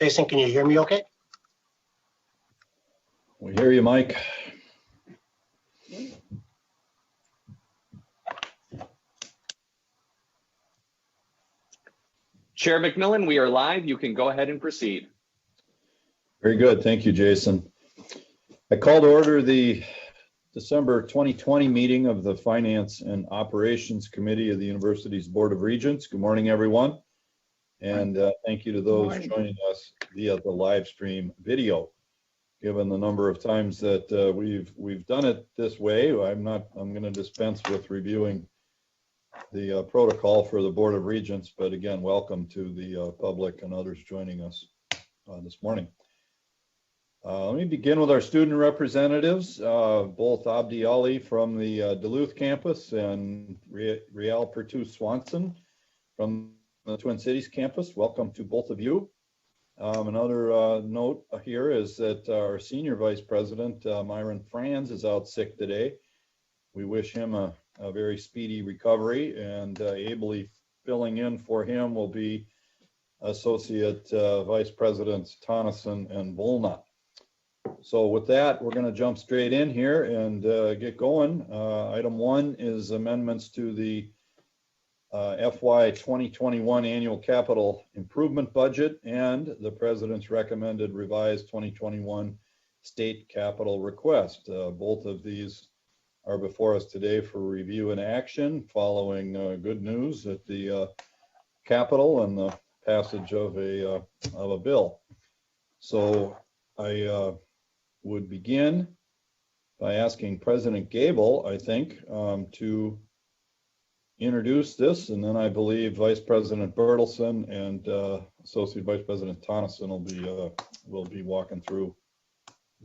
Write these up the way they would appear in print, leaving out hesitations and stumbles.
Jason, can you hear me okay? We hear you, Mike. Chair McMillan, we are live. You can go ahead and proceed. Very good. Thank you, Jason. I call to order the December 2020 meeting of the Finance and Operations Committee of the University's Board of Regents. Good morning, everyone. And thank you to those joining us via the live stream video. Given the number of times that we've done it this way, I'm going to dispense with reviewing the protocol for the Board of Regents, but again, welcome to the public and others joining us this morning. Let me begin with our student representatives, both Abdi Ali from the Duluth campus and Riel Pertu Swanson from the Twin Cities campus. Welcome to both of you. Another note here is that our senior vice president, Myron Franz, is out sick today. We wish him a very speedy recovery, and ably filling in for him will be Associate Vice Presidents Tonneson and Volna. So with that, we're going to jump straight in here and get going. Item 1 is amendments to the FY 2021 annual capital improvement budget and the President's recommended revised 2021 state capital request. Both of these are before us today for review and action following good news at the Capitol and the passage of a bill. So I would begin by asking President Gabel, I think, to introduce this, and then I believe Vice President Bertelsen and Associate Vice President Tonneson will be walking through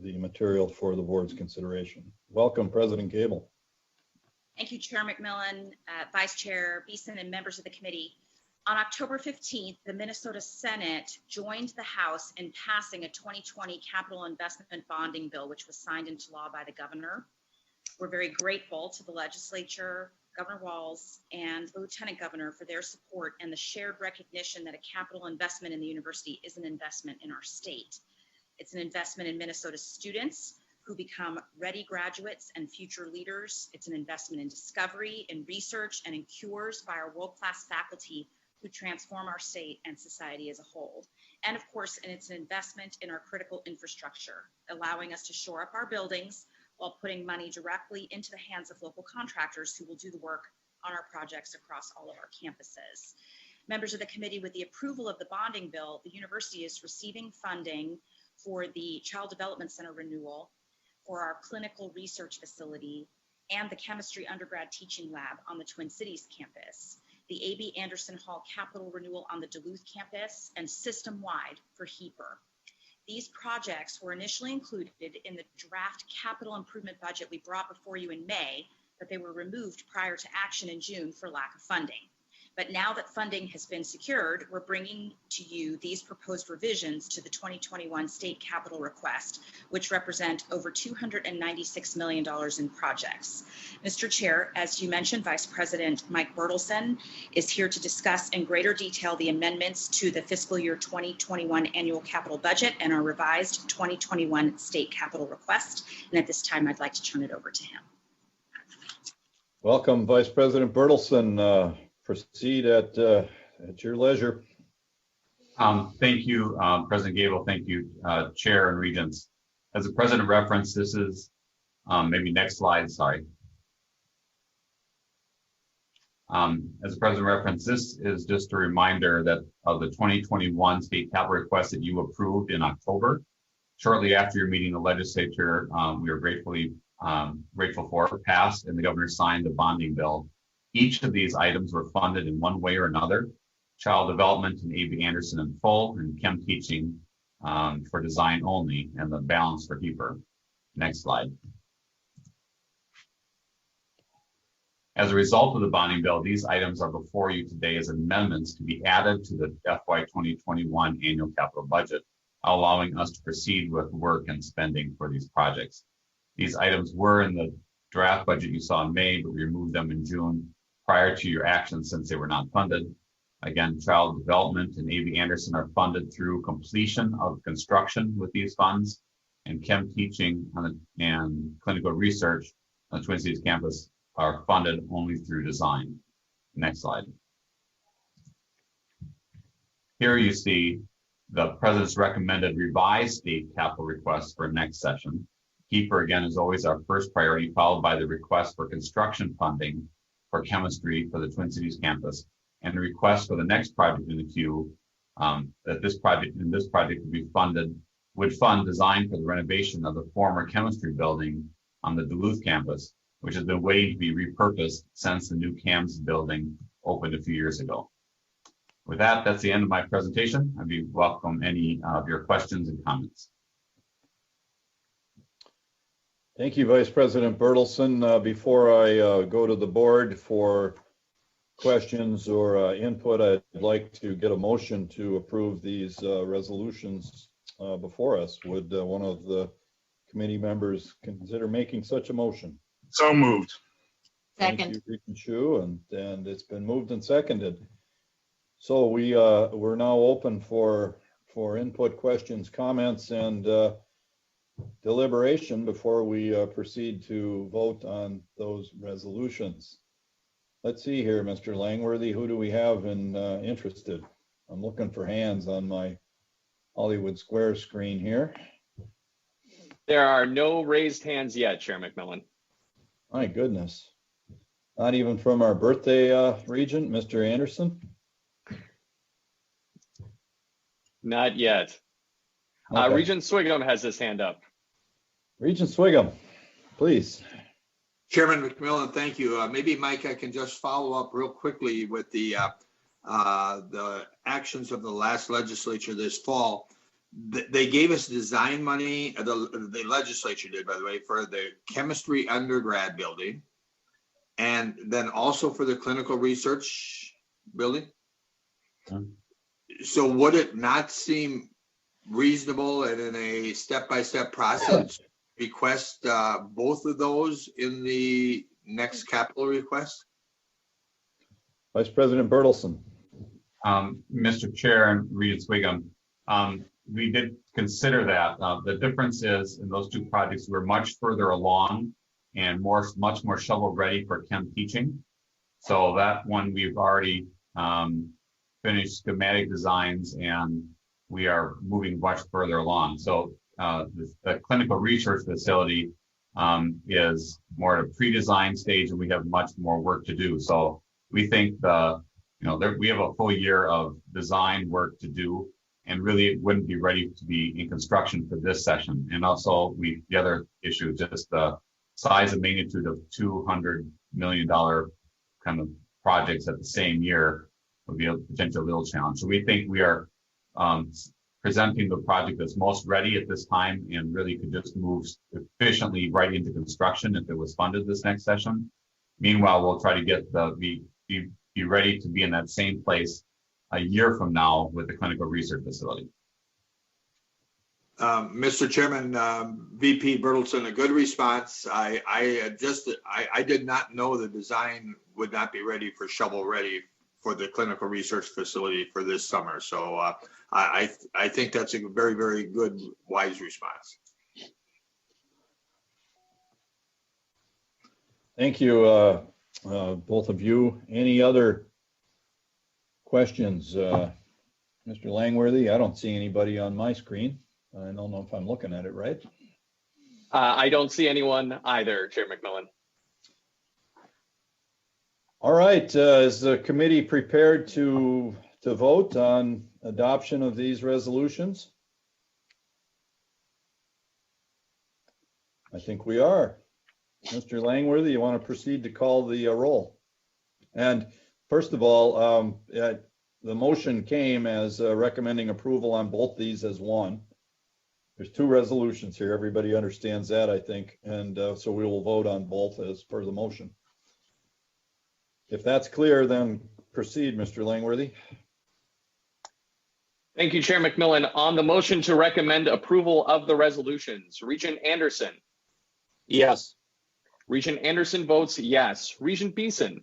the material for the board's consideration. Welcome, President Gabel. Thank you, Chair McMillan, Vice Chair Beeson, and members of the committee. On October 15th, the Minnesota Senate joined the House in passing a 2020 capital investment bonding bill, which was signed into law by the governor. We're very grateful to the legislature, Governor Walz, and the Lieutenant Governor for their support and the shared recognition that a capital investment in the university is an investment in our state. It's an investment in Minnesota students who become ready graduates and future leaders. It's an investment in discovery, in research, and in cures by our world-class faculty who transform our state and society as a whole. And of course, it's an investment in our critical infrastructure, allowing us to shore up our buildings while putting money directly into the hands of local contractors who will do the work on our projects across all of our campuses. Members of the committee, with the approval of the bonding bill, the university is receiving funding for the Child Development Center renewal, for our clinical research facility, and the chemistry undergrad teaching lab on the Twin Cities campus, the A.B. Anderson Hall capital renewal on the Duluth campus, and system-wide for HEAPR. These projects were initially included in the draft capital improvement budget we brought before you in May, but they were removed prior to action in June for lack of funding. But now that funding has been secured, we're bringing to you these proposed revisions to the 2021 state capital request, which represent over $296 million in projects. Mr. Chair, as you mentioned, Vice President Mike Bertelsen is here to discuss in greater detail the amendments to the fiscal year 2021 annual capital budget and our revised 2021 state capital request. And at this time, I'd like to turn it over to him. Welcome, Vice President Bertelsen. Proceed at your leisure. Thank you, President Gabel. Thank you, Chair and Regents. As the President referenced, this is, maybe next slide, sorry. As the President referenced, this is just a reminder that of the 2021 state capital request that you approved in October. Shortly after your meeting, the legislature, we are grateful for, passed, and the governor signed the bonding bill. Each of these items were funded in one way or another: child development and A.B. Anderson in full, and chem teaching for design only, and the balance for HEAPR. Next slide. As a result of the bonding bill, these items are before you today as amendments to be added to the FY 2021 annual capital budget, allowing us to proceed with work and spending for these projects. These items were in the draft budget you saw in May, but we removed them in June prior to your action since they were not funded. Again, child development and A.B. Anderson are funded through completion of construction with these funds, and chem teaching and clinical research on the Twin Cities campus are funded only through design. Next slide. Here you see the President's recommended revised state capital requests for next session. Keeper, again, is always our first priority, followed by the request for construction funding for chemistry for the Twin Cities campus, and the request for the next project in the queue, that this project would fund design for the renovation of the former chemistry building on the Duluth campus, which has been waiting to be repurposed since the new CAMS building opened a few years ago. With that, that's the end of my presentation. I'd be welcome any of your questions and comments. Thank you, Vice President Bertelsen. Before I go to the board for questions or input, I'd like to get a motion to approve these resolutions before us. Would one of the committee members consider making such a motion? So moved. Thank you, Regent Hsu, and it's been moved and seconded. So we're now open for input, questions, comments, and deliberation before we proceed to vote on those resolutions. Let's see here, Mr. Langworthy, who do we have interested? I'm looking for hands on my Hollywood Square screen here. There are no raised hands yet, Chair McMillan. My goodness. Not even from our birthday regent, Mr. Anderson? Not yet. Okay. Regent Swigum has his hand up. Regent Swigum, please. Chairman McMillan, thank you. Maybe, Mike, I can just follow up real quickly with the actions of the last legislature this fall. They gave us design money, the legislature did, by the way, for the chemistry undergrad building, and then also for the clinical research building. So would it not seem reasonable and in a step-by-step process request both of those in the next capital request? Vice President Bertelsen. Mr. Chair and Regent Swigum, we did consider that. The difference is in those two projects, we're much further along and much more shovel ready for chem teaching. So that one we've already finished schematic designs and we are moving much further along. So the clinical research facility is more at a pre-design stage and we have much more work to do. So we think we have a full year of design work to do, and really it wouldn't be ready to be in construction for this session. And also the other issue is just the size and magnitude of $200 million kind of projects at the same year would be a potential little challenge. So we think we are presenting the project that's most ready at this time and really could just move efficiently right into construction if it was funded this next session. Meanwhile, we'll try to get be ready to be in that same place a year from now with the clinical research facility. Mr. Chairman, VP Bertelsen, a good response. I did not know the design would not be ready for shovel ready for the clinical research facility for this summer. So I think that's a very, very good, wise response. Thank you, both of you. Any other questions? Mr. Langworthy, I don't see anybody on my screen. I don't know if I'm looking at it right. I don't see anyone either, Chair McMillan. All right, is the committee prepared to vote on adoption of these resolutions? I think we are. Mr. Langworthy, you want to proceed to call the roll? And first of all, the motion came as recommending approval on both these as one. There's two resolutions here. Everybody understands that, I think. And so we will vote on both as per the motion. If that's clear, then proceed, Mr. Langworthy. Thank you, Chair McMillan. On the motion to recommend approval of the resolutions, Regent Anderson. Yes. Regent Anderson votes yes. Regent Beeson.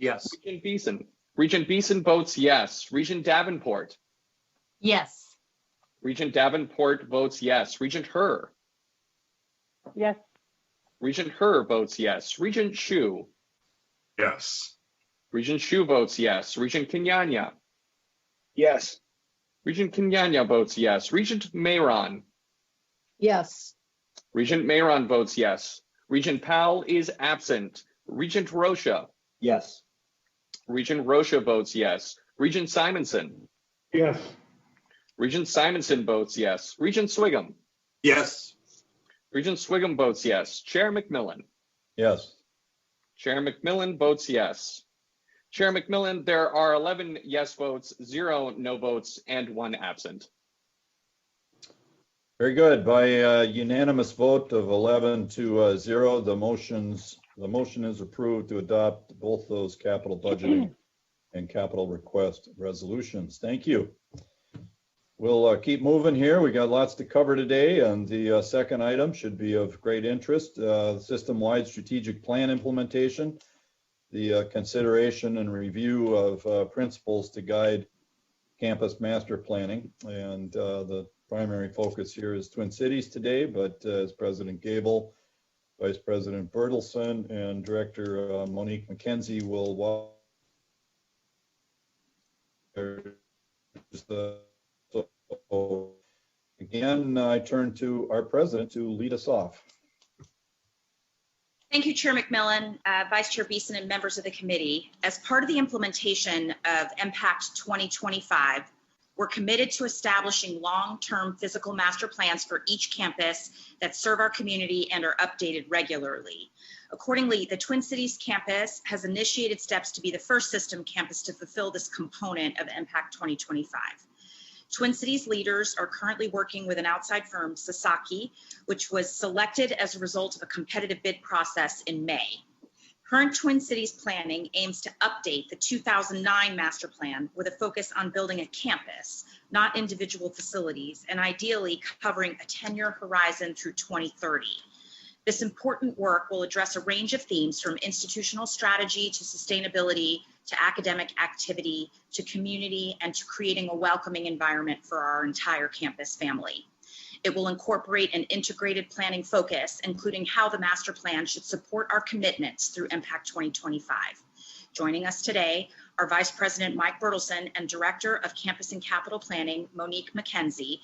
Yes. Regent Beeson. Regent Beeson votes yes. Regent Davenport. Yes. Regent Davenport votes yes. Regent Her. Yes. Regent Her votes yes. Regent Shu. Yes. Regent Shu votes yes. Regent Kenyanya. Yes. Regent Kenyanya votes yes. Regent Mayron. Yes. Regent Mayron votes yes. Regent Powell is absent. Regent Rocha. Yes. Regent Rocha votes yes. Regent Simonson. Yes. Regent Simonson votes yes. Regent Swigum. Yes. Regent Swigum votes yes. Chair McMillan. Yes. Chair McMillan votes yes. Chair McMillan, there are 11 yes votes, 0 no votes, and 1 absent. Very good. By unanimous vote of 11 to 0, the motion is approved to adopt both those capital budgeting and capital request resolutions. Thank you. We'll keep moving here. We got lots to cover today, and the second item should be of great interest. System-wide strategic plan implementation, the consideration and review of principles to guide campus master planning. And the primary focus here is Twin Cities today, but as President Gable, Vice President Bertelsen, and Director Monique McKenzie will walk. So again, I turn to our president to lead us off. Thank you, Chair McMillan, Vice Chair Beeson, and members of the committee. As part of the implementation of Impact 2025, we're committed to establishing long-term physical master plans for each campus that serve our community and are updated regularly. Accordingly, the Twin Cities campus has initiated steps to be the first system campus to fulfill this component of Impact 2025. Twin Cities leaders are currently working with an outside firm, Sasaki, which was selected as a result of a competitive bid process in May. Current Twin Cities planning aims to update the 2009 master plan with a focus on building a campus, not individual facilities, and ideally covering a 10-year horizon through 2030. This important work will address a range of themes from institutional strategy to sustainability to academic activity to community and to creating a welcoming environment for our entire campus family. It will incorporate an integrated planning focus, including how the master plan should support our commitments through Impact 2025. Joining us today are Vice President Mike Bertelsen and Director of Campus and Capital Planning, Monique McKenzie,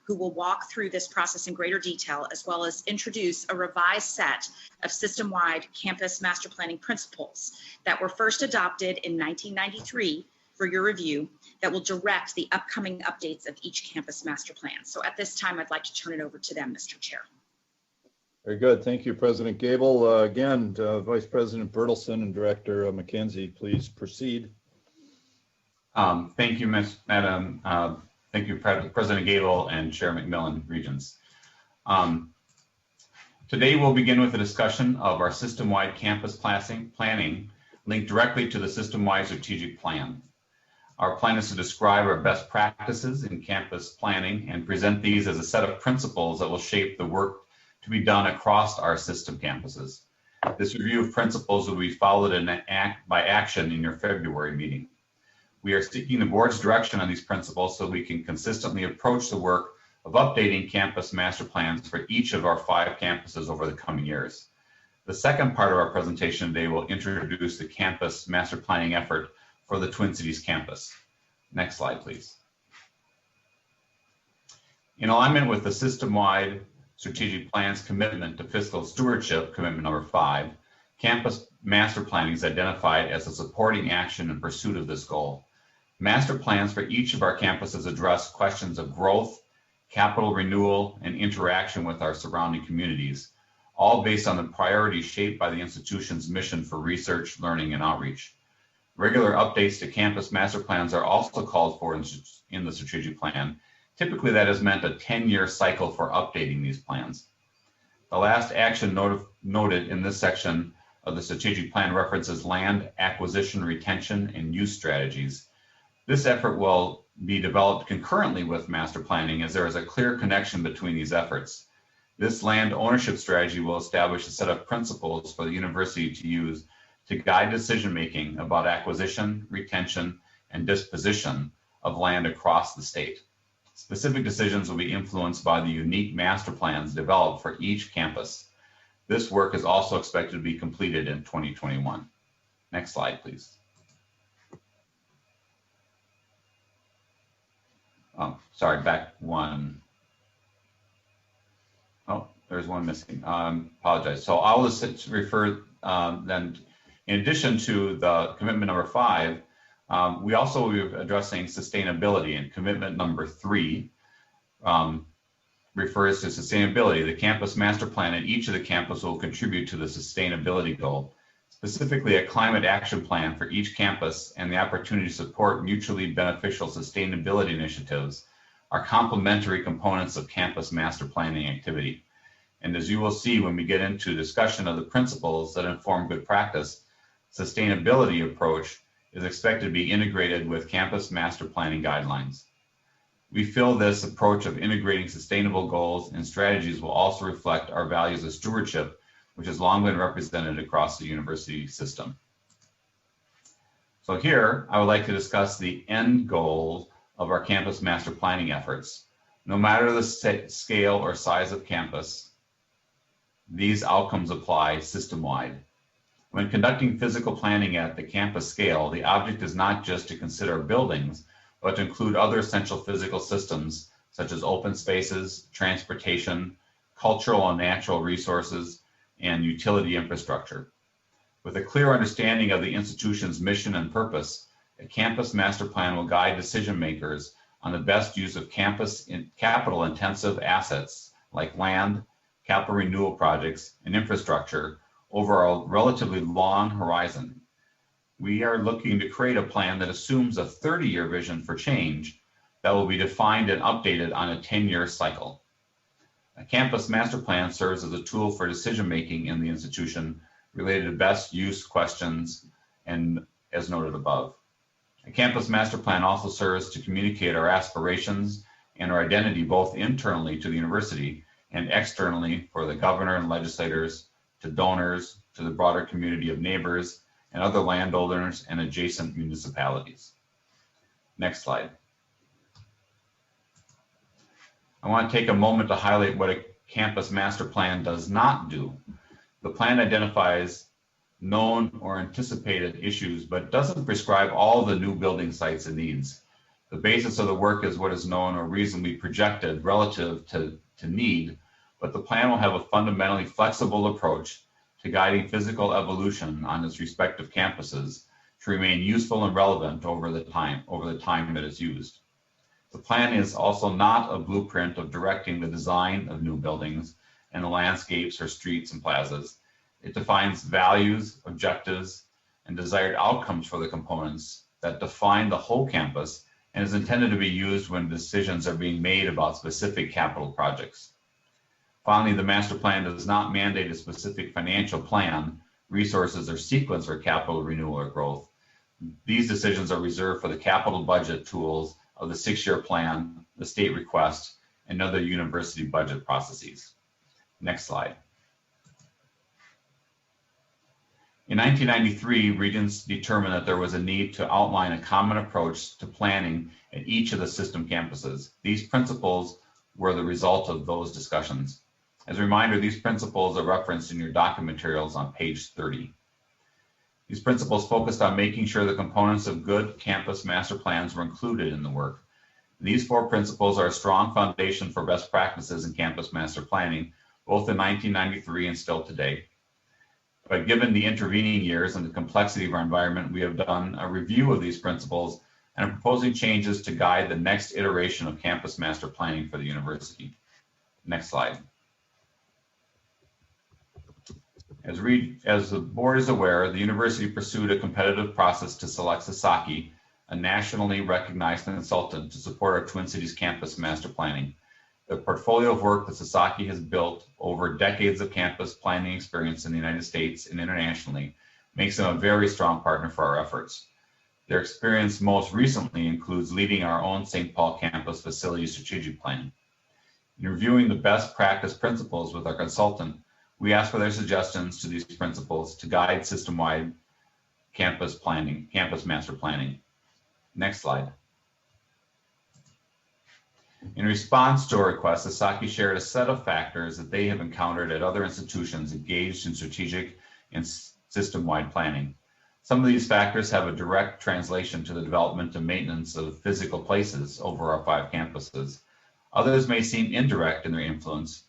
who will walk through this process in greater detail, as well as introduce a revised set of system-wide campus master planning principles that were first adopted in 1993 for your review that will direct the upcoming updates of each campus master plan. So at this time, I'd like to turn it over to them, Mr. Chair. Very good. Thank you, President Gable. Again, Vice President Bertelsen and Director McKenzie, please proceed. Thank you, Madam. Thank you, President Gable and Chair McMillan, Regents. Today, we'll begin with a discussion of our system-wide campus planning linked directly to the system-wide strategic plan. Our plan is to describe our best practices in campus planning and present these as a set of principles that will shape the work to be done across our system campuses. This review of principles will be followed by action in your February meeting. We are seeking the board's direction on these principles so we can consistently approach the work of updating campus master plans for each of our 5 campuses over the coming years. The second part of our presentation today will introduce the campus master planning effort for the Twin Cities campus. Next slide, please. In alignment with the system-wide strategic plan's commitment to fiscal stewardship, commitment number 5, campus master planning is identified as a supporting action in pursuit of this goal. Master plans for each of our campuses address questions of growth, capital renewal, and interaction with our surrounding communities, all based on the priorities shaped by the institution's mission for research, learning, and outreach. Regular updates to campus master plans are also called for in the strategic plan. Typically, that has meant a 10-year cycle for updating these plans. The last action noted in this section of the strategic plan references land acquisition, retention, and use strategies. This effort will be developed concurrently with master planning as there is a clear connection between these efforts. This land ownership strategy will establish a set of principles for the university to use to guide decision-making about acquisition, retention, and disposition of land across the state. Specific decisions will be influenced by the unique master plans developed for each campus. This work is also expected to be completed in 2021. Next slide, please. Oh, sorry, back one. Oh, there's one missing. Apologize. So I'll just refer then, in addition to the commitment number 5, we also will be addressing sustainability, and commitment number 3 refers to sustainability. The campus master plan at each of the campus will contribute to the sustainability goal, specifically a climate action plan for each campus, and the opportunity to support mutually beneficial sustainability initiatives are complementary components of campus master planning activity. And as you will see when we get into discussion of the principles that inform good practice, sustainability approach is expected to be integrated with campus master planning guidelines. We feel this approach of integrating sustainable goals and strategies will also reflect our values of stewardship, which has long been represented across the university system. So here, I would like to discuss the end goal of our campus master planning efforts. No matter the scale or size of campus, these outcomes apply system-wide. When conducting physical planning at the campus scale, the object is not just to consider buildings, but to include other essential physical systems such as open spaces, transportation, cultural and natural resources, and utility infrastructure. With a clear understanding of the institution's mission and purpose, a campus master plan will guide decision makers on the best use of campus capital intensive assets like land, capital renewal projects, and infrastructure over a relatively long horizon. We are looking to create a plan that assumes a 30-year vision for change that will be defined and updated on a 10-year cycle. A campus master plan serves as a tool for decision-making in the institution related to best use questions, and as noted above. A campus master plan also serves to communicate our aspirations and our identity both internally to the university and externally for the governor and legislators, to donors, to the broader community of neighbors and other landowners and adjacent municipalities. Next slide. I want to take a moment to highlight what a campus master plan does not do. The plan identifies known or anticipated issues, but doesn't prescribe all the new building sites and needs. The basis of the work is what is known or reasonably projected relative to need, but the plan will have a fundamentally flexible approach to guiding physical evolution on its respective campuses to remain useful and relevant over the time that it's used. The plan is also not a blueprint of directing the design of new buildings and the landscapes or streets and plazas. It defines values, objectives, and desired outcomes for the components that define the whole campus and is intended to be used when decisions are being made about specific capital projects. Finally, the master plan does not mandate a specific financial plan, resources, or sequence for capital renewal or growth. These decisions are reserved for the capital budget tools of the 6-year plan, the state request, and other university budget processes. Next slide. In 1993, Regents determined that there was a need to outline a common approach to planning at each of the system campuses. These principles were the result of those discussions. As a reminder, these principles are referenced in your document materials on page 30. These principles focused on making sure the components of good campus master plans were included in the work. These 4 principles are a strong foundation for best practices in campus master planning, both in 1993 and still today. But given the intervening years and the complexity of our environment, we have done a review of these principles and are proposing changes to guide the next iteration of campus master planning for the university. Next slide. As the board is aware, the university pursued a competitive process to select Sasaki, a nationally recognized consultant, to support our Twin Cities campus master planning. The portfolio of work that Sasaki has built over decades of campus planning experience in the United States and internationally makes them a very strong partner for our efforts. Their experience most recently includes leading our own St. Paul campus facility strategic plan. In reviewing the best practice principles with our consultant, we ask for their suggestions to these principles to guide system-wide campus planning, campus master planning. Next slide. In response to a request, Esaki shared a set of factors that they have encountered at other institutions engaged in strategic and system-wide planning. Some of these factors have a direct translation to the development and maintenance of physical places over our 5 campuses. Others may seem indirect in their influence,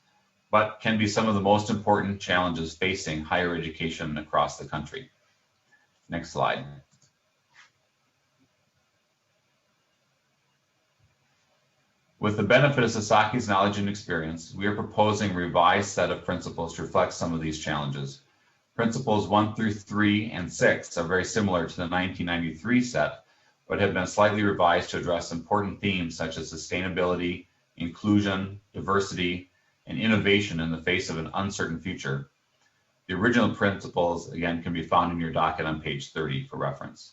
but can be some of the most important challenges facing higher education across the country. Next slide. With the benefit of Sasaki's knowledge and experience, we are proposing a revised set of principles to reflect some of these challenges. Principles 1 through 3 and 6 are very similar to the 1993 set, but have been slightly revised to address important themes such as sustainability, inclusion, diversity, and innovation in the face of an uncertain future. The original principles, again, can be found in your docket on page 30 for reference.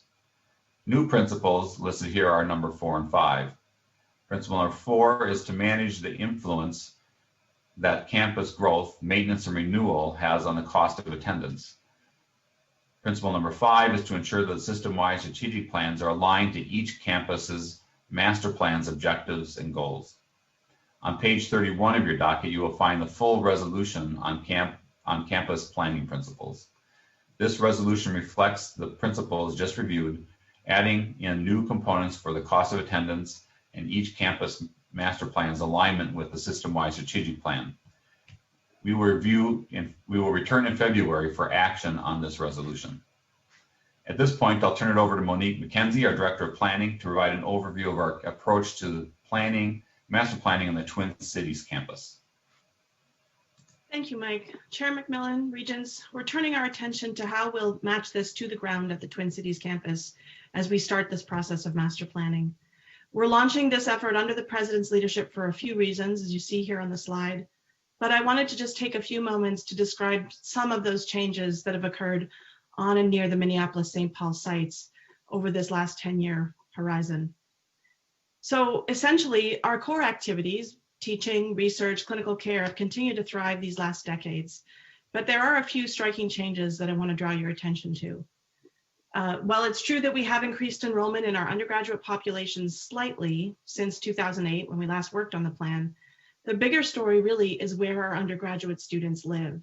New principles listed here are number 4 and 5. Principle number 4 is to manage the influence that campus growth, maintenance, and renewal has on the cost of attendance. Principle number 5 is to ensure that system-wide strategic plans are aligned to each campus's master plan's objectives and goals. On page 31 of your docket, you will find the full resolution on campus planning principles. This resolution reflects the principles just reviewed, adding in new components for the cost of attendance and each campus master plan's alignment with the system-wide strategic plan. We will return in February for action on this resolution. At this point, I'll turn it over to Monique McKenzie, our Director of Planning, to provide an overview of our approach to master planning on the Twin Cities campus. Thank you, Mike. Chair McMillan, Regents, we're turning our attention to how we'll match this to the ground at the Twin Cities campus as we start this process of master planning. We're launching this effort under the President's leadership for a few reasons, as you see here on the slide, but I wanted to just take a few moments to describe some of those changes that have occurred on and near the Minneapolis-St. Paul sites over this last 10-year horizon. So essentially, our core activities, teaching, research, clinical care, have continued to thrive these last decades, but there are a few striking changes that I want to draw your attention to. While it's true that we have increased enrollment in our undergraduate population slightly since 2008, when we last worked on the plan, the bigger story really is where our undergraduate students live.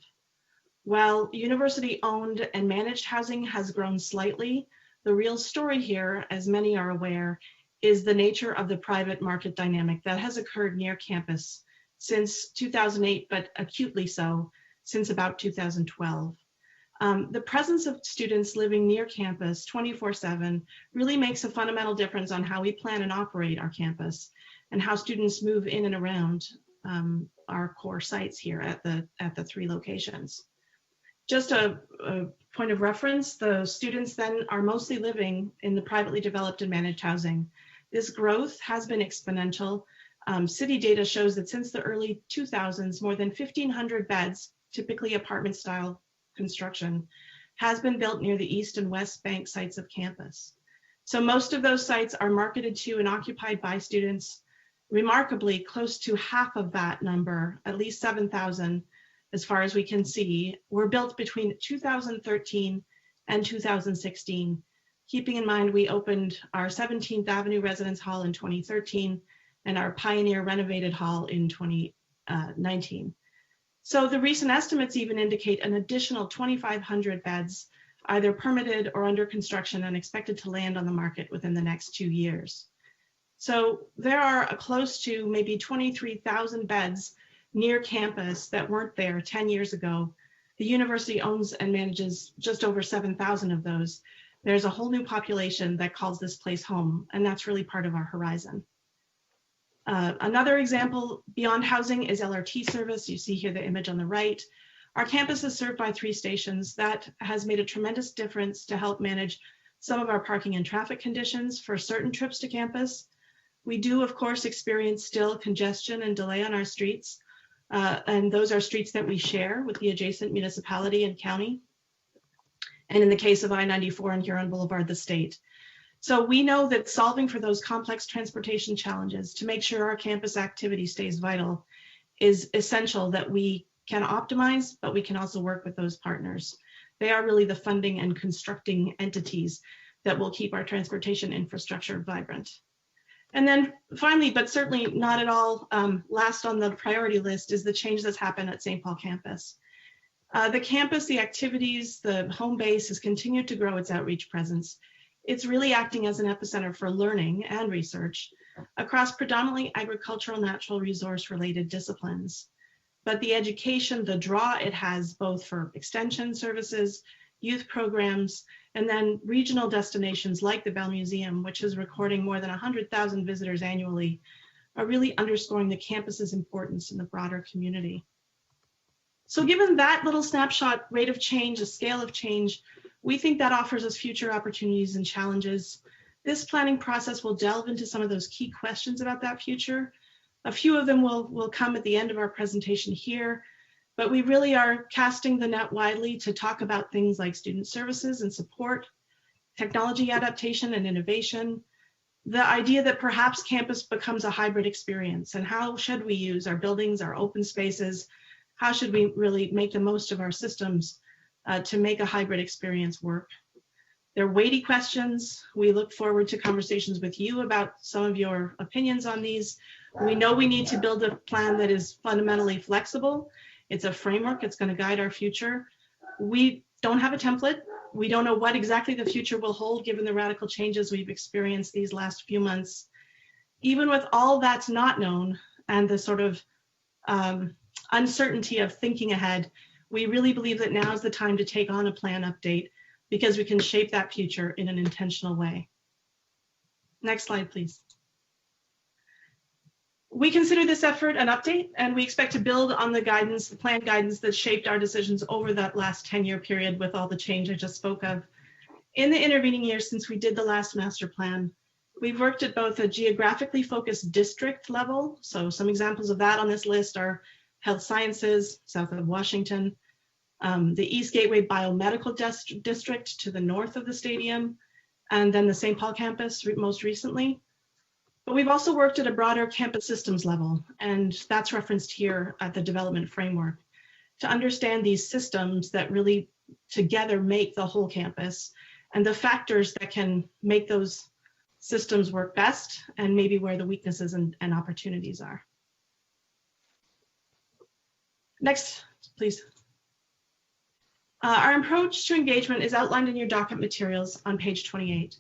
While university-owned and managed housing has grown slightly, the real story here, as many are aware, is the nature of the private market dynamic that has occurred near campus since 2008, but acutely so since about 2012. The presence of students living near campus 24/7 really makes a fundamental difference on how we plan and operate our campus and how students move in and around our core sites here at the 3 locations. Just a point of reference, the students then are mostly living in the privately developed and managed housing. This growth has been exponential. City data shows that since the early 2000s, more than 1,500 beds, typically apartment style construction, has been built near the east and west bank sites of campus. So most of those sites are marketed to and occupied by students. Remarkably, close to half of that number, at least 7,000, as far as we can see, were built between 2013 and 2016. Keeping in mind, we opened our 17th Avenue Residence Hall in 2013 and our Pioneer renovated hall in 2019. So the recent estimates even indicate an additional 2,500 beds, either permitted or under construction and expected to land on the market within the next 2 years. So there are close to maybe 23,000 beds near campus that weren't there 10 years ago. The university owns and manages just over 7,000 of those. There's a whole new population that calls this place home, and that's really part of our horizon. Another example beyond housing is LRT service. You see here the image on the right. Our campus is served by 3 stations. That has made a tremendous difference to help manage some of our parking and traffic conditions for certain trips to campus. We do, of course, experience still congestion and delay on our streets, and those are streets that we share with the adjacent municipality and county. And in the case of I-94 and Huron Boulevard, the state. So we know that solving for those complex transportation challenges to make sure our campus activity stays vital is essential, that we can optimize, but we can also work with those partners They are really the funding and constructing entities that will keep our transportation infrastructure vibrant. And then finally, but certainly not at all last on the priority list, is the change that's happened at St. Paul campus. The campus, the activities, the home base has continued to grow its outreach presence. It's really acting as an epicenter for learning and research across predominantly agricultural, natural resource related disciplines. But the education, the draw it has both for extension services, youth programs, and then regional destinations like the Bell Museum, which is recording more than 100,000 visitors annually, are really underscoring the campus's importance in the broader community. So given that little snapshot rate of change, a scale of change, we think that offers us future opportunities and challenges. This planning process will delve into some of those key questions about that future. A few of them will come at the end of our presentation here, but we really are casting the net widely to talk about things like student services and support, technology adaptation and innovation, the idea that perhaps campus becomes a hybrid experience, and how should we use our buildings, our open spaces, how should we really make the most of our systems to make a hybrid experience work. They're weighty questions. We look forward to conversations with you about some of your opinions on these. We know we need to build a plan that is fundamentally flexible. It's a framework. It's going to guide our future. We don't have a template. We don't know what exactly the future will hold given the radical changes we've experienced these last few months. Even with all that's not known and the sort of uncertainty of thinking ahead, we really believe that now is the time to take on a plan update because we can shape that future in an intentional way. Next slide, please. We consider this effort an update, and we expect to build on the guidance, the plan guidance that shaped our decisions over that last 10-year period with all the change I just spoke of. In the intervening years since we did the last master plan, we've worked at both a geographically focused district level. So some examples of that on this list are health sciences, south of Washington, the East Gateway Biomedical District to the north of the stadium, and then the St. Paul campus most recently. But we've also worked at a broader campus systems level, and that's referenced here at the development framework, to understand these systems that really together make the whole campus and the factors that can make those systems work best and maybe where the weaknesses and opportunities are. Next, please. Our approach to engagement is outlined in your docket materials on page 28.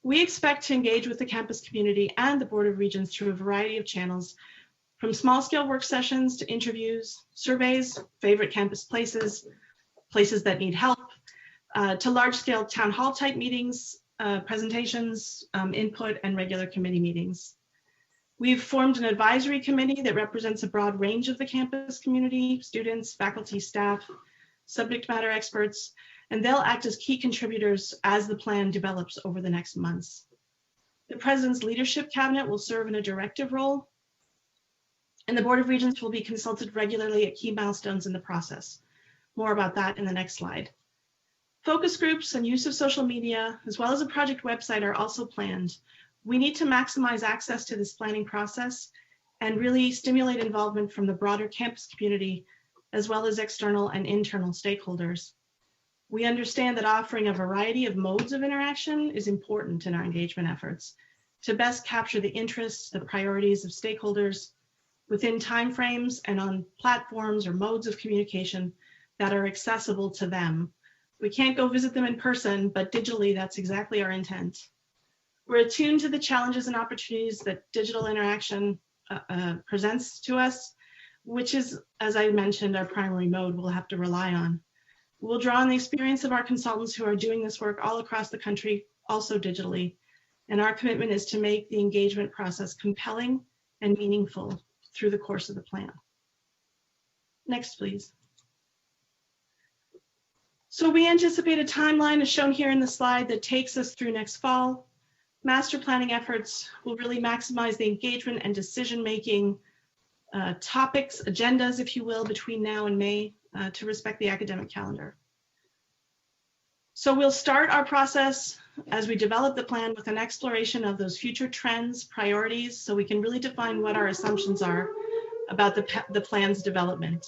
We expect to engage with the campus community and the Board of Regents through a variety of channels, from small-scale work sessions to interviews, surveys, favorite campus places, places that need help, to large-scale town hall type meetings, presentations, input, and regular committee meetings. We've formed an advisory committee that represents a broad range of the campus community, students, faculty, staff, subject matter experts, and they'll act as key contributors as the plan develops over the next months. The President's Leadership Cabinet will serve in a directive role, and the Board of Regents will be consulted regularly at key milestones in the process. More about that in the next slide. Focus groups and use of social media, as well as a project website, are also planned. We need to maximize access to this planning process and really stimulate involvement from the broader campus community, as well as external and internal stakeholders. We understand that offering a variety of modes of interaction is important in our engagement efforts to best capture the interests, the priorities of stakeholders within timeframes and on platforms or modes of communication that are accessible to them. We can't go visit them in person, but digitally, that's exactly our intent. We're attuned to the challenges and opportunities that digital interaction presents to us, which is, as I mentioned, our primary mode we'll have to rely on. We'll draw on the experience of our consultants who are doing this work all across the country, also digitally. And our commitment is to make the engagement process compelling and meaningful through the course of the plan. Next, please. So we anticipate a timeline as shown here in the slide that takes us through next fall. Master planning efforts will really maximize the engagement and decision-making topics, agendas, if you will, between now and May to respect the academic calendar. So we'll start our process as we develop the plan with an exploration of those future trends, priorities, so we can really define what our assumptions are about the plan's development.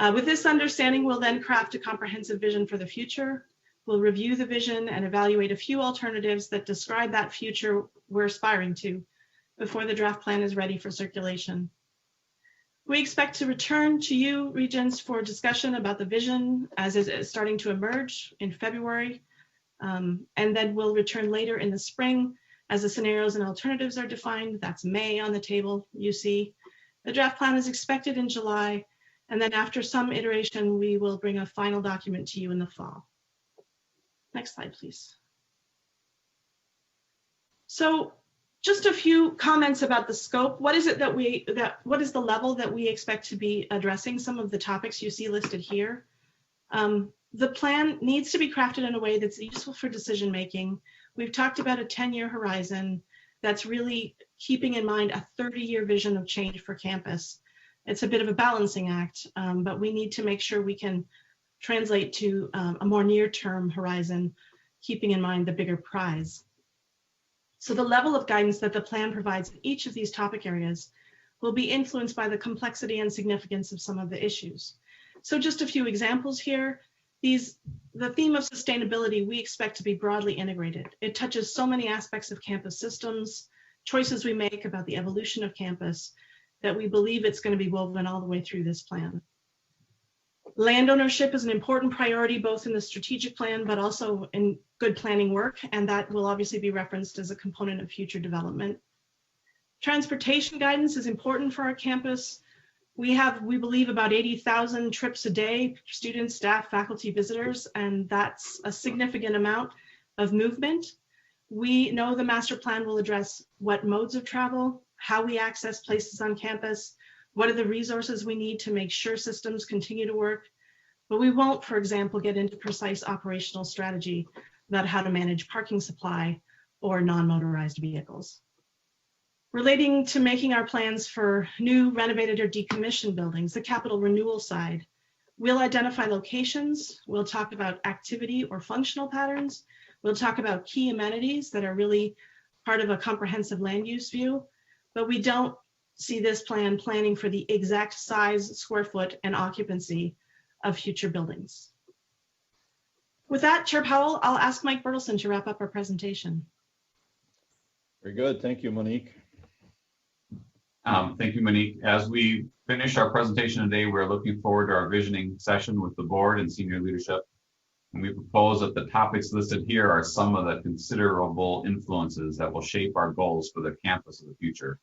With this understanding, we'll then craft a comprehensive vision for the future. We'll review the vision and evaluate a few alternatives that describe that future we're aspiring to before the draft plan is ready for circulation. We expect to return to you, Regents, for discussion about the vision as it is starting to emerge in February. And then we'll return later in the spring as the scenarios and alternatives are defined. That's May on the table, you see. The draft plan is expected in July. And then after some iteration, we will bring a final document to you in the fall. Next slide, please. So just a few comments about the scope. What is it what is the level that we expect to be addressing some of the topics you see listed here? The plan needs to be crafted in a way that's useful for decision making. We've talked about a 10-year horizon that's really keeping in mind a 30-year vision of change for campus. It's a bit of a balancing act, but we need to make sure we can translate to a more near-term horizon, keeping in mind the bigger prize. So the level of guidance that the plan provides in each of these topic areas will be influenced by the complexity and significance of some of the issues. So just a few examples here. The theme of sustainability we expect to be broadly integrated. It touches so many aspects of campus systems, choices we make about the evolution of campus, that we believe it's going to be woven all the way through this plan. Land ownership is an important priority, both in the strategic plan, but also in good planning work, and that will obviously be referenced as a component of future development. Transportation guidance is important for our campus. We believe, about 80,000 trips a day, students, staff, faculty, visitors, and that's a significant amount of movement. We know the master plan will address what modes of travel, how we access places on campus, what are the resources we need to make sure systems continue to work. But we won't, for example, get into precise operational strategy about how to manage parking supply or non-motorized vehicles. Relating to making our plans for new, renovated, or decommissioned buildings, the capital renewal side, we'll identify locations, we'll talk about activity or functional patterns, we'll talk about key amenities that are really part of a comprehensive land use view, but we don't see this plan planning for the exact size, square foot, and occupancy of future buildings. With that, Chair Powell, I'll ask Mike Bertelsen to wrap up our presentation. Very good. Thank you, Monique. Thank you, Monique. As we finish our presentation today, we're looking forward to our visioning session with the board and senior leadership. And we propose that the topics listed here are some of the considerable influences that will shape our goals for the campus of the future.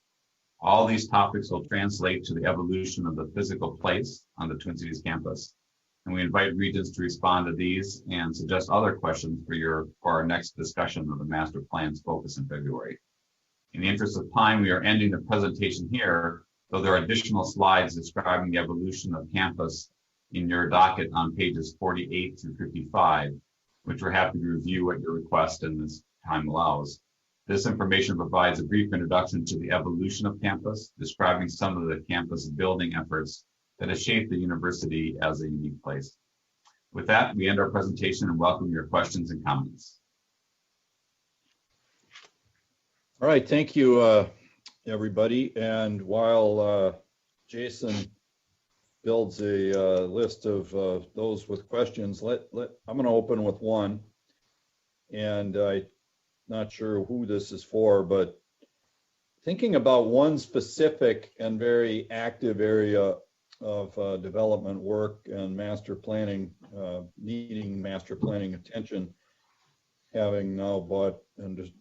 All these topics will translate to the evolution of the physical place on the Twin Cities campus. And we invite regents to respond to these and suggest other questions for our next discussion of the master plan's focus in February. In the interest of time, we are ending the presentation here, though there are additional slides describing the evolution of campus in your docket on pages 48 through 55, which we're happy to review at your request and as time allows. This information provides a brief introduction to the evolution of campus, describing some of the campus building efforts that have shaped the university as a unique place. With that, we end our presentation and welcome your questions and comments. All right, thank you, everybody. And while Jason builds a list of those with questions, I'm going to open with one. And I'm not sure who this is for, but thinking about one specific and very active area of development work and master planning, needing master planning attention, having now bought and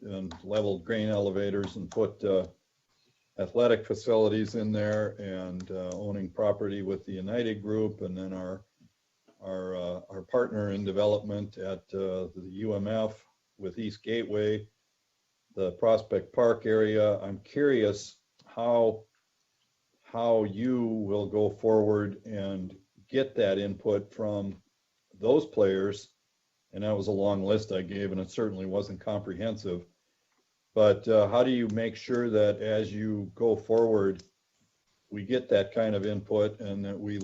leveled grain elevators and put athletic facilities in there, and owning property with the United Group, and then our partner in development at the UMF with East Gateway, the Prospect Park area. I'm curious how you will go forward and get that input from those players. And that was a long list I gave, and it certainly wasn't comprehensive. But how do you make sure that as you go forward, we get that kind of input, and that we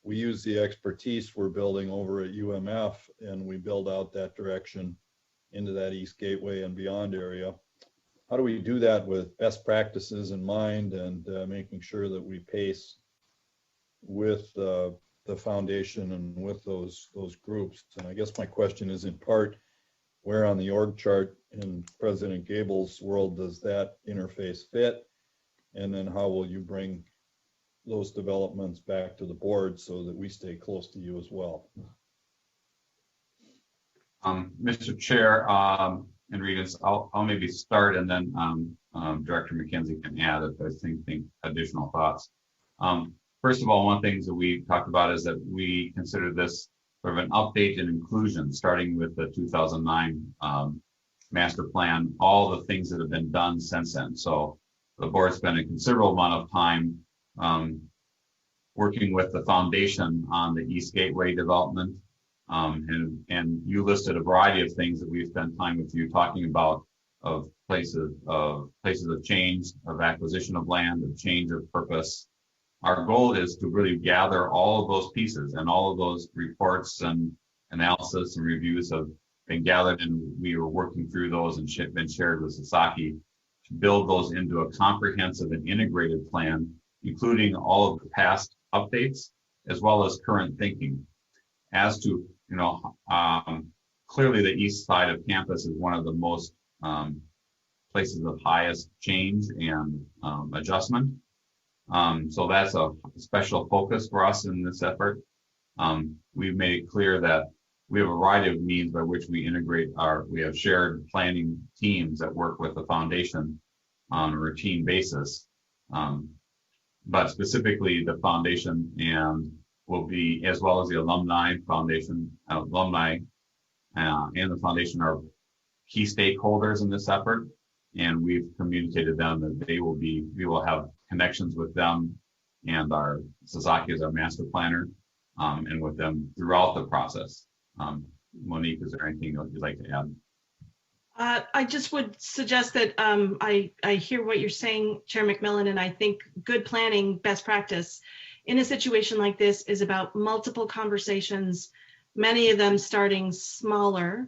we use the expertise we're building over at UMF, and we build out that direction into that East Gateway and beyond area? How do we do that with best practices in mind, and making sure that we pace with the foundation and with those groups. And I guess my question is in part, where on the org chart in President Gable's world does that interface fit? And then how will you bring those developments back to the board so that we stay close to you as well? Mr. Chair and Regents, I'll maybe start, and then Director McKenzie can add if there's anything additional thoughts. First of all, one of the things that we talked about is that we consider this sort of an update and inclusion, starting with the 2009 master plan, all the things that have been done since then. So the board spent a considerable amount of time working with the foundation on the East Gateway development. And you listed a variety of things that we've spent time with you talking about, of places of change, of acquisition of land, of change of purpose. Our goal is to really gather all of those pieces, and all of those reports and analysis and reviews have been gathered, and we were working through those and been shared with Sasaki to build those into a comprehensive and integrated plan, including all of the past updates as well as current thinking. As to, clearly the east side of campus is one of the most places of highest change and adjustment. So that's a special focus for us in this effort. We've made it clear that we have a variety of means by which we integrate we have shared planning teams that work with the foundation on a routine basis. But specifically the foundation and will be, as well as the alumni foundation, and the foundation are key stakeholders in this effort. And we've communicated them that we will have connections with them and Sasaki is our master planner, and with them throughout the process. Monique, is there anything you'd like to add? I just would suggest that I hear what you're saying, Chair McMillan, and I think good planning, best practice in a situation like this is about multiple conversations, many of them starting smaller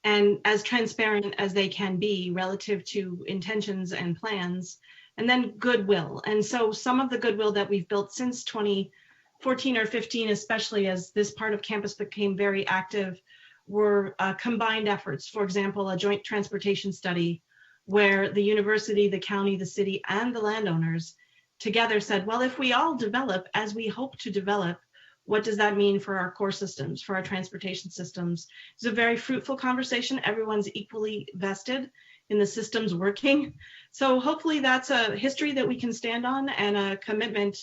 and as transparent as they can be relative to intentions and plans, and then goodwill. And so some of the goodwill that we've built since 2014 or 15, especially as this part of campus became very active, were combined efforts. For example, a joint transportation study where the university, the county, the city, and the landowners together said, well, if we all develop as we hope to develop, what does that mean for our core systems, for our transportation systems? It's a very fruitful conversation. Everyone's equally vested in the systems working. So hopefully that's a history that we can stand on, and a commitment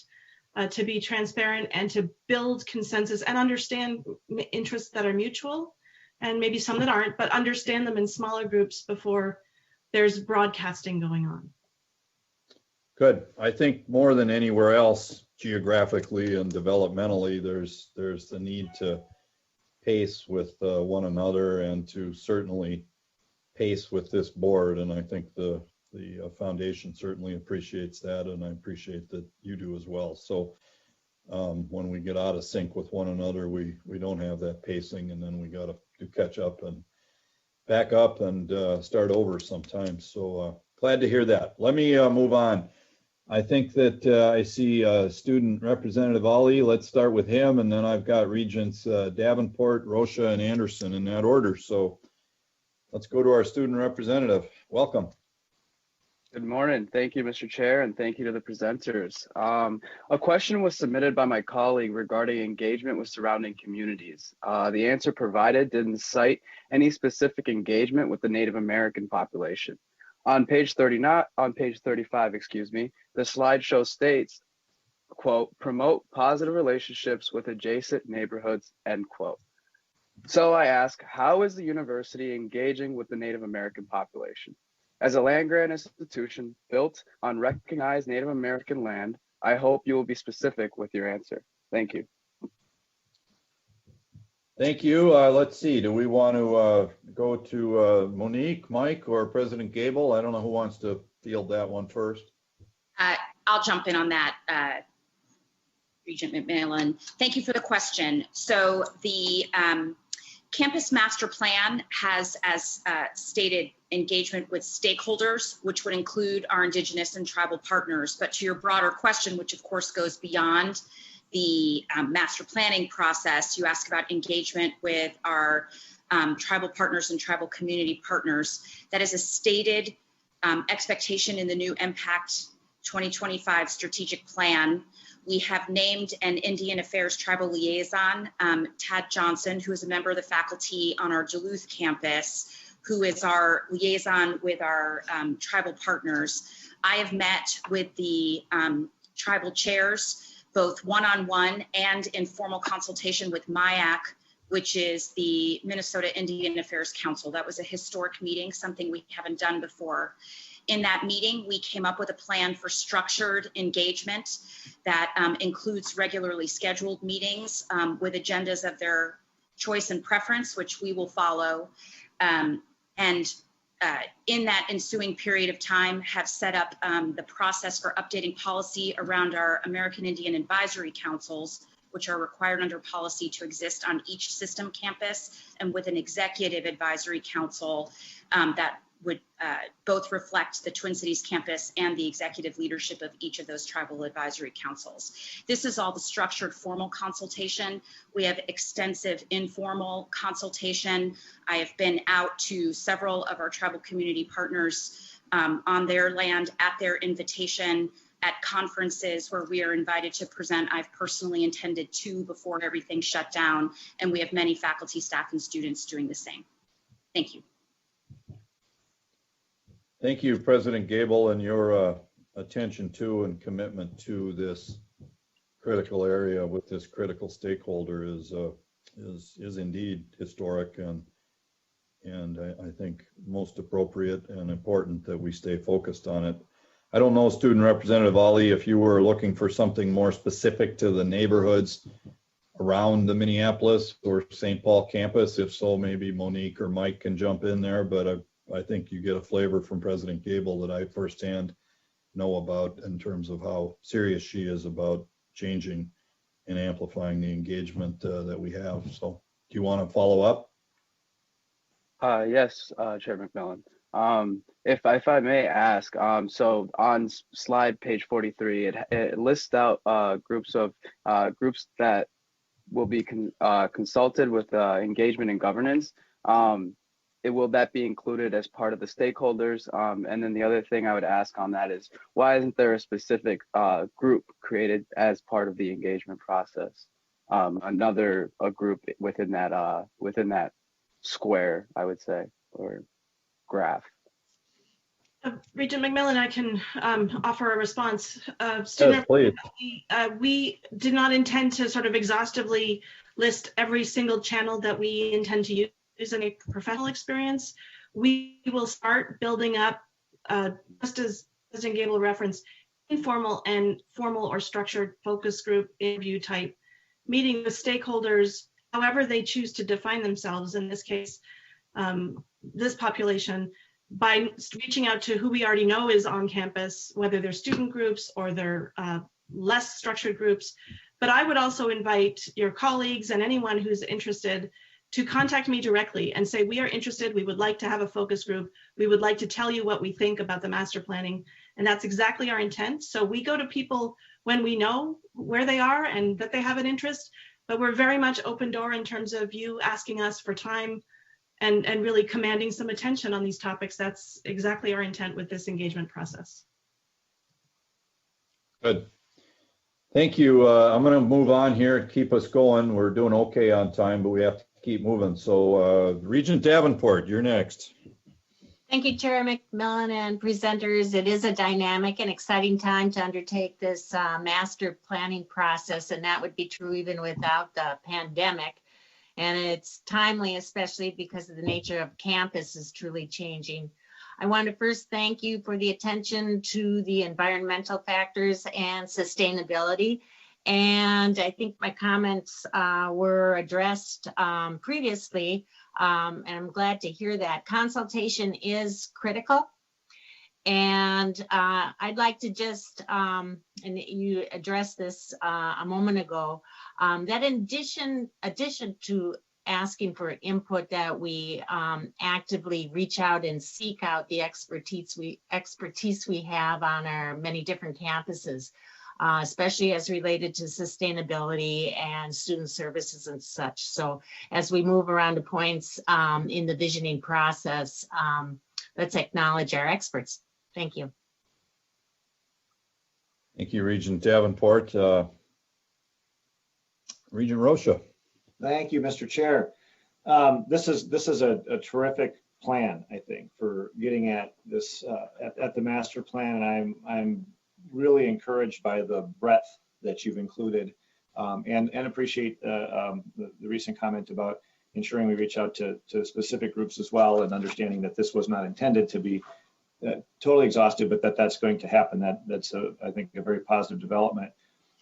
to be transparent and to build consensus and understand interests that are mutual, and maybe some that aren't, but understand them in smaller groups before there's broadcasting going on. Good. I think more than anywhere else, geographically and developmentally, there's the need to pace with one another, and to certainly pace with this board. And I think the foundation certainly appreciates that, and I appreciate that you do as well. So when we get out of sync with one another, we don't have that pacing, and then we got to do catch up and back up and start over sometimes. So glad to hear that. Let me move on. I think that I see Student Representative Ali. Let's start with him, and then I've got Regents Davenport, Rocha, and Anderson in that order. So let's go to our student representative. Welcome. Good morning. Thank you, Mr. Chair, and thank you to the presenters. A question was submitted by my colleague regarding engagement with surrounding communities. The answer provided didn't cite any specific engagement with the Native American population. On page 35, excuse me, the slideshow states, quote, promote positive relationships with adjacent neighborhoods, end quote. So I ask, how is the university engaging with the Native American population? As a land-grant institution built on recognized Native American land, I hope you will be specific with your answer. Thank you. Thank you. Let's see, do we want to go to Monique, Mike, or President Gable? I don't know who wants to field that one first. I'll jump in on that, Regent McMillan. Thank you for the question. So the Campus Master Plan has, as stated, engagement with stakeholders, which would include our Indigenous and tribal partners. But to your broader question, which of course goes beyond the master planning process. You asked about engagement with our tribal partners and tribal community partners. That is a stated expectation in the new Impact 2025 strategic plan. We have named an Indian Affairs Tribal Liaison, Tad Johnson, who is a member of the faculty on our Duluth campus, who is our liaison with our tribal partners. I have met with the tribal chairs, both one-on-one and in formal consultation with MIAC, which is the Minnesota Indian Affairs Council. That was a historic meeting, something we haven't done before. In that meeting, we came up with a plan for structured engagement that includes regularly scheduled meetings with agendas of their choice and preference, which we will follow. In that ensuing period of time, have set up the process for updating policy around our American Indian Advisory Councils, which are required under policy to exist on each system campus, and with an executive advisory council that would both reflect the Twin Cities campus and the executive leadership of each of those tribal advisory councils. This is all the structured formal consultation. We have extensive informal consultation. I have been out to several of our tribal community partners on their land at their invitation, at conferences where we are invited to present. I've personally attended 2 before everything shut down, and we have many faculty, staff, and students doing the same. Thank you. Thank you, President Gable, and your attention to and commitment to this critical area with this critical stakeholder is indeed historic, and I think most appropriate and important that we stay focused on it. I don't know, Student Representative Ali, if you were looking for something more specific to the neighborhoods around the Minneapolis or St. Paul campus. If so, maybe Monique or Mike can jump in there, but I think you get a flavor from President Gable that I firsthand know about in terms of how serious she is about changing and amplifying the engagement that we have. So do you want to follow up? Yes, Chair McMillan. If I may ask, so on slide page 43, it lists out groups that will be consulted with engagement and governance. Will that be included as part of the stakeholders? And then the other thing I would ask on that is, why isn't there a specific group created as part of the engagement process? A group within that square, I would say, or graph. Regent McMillan, I can offer a response. Yes, please. We did not intend to sort of exhaustively list every single channel that we intend to use in a professional experience. We will start building up, just as President Gable referenced, informal and formal or structured focus group interview type meeting with stakeholders, however they choose to define themselves, in this case, this population, by reaching out to who we already know is on campus, whether they're student groups or they're less structured groups. But I would also invite your colleagues and anyone who's interested to contact me directly and say, we are interested, we would like to have a focus group, we would like to tell you what we think about the master planning. And that's exactly our intent. So we go to people when we know where they are and that they have an interest, but we're very much open door in terms of you asking us for time and really commanding some attention on these topics. That's exactly our intent with this engagement process. Good. Thank you. I'm going to move on here and keep us going. We're doing okay on time, but we have to keep moving. So Regent Davenport, you're next. Thank you, Chair McMillan and presenters. It is a dynamic and exciting time to undertake this master planning process, and that would be true even without the pandemic. And it's timely, especially because of the nature of campus is truly changing. I want to first thank you for the attention to the environmental factors and sustainability. And I think my comments were addressed previously, and I'm glad to hear that. Consultation is critical. And I'd like to just, and you addressed this a moment ago, that in addition to asking for input, that we actively reach out and seek out the expertise we have on our many different campuses. especially as related to sustainability and student services and such. So as we move around to points in the visioning process, let's acknowledge our experts. Thank you. Thank you, Regent Davenport. Regent Rocha. Thank you, Mr. Chair. This is a terrific plan, I think, for getting at this at the master plan, and I'm really encouraged by the breadth that you've included, and appreciate the recent comment about ensuring we reach out to specific groups as well, and understanding that this was not intended to be totally exhaustive, but that's going to happen. That's I think a very positive development.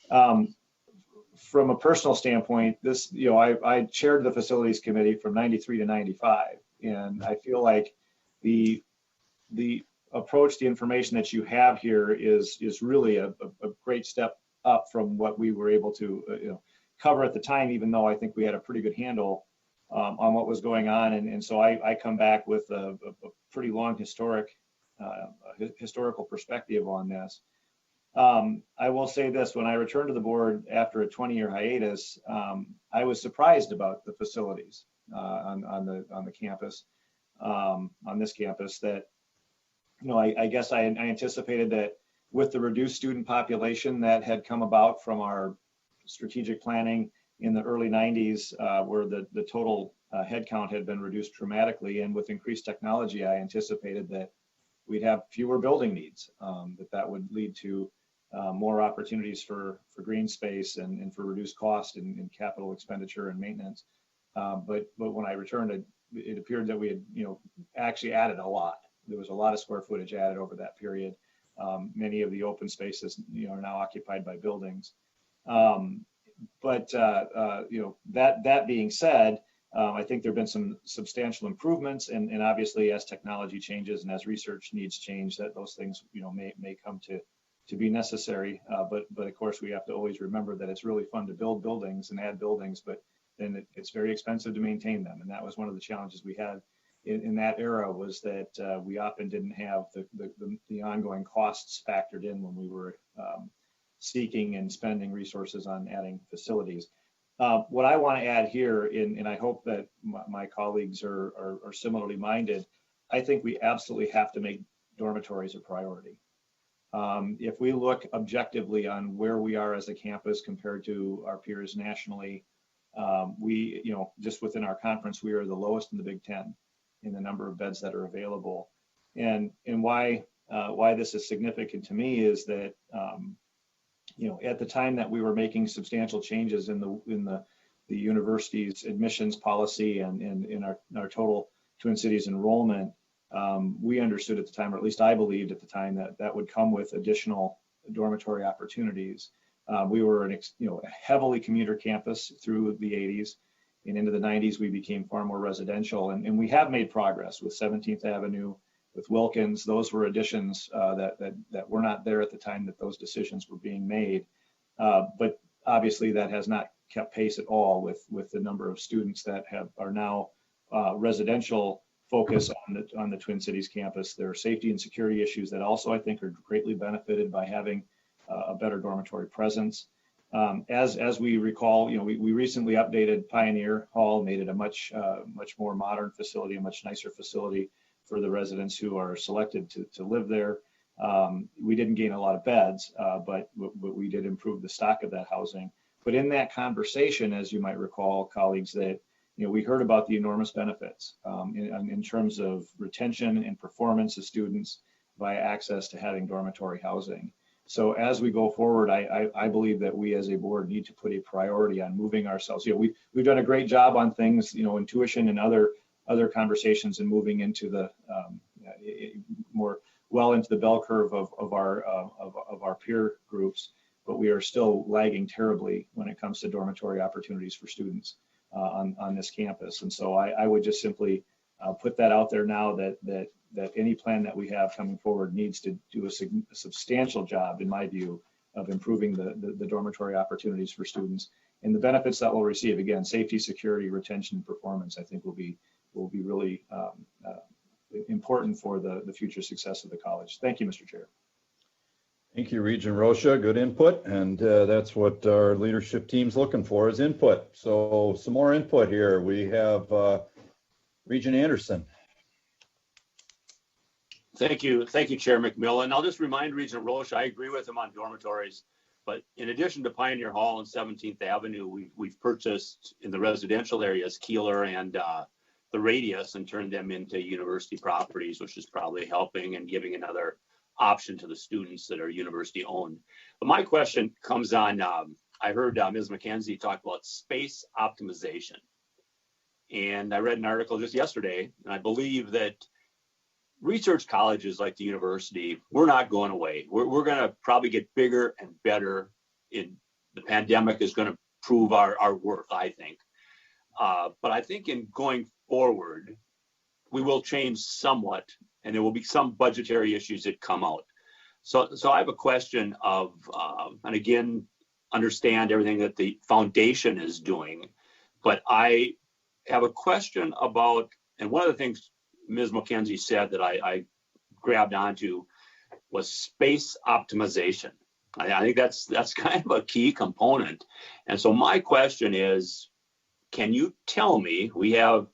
From a personal standpoint, this, I chaired the facilities committee from 93 to 95, and I feel like the approach, the information that you have here is really a great step up from what we were able to cover at the time, even though I think we had a pretty good handle on what was going on. And so I come back with a pretty long historical perspective on this. I will say this: when I returned to the board after a 20-year hiatus, I was surprised about the facilities on the campus, on this campus. That, I guess I anticipated that with the reduced student population that had come about from our strategic planning in the early 90s, where the total headcount had been reduced dramatically, and with increased technology, I anticipated that we'd have fewer building needs, that would lead to more opportunities for green space and for reduced cost in capital expenditure and maintenance. But when I returned, it appeared that we had actually added a lot. There was a lot of square footage added over that period. Many of the open spaces are now occupied by buildings. But that being said, I think there have been some substantial improvements, and obviously as technology changes and as research needs change, that those things may come to be necessary. But of course we have to always remember that it's really fun to build buildings and add buildings, but then it's very expensive to maintain them. And that was one of the challenges we had in that era, was that we often didn't have the ongoing costs factored in when we were seeking and spending resources on adding facilities. What I want to add here, and I hope that my colleagues are similarly minded, I think we absolutely have to make dormitories a priority. If we look objectively on where we are as a campus compared to our peers nationally, we, just within our conference, we are the lowest in the Big Ten in the number of beds that are available. And why this is significant to me is that at the time that we were making substantial changes in the university's admissions policy and in our total Twin Cities enrollment, we understood at the time, or at least I believed at the time, that would come with additional dormitory opportunities. We were a heavily commuter campus through the 80s, and into the 90s we became far more residential, and we have made progress with 17th Avenue, with Wilkins. Those were additions that were not there at the time that those decisions were being made. But obviously that has not kept pace at all with the number of students that are now residential focus on the Twin Cities campus. There are safety and security issues that also I think are greatly benefited by having a better dormitory presence. As we recall, we recently updated Pioneer Hall, made it a much more modern facility, a much nicer facility for the residents who are selected to live there. We didn't gain a lot of beds, but we did improve the stock of that housing. But in that conversation, as you might recall, colleagues, that we heard about the enormous benefits in terms of retention and performance of students via access to having dormitory housing. So as we go forward, I believe that we as a board need to put a priority on moving ourselves. We've done a great job on things, in tuition and other conversations, and moving into the more well into the bell curve of our peer groups, but we are still lagging terribly when it comes to dormitory opportunities for students on this campus. And so I would just simply put that out there now, that any plan that we have coming forward needs to do a substantial job, in my view, of improving the dormitory opportunities for students, and the benefits that we'll receive. Again, safety, security, retention, and performance, I think will be really important for the future success of the college. Thank you, Mr. Chair. Thank you, Regent Rocha. Good input. And that's what our leadership team's looking for is input. So some more input here. We have Regent Anderson. Thank you, Chair McMillan. I'll just remind Regent Rocha, I agree with him on dormitories, but in addition to Pioneer Hall and 17th Avenue, we've purchased in the residential areas Keeler and the Radius and turned them into university properties, which is probably helping and giving another option to the students that are university owned. But my question comes on, I heard Ms. McKenzie talk about space optimization. And I read an article just yesterday, and I believe that research colleges like the university, we're not going away. We're going to probably get bigger and better. The pandemic is going to prove our worth, I think. But I think in going forward, we will change somewhat, and there will be some budgetary issues that come out. So I have a question of, and again, understand everything that the foundation is doing, but I have a question about, and one of the things Ms. McKenzie said that I grabbed onto was space optimization. I think that's kind of a key component. And so my question is, can you tell me, we have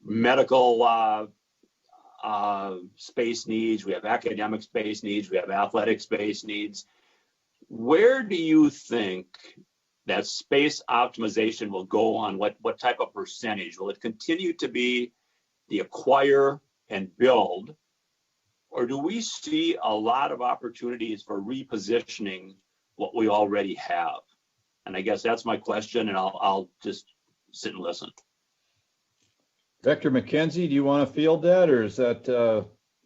medical space needs, we have academic space needs, we have athletic space needs. Where do you think that space optimization will go on? What type of percentage? Will it continue to be the acquire and build? Or do we see a lot of opportunities for repositioning what we already have? And I guess that's my question, and I'll just sit and listen. Dr. McKenzie, do you want to field that, or is that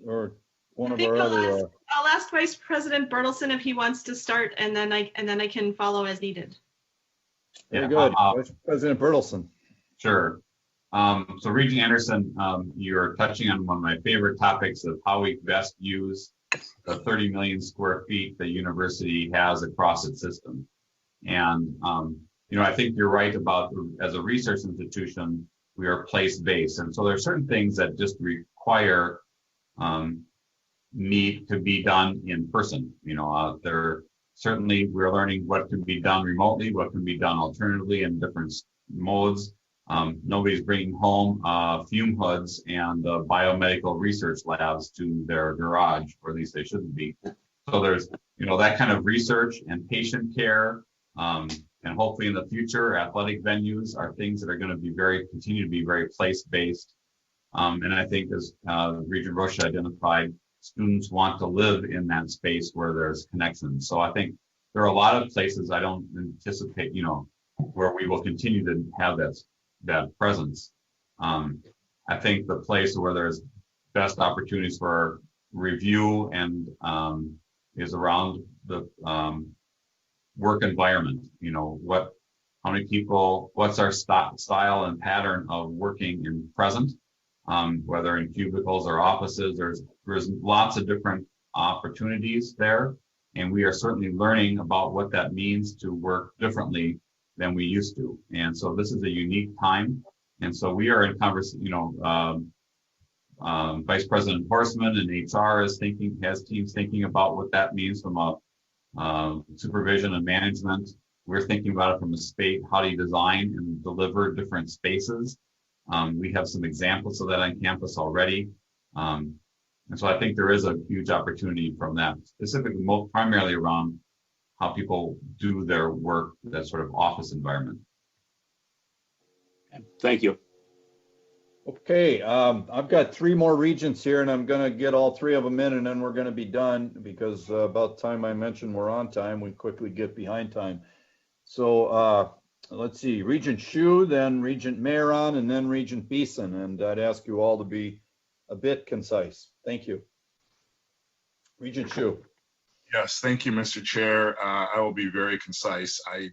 or one of our other? I'll ask Vice President Bertelsen if he wants to start, and then I can follow as needed. Very good. Vice President Bertelsen. Sure. So Regent Anderson, you're touching on one of my favorite topics of how we best use the 30 million square feet the university has across its system. And, I think you're right about, as a research institution, we are place-based. And so there are certain things that just require need to be done in person. Certainly we're learning what can be done remotely, what can be done alternatively in different modes. Nobody's bringing home fume hoods and biomedical research labs to their garage, or at least they shouldn't be. So there's, that kind of research and patient care, and hopefully in the future, athletic venues are things that are going to continue to be very place-based. And I think, as Regent Rocha identified, students want to live in that space where there's connections. So I think there are a lot of places I don't anticipate, where we will continue to have that presence. I think the place where there's best opportunities for review and is around the work environment. How many people, what's our style and pattern of working in present, whether in cubicles or offices. There's lots of different opportunities there, and we are certainly learning about what that means to work differently than we used to. And so this is a unique time. And so we are in conversation, Vice President Horstman and HR has teams thinking about what that means from a supervision and management. We're thinking about it from a space, how do you design and deliver different spaces? We have some examples of that on campus already. And so I think there is a huge opportunity from that, specifically primarily around how people do their work, that sort of office environment. Thank you. Okay, I've got 3 more regents here, and I'm going to get all 3 of them in, and then we're going to be done, because about the time I mentioned we're on time, we quickly get behind time. So let's see, Regent Hsu, then Regent Mayeron, and then Regent Beeson, and I'd ask you all to be a bit concise. Thank you. Regent Hsu. Yes, thank you, Mr. Chair. I will be very concise. I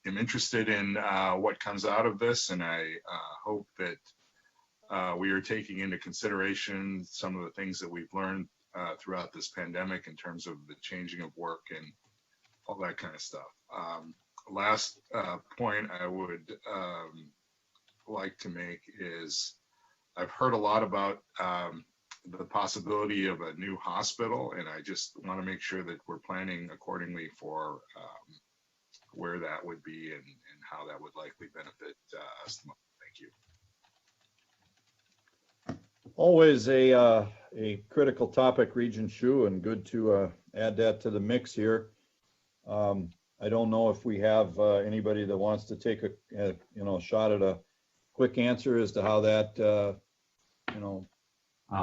am interested in what comes out of this, and I hope that we are taking into consideration some of the things that we've learned throughout this pandemic in terms of the changing of work and all that kind of stuff. Last point I would like to make is I've heard a lot about the possibility of a new hospital, and I just want to make sure that we're planning accordingly for where that would be and how that would likely benefit us. Thank you. Always a critical topic, Regent Hsu, and good to add that to the mix here. I don't know if we have anybody that wants to take a shot at a quick answer as to how that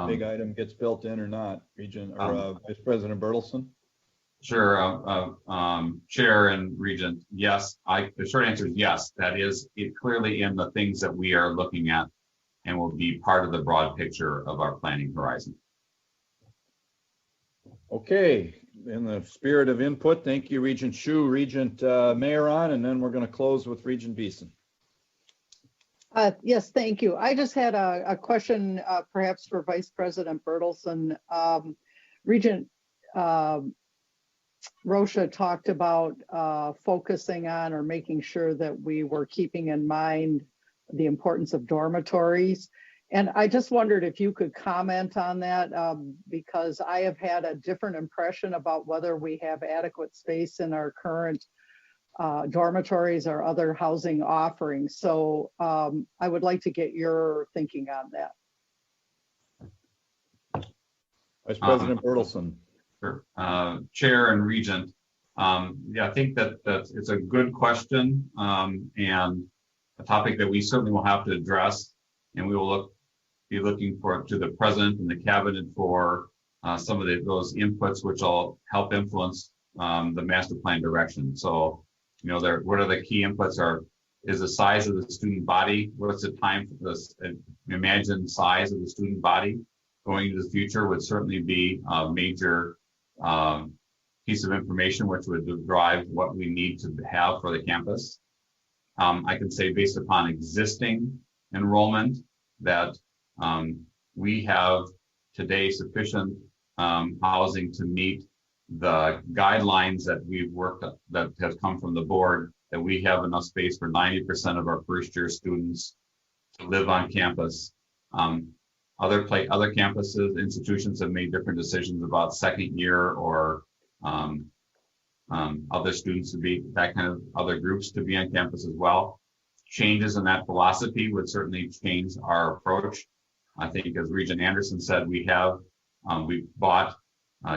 big item gets built in or not. Regent or Vice President Bertelsen. Sure, Chair and Regent. Yes, the short answer is yes. That is clearly in the things that we are looking at and will be part of the broad picture of our planning horizon. Okay, in the spirit of input, thank you, Regent Hsu. Regent Mayeron, and then we're going to close with Regent Beeson. Yes, thank you. I just had a question perhaps for Vice President Bertelsen. Regent Rocha talked about focusing on or making sure that we were keeping in mind the importance of dormitories. And I just wondered if you could comment on that because I have had a different impression about whether we have adequate space in our current dormitories or other housing offerings. So I would like to get your thinking on that. Vice President Bertelsen. Sure. Chair and Regent, yeah, I think that it's a good question and a topic that we certainly will have to address, and we will be looking to the President and the Cabinet for some of those inputs, which will help influence the master plan direction. So, what are the key inputs? Is the size of the student body? What's the time for this? Imagine size of the student body going into the future would certainly be a major piece of information which would drive what we need to have for the campus. I can say based upon existing enrollment that we have today sufficient housing to meet the guidelines that we've worked up, that have come from the board, that we have enough space for 90% of our first year students to live on campus. Other campuses, institutions have made different decisions about second year or other students to be, that kind of other groups to be on campus as well. Changes in that philosophy would certainly change our approach. I think as Regent Anderson said, we bought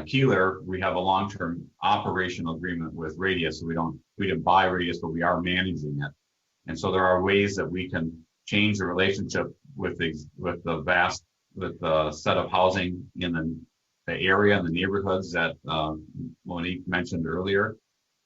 Keeler, we have a long-term operational agreement with Radius. We didn't buy Radius, but we are managing it. And so there are ways that we can change the relationship with the set of housing in the area and the neighborhoods that Monique mentioned earlier.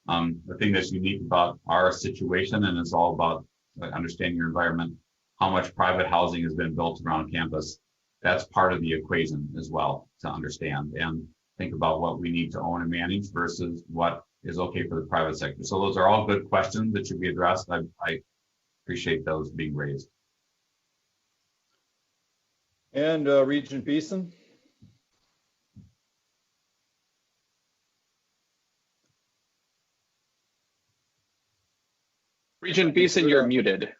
The thing that's unique about our situation, and it's all about understanding your environment, how much private housing has been built around campus. That's part of the equation as well to understand and think about what we need to own and manage versus what is okay for the private sector. So those are all good questions that should be addressed. I appreciate those being raised. And Regent Beeson. Regent Beeson, you're muted.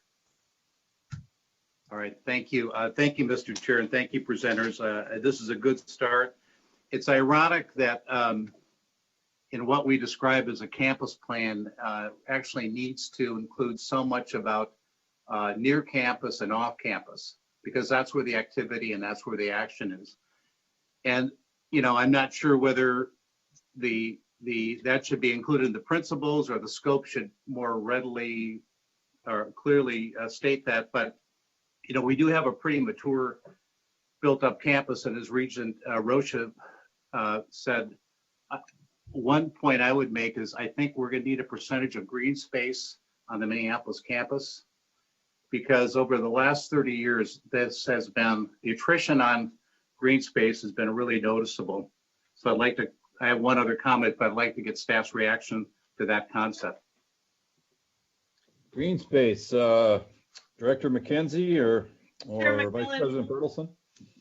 All right, thank you. Thank you, Mr. Chair, and thank you, presenters. This is a good start. It's ironic that in what we describe as a campus plan actually needs to include so much about near campus and off campus, because that's where the activity and that's where the action is. And, I'm not sure whether that should be included in the principles or the scope should more readily or clearly state that, but we do have a pretty mature built up campus, and as Regent Rocha said, one point I would make is I think we're going to need a percentage of green space on the Minneapolis campus, because over the last 30 years, this has been, the attrition on green space has been really noticeable. So I have one other comment, but I'd like to get staff's reaction to that concept. Green space, Director McKenzie or Vice President Bertelsen?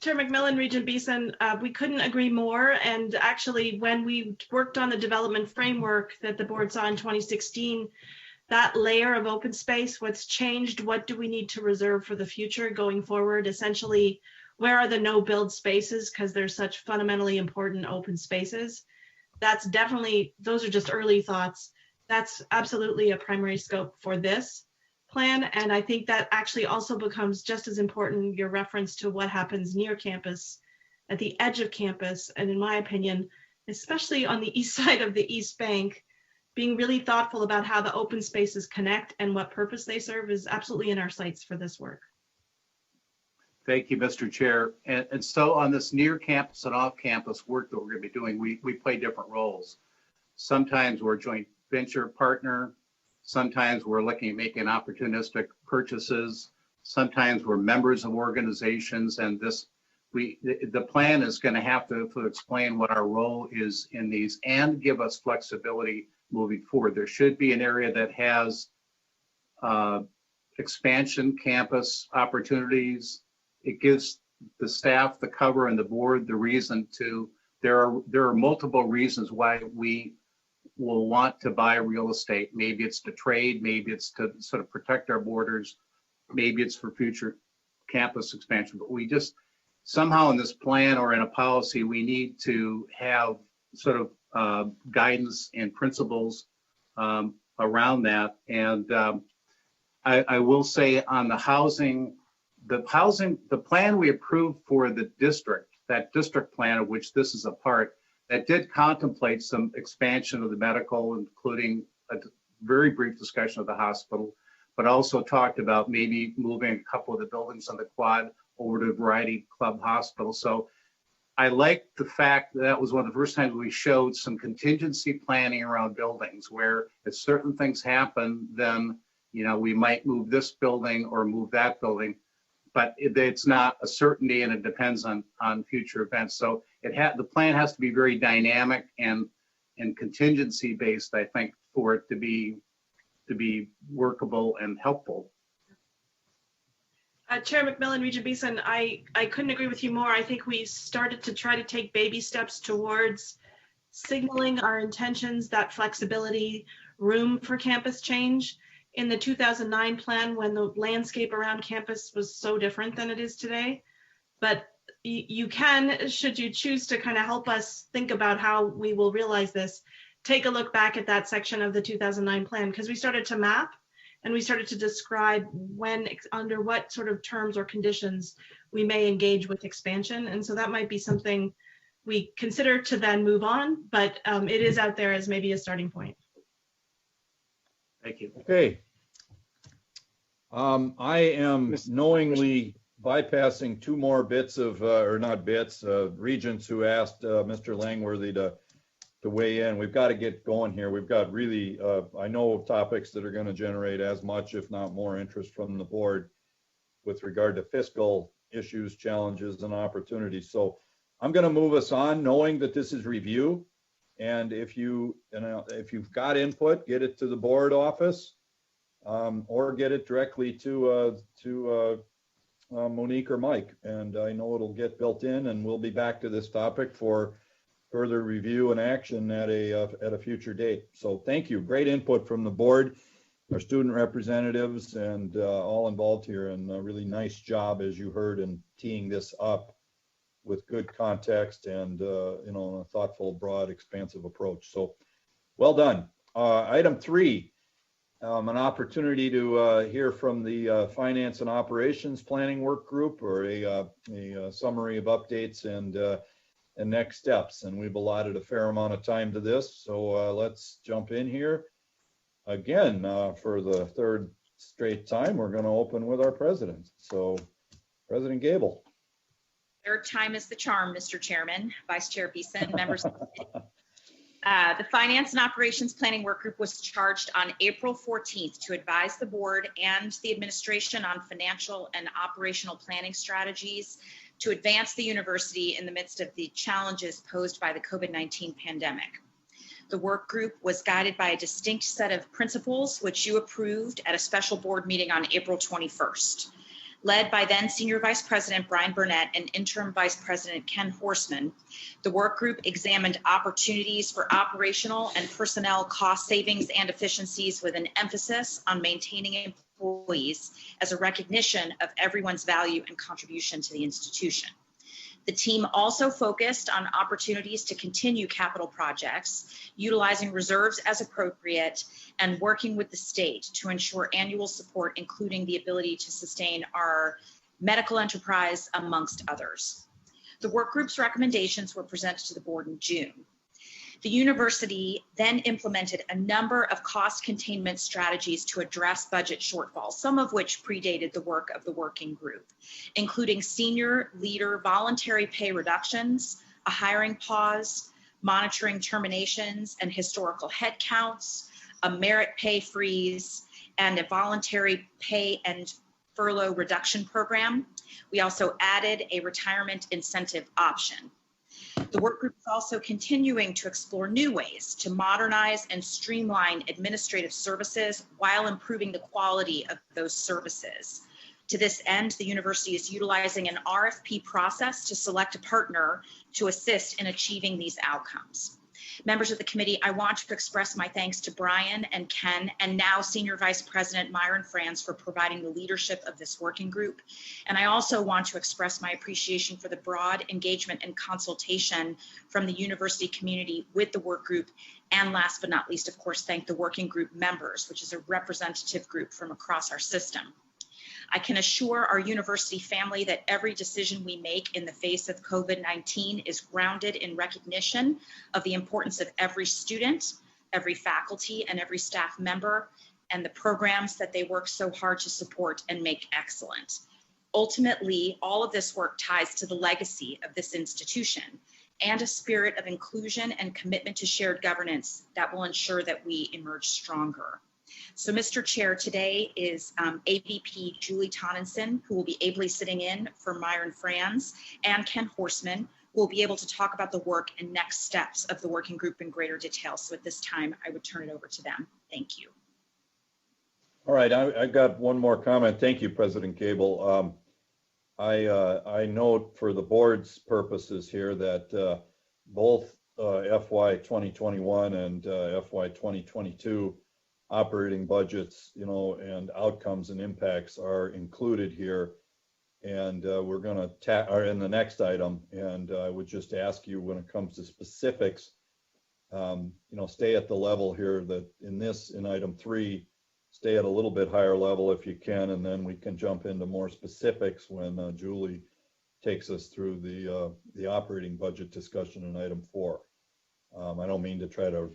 Chair McMillan, Regent Beeson, we couldn't agree more. And actually, when we worked on the development framework that the board saw in 2016, that layer of open space, what's changed, what do we need to reserve for the future going forward? Essentially, where are the no build spaces, because they're such fundamentally important open spaces. That's definitely, those are just early thoughts. That's absolutely a primary scope for this plan. And I think that actually also becomes just as important, your reference to what happens near campus, at the edge of campus. And in my opinion, especially on the east side of the East Bank, being really thoughtful about how the open spaces connect and what purpose they serve is absolutely in our sights for this work. Thank you, Mr. Chair. And so on this near campus and off campus work that we're going to be doing, we play different roles. Sometimes we're a joint venture partner. Sometimes we're looking at making opportunistic purchases. Sometimes we're members of organizations, and the plan is going to have to explain what our role is in these and give us flexibility moving forward. There should be an area that has expansion campus opportunities. It gives the staff, the cover, and the board the reason to, there are multiple reasons why we will want to buy real estate. Maybe it's to trade, maybe it's to sort of protect our borders, maybe it's for future campus expansion. But we just, somehow in this plan or in a policy, we need to have sort of guidance and principles around that. And I will say on the housing, the plan we approved for the district, that district plan of which this is a part, that did contemplate some expansion of the medical, including a very brief discussion of the hospital, but also talked about maybe moving a couple of the buildings on the quad over to Variety Club Hospital. So I like the fact that that was one of the first times we showed some contingency planning around buildings, where if certain things happen, then we might move this building or move that building. But it's not a certainty, and it depends on future events. So the plan has to be very dynamic and contingency based, I think, for it to be workable and helpful. Chair McMillan, Regent Beeson, I couldn't agree with you more. I think we started to try to take baby steps towards signaling our intentions, that flexibility, room for campus change. In the 2009 plan, when the landscape around campus was so different than it is today. But you can, should you choose to kind of help us think about how we will realize this, take a look back at that section of the 2009 plan, because we started to map and we started to describe when, under what sort of terms or conditions we may engage with expansion. And so that might be something we consider to then move on, but it is out there as maybe a starting point. Thank you. Okay. I am knowingly bypassing two more bits of, or not bits, regents who asked Mr. Langworthy to weigh in. We've got to get going here. We've got really, I know, topics that are going to generate as much, if not more, interest from the board with regard to fiscal issues, challenges, and opportunities. So I'm going to move us on, knowing that this is review. And if you've got input, get it to the board office, or get it directly to Monique or Mike. And I know it'll get built in, and we'll be back to this topic for further review and action at a future date. So thank you. Great input from the board, our student representatives, and all involved here. And a really nice job, as you heard, in teeing this up with good context and a thoughtful, broad, expansive approach. So well done. Item 3, an opportunity to hear from the Finance and Operations Planning Work Group, or a summary of updates and next steps. And we've allotted a fair amount of time to this. So let's jump in here. Again, for the third straight time, we're going to open with our president. So President Gabel. Third time is the charm, Mr. Chairman, Vice Chair Beeson, members of the committee. The Finance and Operations Planning Work Group was charged on April 14th to advise the board and the administration on financial and operational planning strategies to advance the university in the midst of the challenges posed by the COVID-19 pandemic. The work group was guided by a distinct set of principles, which you approved at a special board meeting on April 21st. Led by then Senior Vice President Brian Burnett and Interim Vice President Ken Horstman, the work group examined opportunities for operational and personnel cost savings and efficiencies with an emphasis on maintaining employees as a recognition of everyone's value and contribution to the institution. The team also focused on opportunities to continue capital projects, utilizing reserves as appropriate, and working with the state to ensure annual support, including the ability to sustain our medical enterprise, amongst others. The work group's recommendations were presented to the board in June. The university then implemented a number of cost containment strategies to address budget shortfalls, some of which predated the work of the working group, including senior leader voluntary pay reductions, a hiring pause, monitoring terminations and historical headcounts, a merit pay freeze, and a voluntary pay and furlough reduction program. We also added a retirement incentive option. The work group is also continuing to explore new ways to modernize and streamline administrative services while improving the quality of those services. To this end, the university is utilizing an RFP process to select a partner to assist in achieving these outcomes. Members of the committee, I want to express my thanks to Brian and Ken, and now Senior Vice President Myron Franz, for providing the leadership of this working group. And I also want to express my appreciation for the broad engagement and consultation from the university community with the work group. And last but not least, of course, thank the working group members, which is a representative group from across our system. I can assure our university family that every decision we make in the face of COVID-19 is grounded in recognition of the importance of every student, every faculty, and every staff member, and the programs that they work so hard to support and make excellent. Ultimately, all of this work ties to the legacy of this institution and a spirit of inclusion and commitment to shared governance that will ensure that we emerge stronger. So, Mr. Chair, today is AVP Julie Tonninson, who will be ably sitting in for Myron Franz, and Ken Horstman, who will be able to talk about the work and next steps of the working group in greater detail. So at this time, I would turn it over to them. Thank you. All right, I got one more comment. Thank you, President Gable. I note for the board's purposes here that both FY 2021 and FY 2022 operating budgets, and outcomes and impacts are included here. And we're going to are in the next item. And I would just ask you, when it comes to specifics, stay at the level here that in item 3, stay at a little bit higher level if you can, and then we can jump into more specifics when Julie takes us through the operating budget discussion in item 4. I don't mean to try to,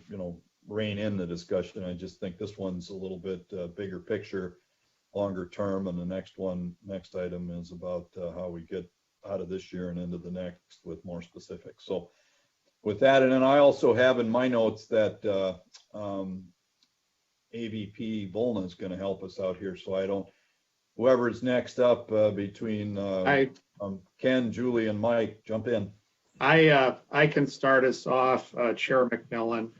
rein in the discussion. I just think this one's a little bit bigger picture, longer term, and the next item is about how we get out of this year and into the next with more specifics. So with that, and then I also have in my notes that AVP Volna is going to help us out here, so whoever's next up between Ken, Julie, and Mike, jump in. I can start us off, Chair McMillan.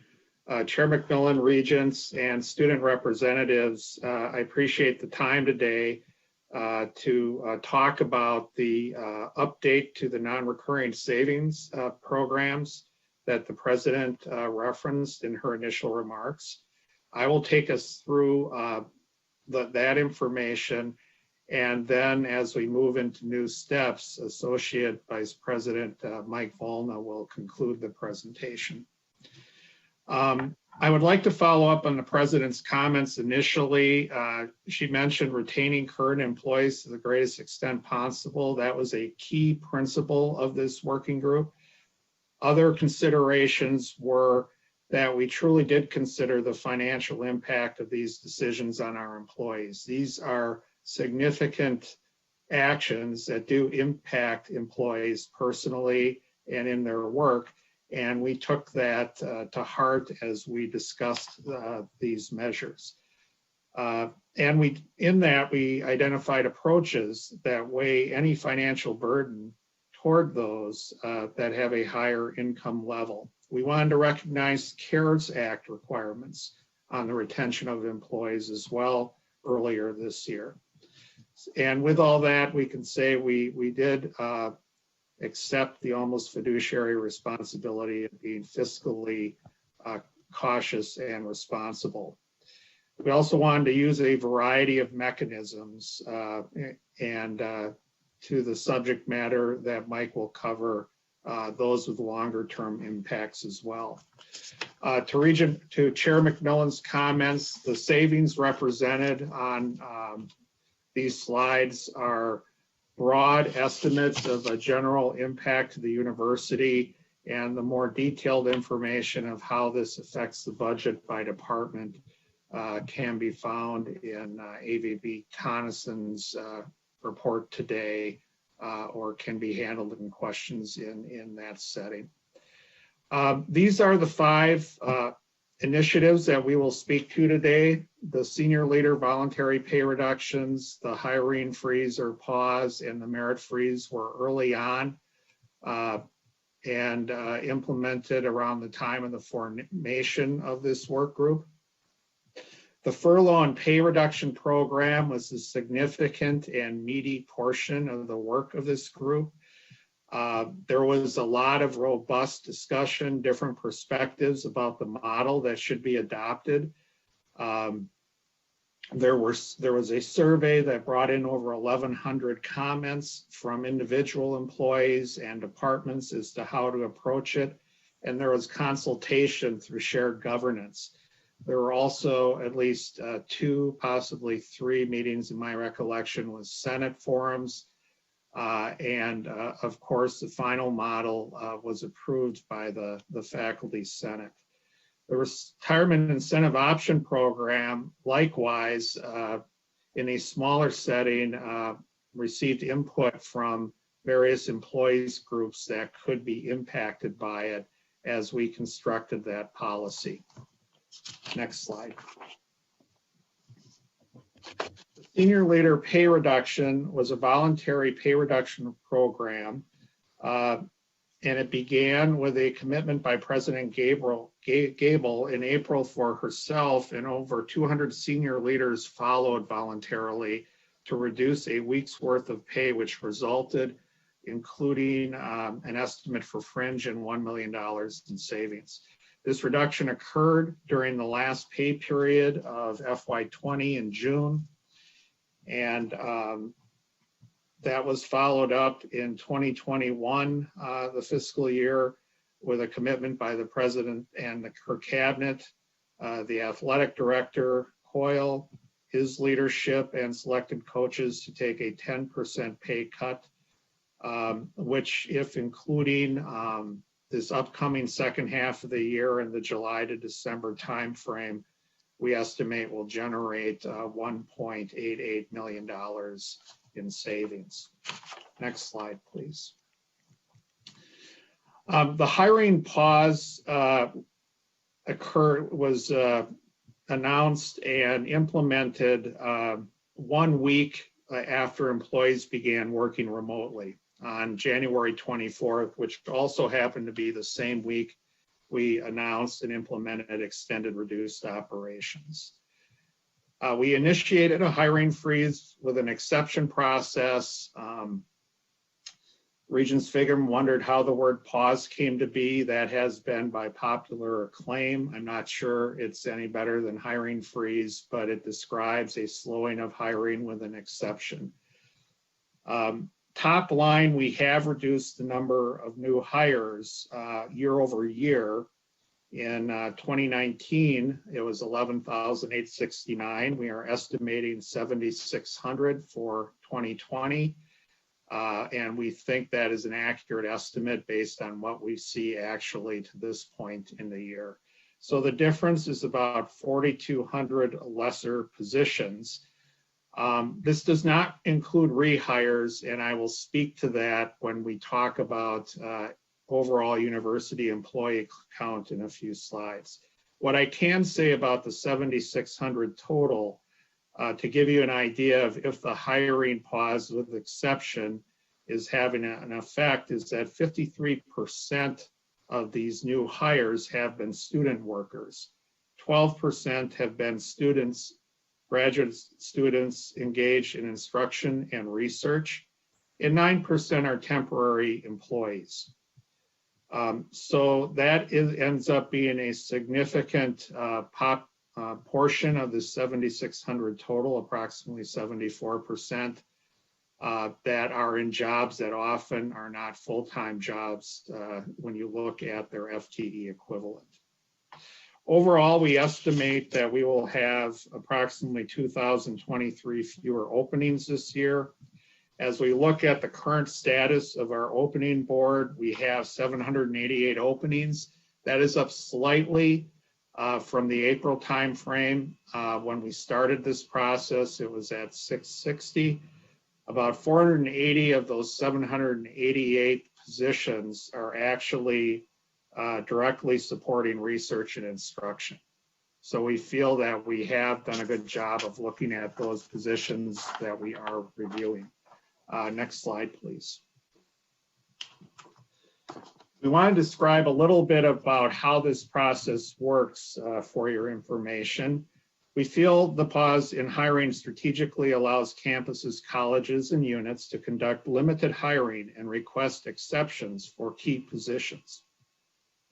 Chair McMillan, regents, and student representatives, I appreciate the time today to talk about the update to the non-recurring savings programs that the president referenced in her initial remarks. I will take us through that information, and then as we move into new steps, Associate Vice President Mike Volna will conclude the presentation. I would like to follow up on the president's comments initially. She mentioned retaining current employees to the greatest extent possible. That was a key principle of this working group. Other considerations were that we truly did consider the financial impact of these decisions on our employees. These are significant actions that do impact employees personally and in their work. And we took that to heart as we discussed these measures. And in that, we identified approaches that weigh any financial burden toward those that have a higher income level. We wanted to recognize CARES Act requirements on the retention of employees as well earlier this year. And with all that, we can say we did accept the almost fiduciary responsibility of being fiscally cautious and responsible. We also wanted to use a variety of mechanisms and to the subject matter that Mike will cover, those with longer term impacts as well. To Chair McMillan's comments, the savings represented on these slides are broad estimates of a general impact to the university, and the more detailed information of how this affects the budget by department can be found in AVP Tonnison's report today, or can be handled in questions in that setting. These are the 5 initiatives that we will speak to today: the senior leader voluntary pay reductions, the hiring freeze or pause, and the merit freeze were early on and implemented around the time of the formation of this work group. The furlough and pay reduction program was a significant and meaty portion of the work of this group. There was a lot of robust discussion, different perspectives about the model that should be adopted. There was a survey that brought in over 1,100 comments from individual employees and departments as to how to approach it. And there was consultation through shared governance. There were also at least 2, possibly 3 meetings in my recollection with Senate forums. And of course, the final model was approved by the Faculty Senate. The Retirement Incentive Option Program, likewise, in a smaller setting, received input from various employees groups that could be impacted by it as we constructed that policy. Next slide. The Senior Leader Pay Reduction was a voluntary pay reduction program, and it began with a commitment by President Gable in April for herself, and over 200 senior leaders followed voluntarily to reduce a week's worth of pay, which resulted, including an estimate for fringe and $1 million in savings. This reduction occurred during the last pay period of FY20 in June, and that was followed up in 2021, the fiscal year, with a commitment by the president and her cabinet, the athletic director, Coyle, his leadership, and selected coaches to take a 10% pay cut, which, if including this upcoming second half of the year in the July to December timeframe, we estimate will generate $1.88 million in savings. Next slide, please. The hiring pause was announced and implemented 1 week after employees began working remotely on January 24th, which also happened to be the same week we announced and implemented extended reduced operations. We initiated a hiring freeze with an exception process. Regents Figum wondered how the word pause came to be. That has been by popular acclaim. I'm not sure it's any better than hiring freeze, but it describes a slowing of hiring with an exception. Top line, we have reduced the number of new hires year over year. In 2019, it was 11,869. We are estimating 7,600 for 2020. And we think that is an accurate estimate based on what we see actually to this point in the year. So the difference is about 4,200 lesser positions. This does not include rehires, and I will speak to that when we talk about overall university employee count in a few slides. What I can say about the 7,600 total, to give you an idea of if the hiring pause with exception is having an effect, is that 53% of these new hires have been student workers. 12% have been students graduate students engaged in instruction and research, and 9% are temporary employees. So that ends up being a significant portion of the 7,600 total, approximately 74%, that are in jobs that often are not full-time jobs when you look at their FTE equivalent. Overall, we estimate that we will have approximately 2,023 fewer openings this year. As we look at the current status of our opening board, we have 788 openings. That is up slightly from the April timeframe. When we started this process, it was at 660. About 480 of those 788 positions are actually directly supporting research and instruction. So we feel that we have done a good job of looking at those positions that we are reviewing. Next slide, please. We want to describe a little bit about how this process works for your information. We feel the pause in hiring strategically allows campuses, colleges, and units to conduct limited hiring and request exceptions for key positions,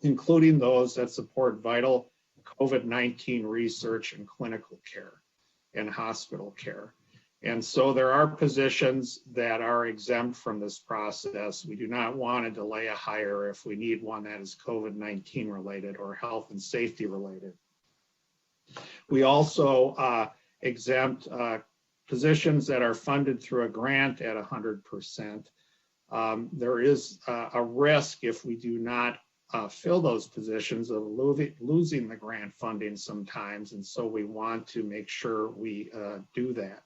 including those that support vital COVID-19 research and clinical care and hospital care. And so there are positions that are exempt from this process. We do not want to delay a hire if we need one that is COVID-19 related or health and safety related. We also exempt positions that are funded through a grant at 100%. There is a risk if we do not fill those positions of losing the grant funding sometimes, and so we want to make sure we do that.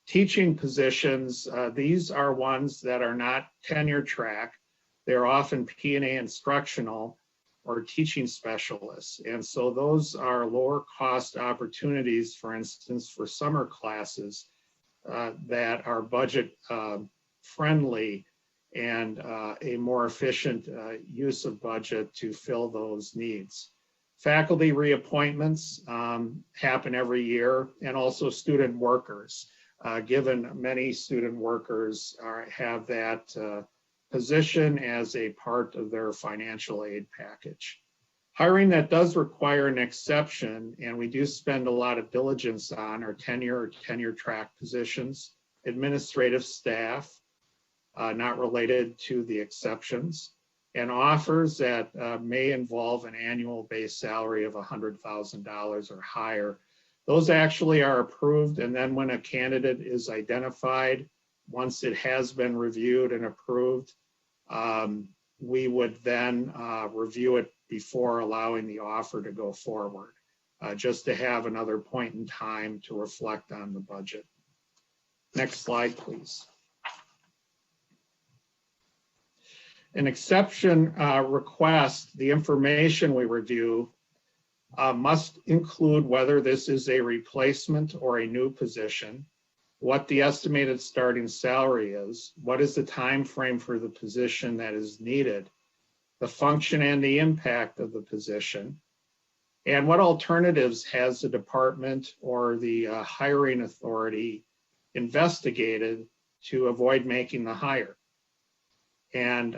Teaching positions, these are ones that are not tenure track. They're often P&A instructional or teaching specialists. And so those are lower cost opportunities, for instance, for summer classes that are budget friendly and a more efficient use of budget to fill those needs. Faculty reappointments happen every year, and also student workers. Given many student workers have that position as a part of their financial aid package. Hiring that does require an exception, and we do spend a lot of diligence on, are tenure or tenure track positions, administrative staff, not related to the exceptions, and offers that may involve an annual base salary of $100,000 or higher. Those actually are approved, and then when a candidate is identified, once it has been reviewed and approved, we would then review it before allowing the offer to go forward, just to have another point in time to reflect on the budget. Next slide, please. An exception request, the information we review must include whether this is a replacement or a new position, what the estimated starting salary is, what is the time frame for the position that is needed, the function and the impact of the position, and what alternatives has the department or the hiring authority investigated to avoid making the hire. And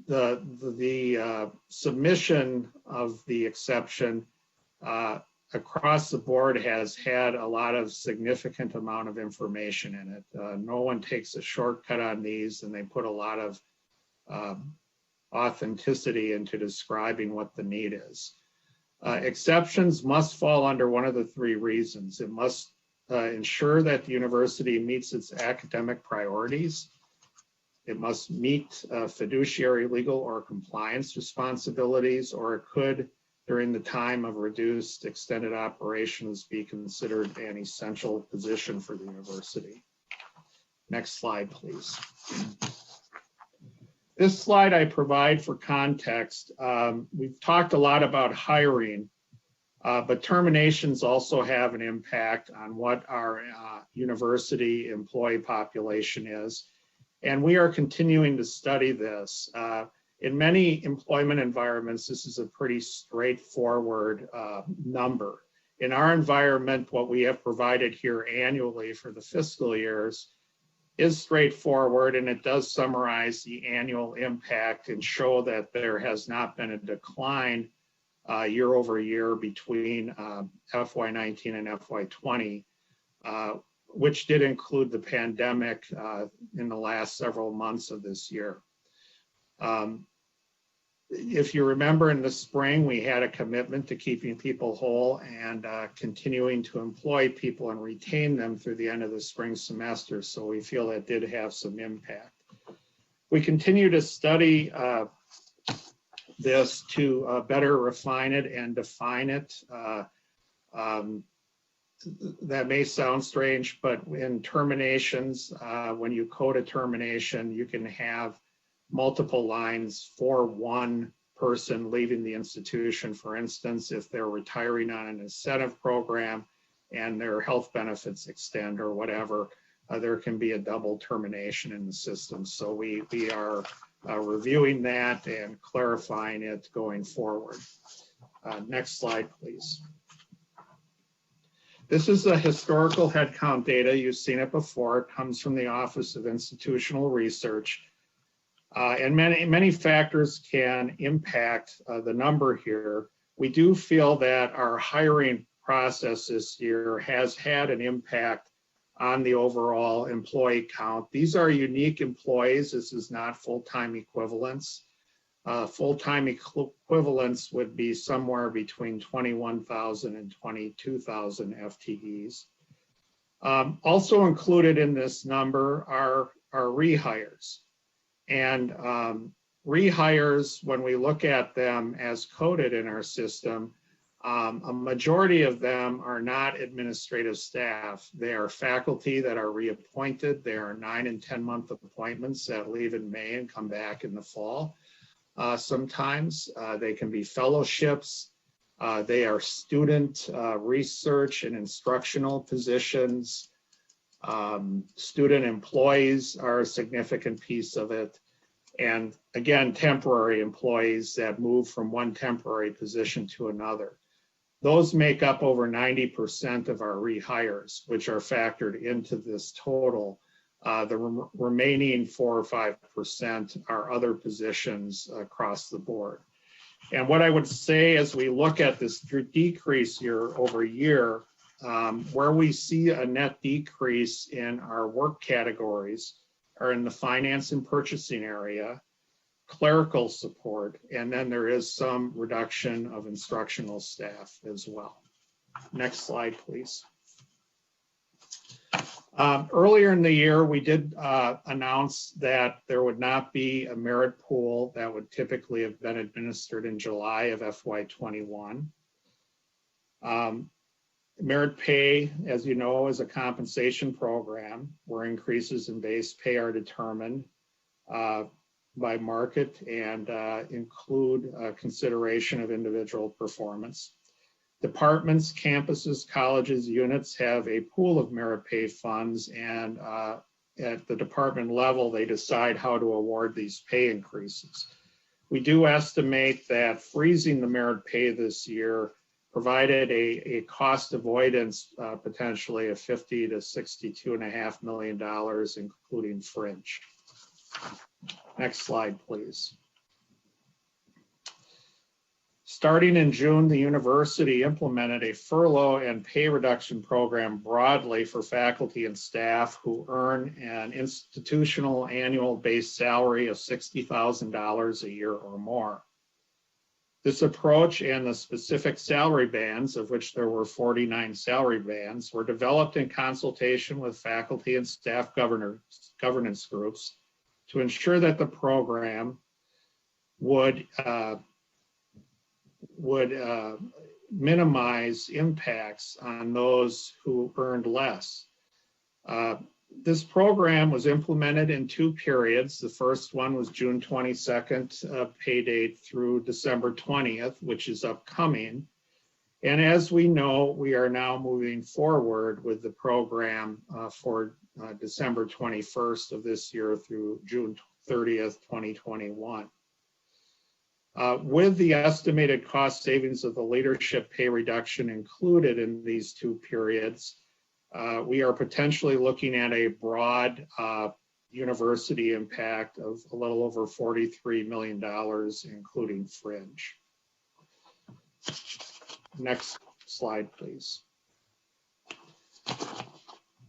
the submission of the exception across the board has had a lot of significant amount of information in it. No one takes a shortcut on these, and they put a lot of authenticity into describing what the need is. Exceptions must fall under one of the three reasons. It must ensure that the university meets its academic priorities. It must meet fiduciary, legal, or compliance responsibilities, or it could, during the time of reduced extended operations, be considered an essential position for the university. Next slide, please. This slide I provide for context. We've talked a lot about hiring, but terminations also have an impact on what our university employee population is. And we are continuing to study this. In many employment environments, this is a pretty straightforward number. In our environment, what we have provided here annually for the fiscal years is straightforward, and it does summarize the annual impact and show that there has not been a decline year over year between FY19 and FY20, which did include the pandemic in the last several months of this year. If you remember, in the spring, we had a commitment to keeping people whole and continuing to employ people and retain them through the end of the spring semester. So we feel that did have some impact. We continue to study this to better refine it and define it. That may sound strange, but in terminations, when you code a termination, you can have multiple lines for one person leaving the institution. For instance, if they're retiring on an incentive program and their health benefits extend or whatever, there can be a double termination in the system. So we are reviewing that and clarifying it going forward. Next slide, please. This is the historical headcount data. You've seen it before. It comes from the Office of Institutional Research. And many factors can impact the number here. We do feel that our hiring process this year has had an impact on the overall employee count. These are unique employees. This is not full-time equivalents. Full-time equivalents would be somewhere between 21,000 and 22,000 FTEs. Also included in this number are rehires. And rehires, when we look at them as coded in our system, a majority of them are not administrative staff. They are faculty that are reappointed. They are 9 and 10-month appointments that leave in May and come back in the fall. Sometimes they can be fellowships. They are student research and instructional positions. Student employees are a significant piece of it. And again, temporary employees that move from one temporary position to another. Those make up over 90% of our rehires, which are factored into this total. The remaining 4 or 5% are other positions across the board. And what I would say as we look at this decrease year over year, where we see a net decrease in our work categories are in the finance and purchasing area, clerical support, and then there is some reduction of instructional staff as well. Next slide, please. Earlier in the year, we did announce that there would not be a merit pool that would typically have been administered in July of FY21. Merit pay, as you know, is a compensation program where increases in base pay are determined by market and include consideration of individual performance. Departments, campuses, colleges, units have a pool of merit pay funds, and at the department level, they decide how to award these pay increases. We do estimate that freezing the merit pay this year provided a cost avoidance potentially of $50 to $62.5 million, including fringe. Next slide, please. Starting in June, the university implemented a furlough and pay reduction program broadly for faculty and staff who earn an institutional annual base salary of $60,000 a year or more. This approach and the specific salary bands, of which there were 49 salary bands, were developed in consultation with faculty and staff governance groups to ensure that the program would minimize impacts on those who earned less. This program was implemented in 2 periods. The first one was June 22nd pay date through December 20th, which is upcoming. And as we know, we are now moving forward with the program for December 21st of this year through June 30th, 2021. With the estimated cost savings of the leadership pay reduction included in these two periods, we are potentially looking at a broad university impact of a little over $43 million, including fringe. Next slide, please.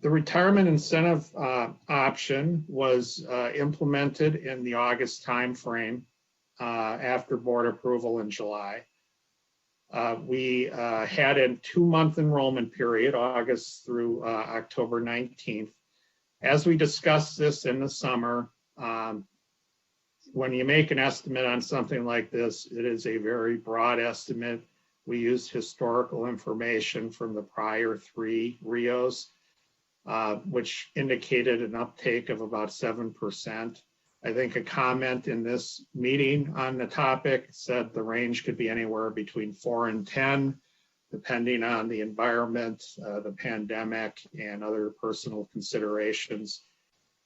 The retirement incentive option was implemented in the August timeframe after board approval in July. We had a 2-month enrollment period, August through October 19th. As we discussed this in the summer, when you make an estimate on something like this, it is a very broad estimate. We used historical information from the prior 3 RIOs, which indicated an uptake of about 7%. I think a comment in this meeting on the topic said the range could be anywhere between 4 and 10, depending on the environment, the pandemic, and other personal considerations.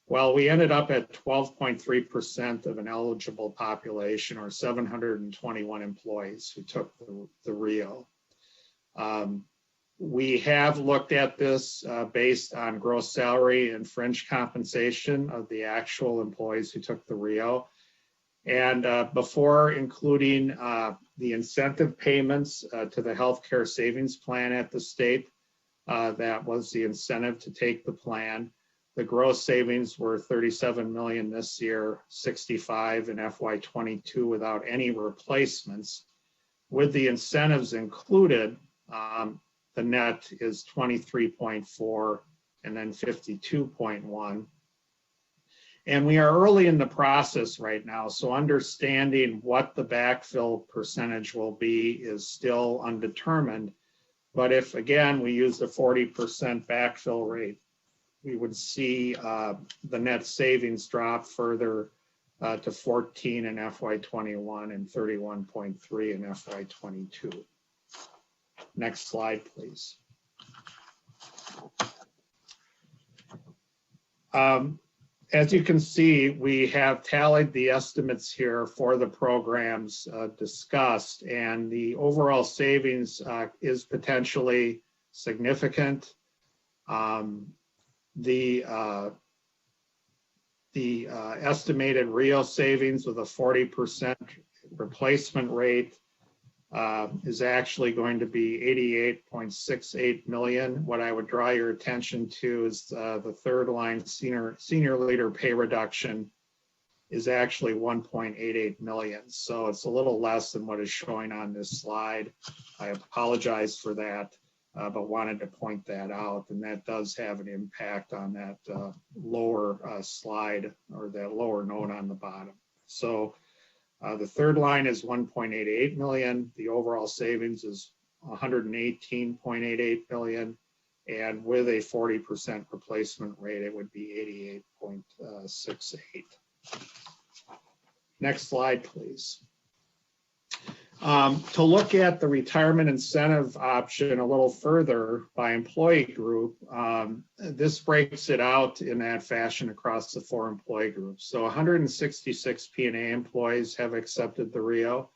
Well, we ended up at 12.3% of an eligible population, or 721 employees who took the RIO. We have looked at this based on gross salary and fringe compensation of the actual employees who took the RIO. And before including the incentive payments to the healthcare savings plan at the state, that was the incentive to take the plan. The gross savings were 37 million this year, 65 in FY22 without any replacements. With the incentives included, the net is 23.4 and then 52.1. And we are early in the process right now, so understanding what the backfill percentage will be is still undetermined. But if, again, we use the 40% backfill rate, we would see the net savings drop further to 14 in FY21 and 31.3 in FY22. Next slide, please. As you can see, we have tallied the estimates here for the programs discussed, and the overall savings is potentially significant. The estimated RIO savings with a 40% replacement rate is actually going to be 88.68 million. What I would draw your attention to is the third line senior leader pay reduction is actually 1.88 million. So it's a little less than what is showing on this slide. I apologize for that, but wanted to point that out. And that does have an impact on that lower slide, or that lower note on the bottom. So the third line is 1.88 million. The overall savings is 118.88 million. And with a 40% replacement rate, it would be 88.68. Next slide, please. To look at the retirement incentive option a little further by employee group, this breaks it out in that fashion across the 4 employee groups. So 166 P&A employees have accepted the RIO,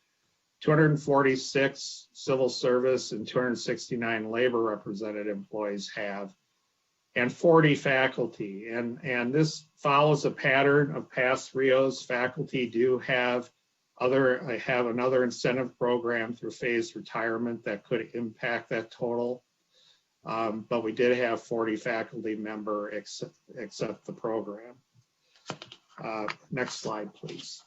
246 civil service and 269 labor represented employees have, and 40 faculty. And this follows a pattern of past RIOs. Faculty do have another incentive program through phased retirement that could impact that total. But we did have 40 faculty member accept the program. Next slide, please.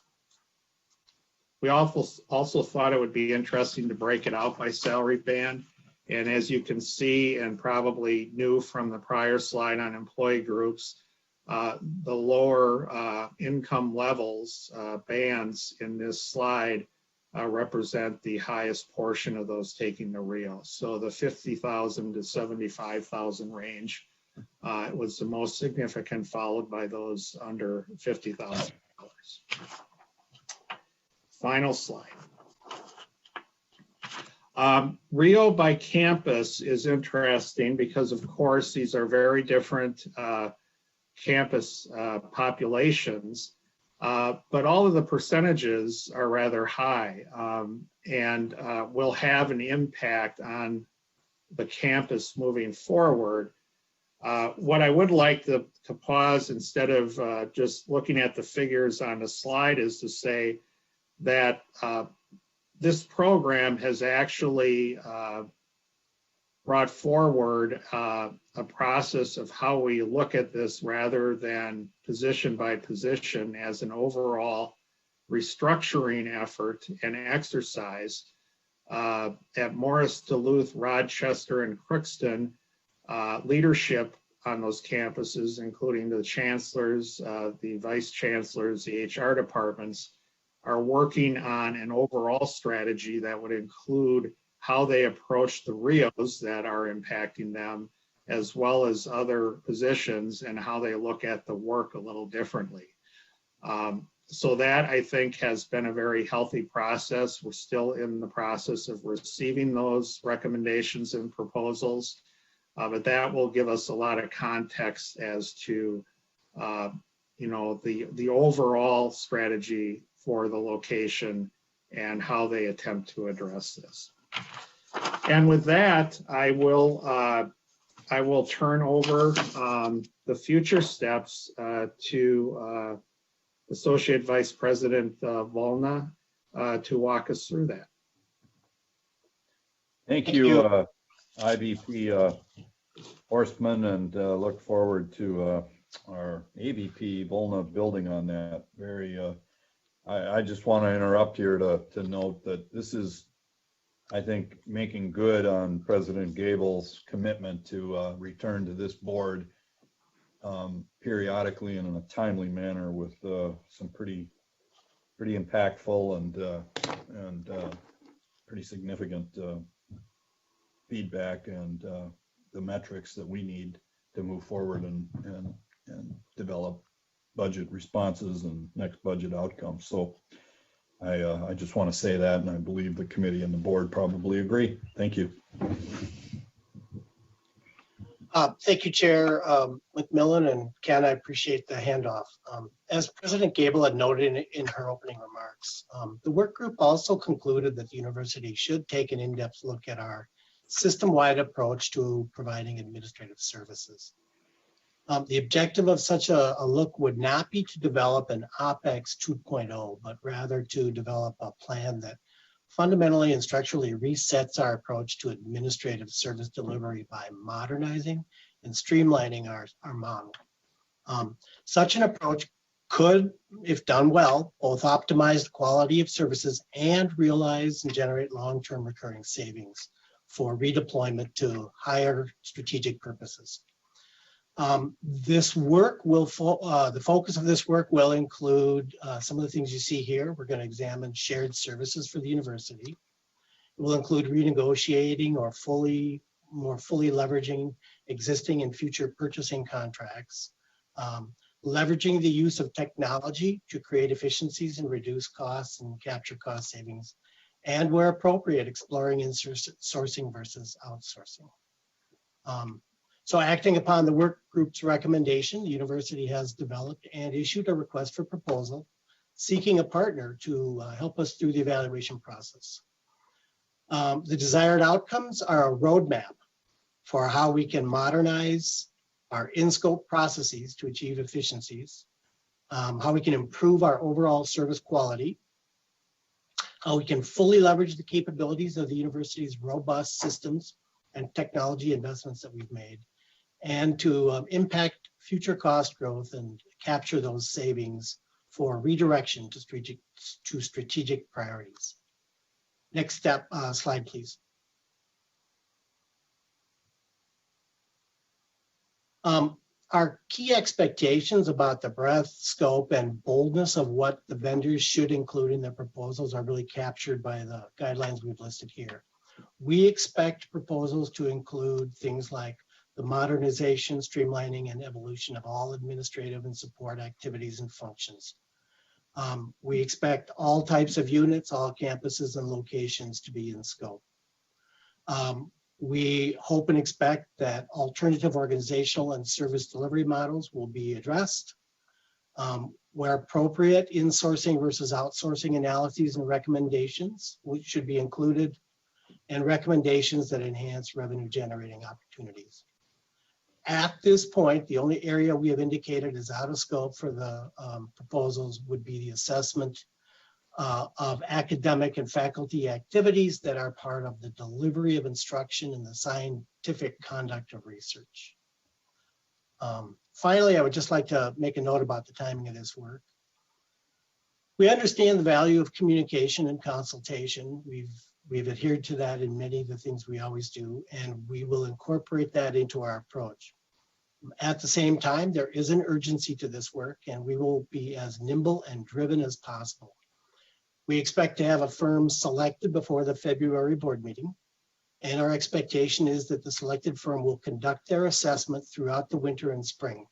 We also thought it would be interesting to break it out by salary band. And as you can see, and probably knew from the prior slide on employee groups, the lower income levels bands in this slide represent the highest portion of those taking the RIO. So the 50,000 to 75,000 range was the most significant, followed by those under $50,000. Final slide. RIO by campus is interesting because, of course, these are very different campus populations. But all of the percentages are rather high, and will have an impact on the campus moving forward. What I would like to pause instead of just looking at the figures on the slide is to say that this program has actually brought forward a process of how we look at this rather than position by position as an overall restructuring effort and exercise. At Morris, Duluth, Rochester, and Crookston, leadership on those campuses, including the chancellors, the vice chancellors, the HR departments, are working on an overall strategy that would include how they approach the RIOs that are impacting them, as well as other positions, and how they look at the work a little differently. So that, I think, has been a very healthy process. We're still in the process of receiving those recommendations and proposals, but that will give us a lot of context as to the overall strategy for the location and how they attempt to address this. And with that, I will turn over the future steps to Associate Vice President Volna to walk us through that. Thank you, IVP Horstman, and look forward to our AVP Volna building on that. I just want to interrupt here to note that this is, I think, making good on President Gabel's commitment to return to this board periodically and in a timely manner with some pretty impactful and pretty significant feedback and the metrics that we need to move forward and develop budget responses and next budget outcomes. So I just want to say that, and I believe the committee and the board probably agree. Thank you. Thank you, Chair McMillan, and Ken, I appreciate the handoff. As President Gabel had noted in her opening remarks, the work group also concluded that the university should take an in-depth look at our system-wide approach to providing administrative services. The objective of such a look would not be to develop an OpEx 2.0, but rather to develop a plan that fundamentally and structurally resets our approach to administrative service delivery by modernizing and streamlining our model. Such an approach could, if done well, both optimize the quality of services and realize and generate long-term recurring savings for redeployment to higher strategic purposes. This work will, the focus of this work will include some of the things you see here. We're going to examine shared services for the university. It will include renegotiating or more fully leveraging existing and future purchasing contracts, leveraging the use of technology to create efficiencies and reduce costs and capture cost savings, and where appropriate, exploring insourcing versus outsourcing. So acting upon the work group's recommendation, the university has developed and issued a request for proposal seeking a partner to help us through the evaluation process. The desired outcomes are a roadmap for how we can modernize our in-scope processes to achieve efficiencies, how we can improve our overall service quality, how we can fully leverage the capabilities of the university's robust systems and technology investments that we've made, and to impact future cost growth and capture those savings for redirection to strategic priorities. Next step, slide, please. Our key expectations about the breadth, scope, and boldness of what the vendors should include in their proposals are really captured by the guidelines we've listed here. We expect proposals to include things like the modernization, streamlining, and evolution of all administrative and support activities and functions. We expect all types of units, all campuses and locations to be in scope. We hope and expect that alternative organizational and service delivery models will be addressed. Where appropriate, insourcing versus outsourcing analyses and recommendations which should be included, and recommendations that enhance revenue generating opportunities. At this point, the only area we have indicated is out of scope for the proposals would be the assessment of academic and faculty activities that are part of the delivery of instruction and the scientific conduct of research. Finally, I would just like to make a note about the timing of this work. We understand the value of communication and consultation. We've adhered to that in many of the things we always do, and we will incorporate that into our approach. At the same time, there is an urgency to this work, and we will be as nimble and driven as possible. We expect to have a firm selected before the February board meeting, and our expectation is that the selected firm will conduct their assessment throughout the winter and spring.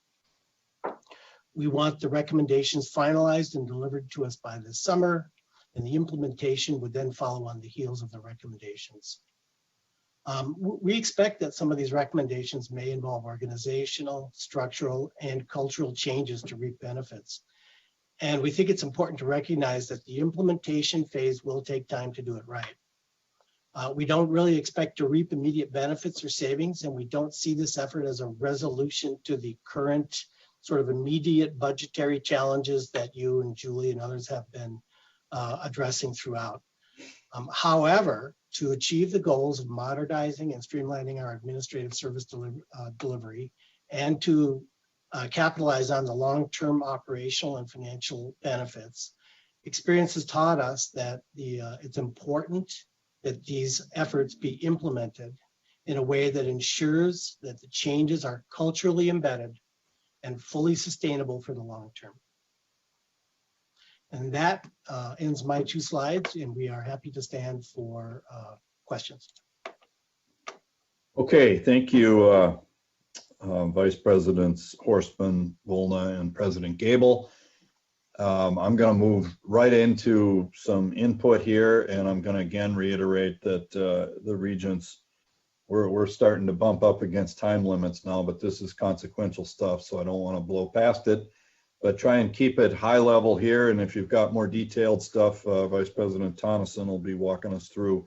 We want the recommendations finalized and delivered to us by this summer, and the implementation would then follow on the heels of the recommendations. We expect that some of these recommendations may involve organizational, structural, and cultural changes to reap benefits. And we think it's important to recognize that the implementation phase will take time to do it right. We don't really expect to reap immediate benefits or savings, and we don't see this effort as a resolution to the current sort of immediate budgetary challenges that you and Julie and others have been addressing throughout. However, to achieve the goals of modernizing and streamlining our administrative service delivery and to capitalize on the long-term operational and financial benefits, experience has taught us that it's important that these efforts be implemented in a way that ensures that the changes are culturally embedded and fully sustainable for the long term. And that ends my 2 slides, and we are happy to stand for questions. Okay, thank you, Vice Presidents Horstman, Volna, and President Gable. I'm going to move right into some input here, and I'm going to again reiterate that the regents, we're starting to bump up against time limits now, but this is consequential stuff, so I don't want to blow past it. But try and keep it high level here, and if you've got more detailed stuff, Vice President Tonneson will be walking us through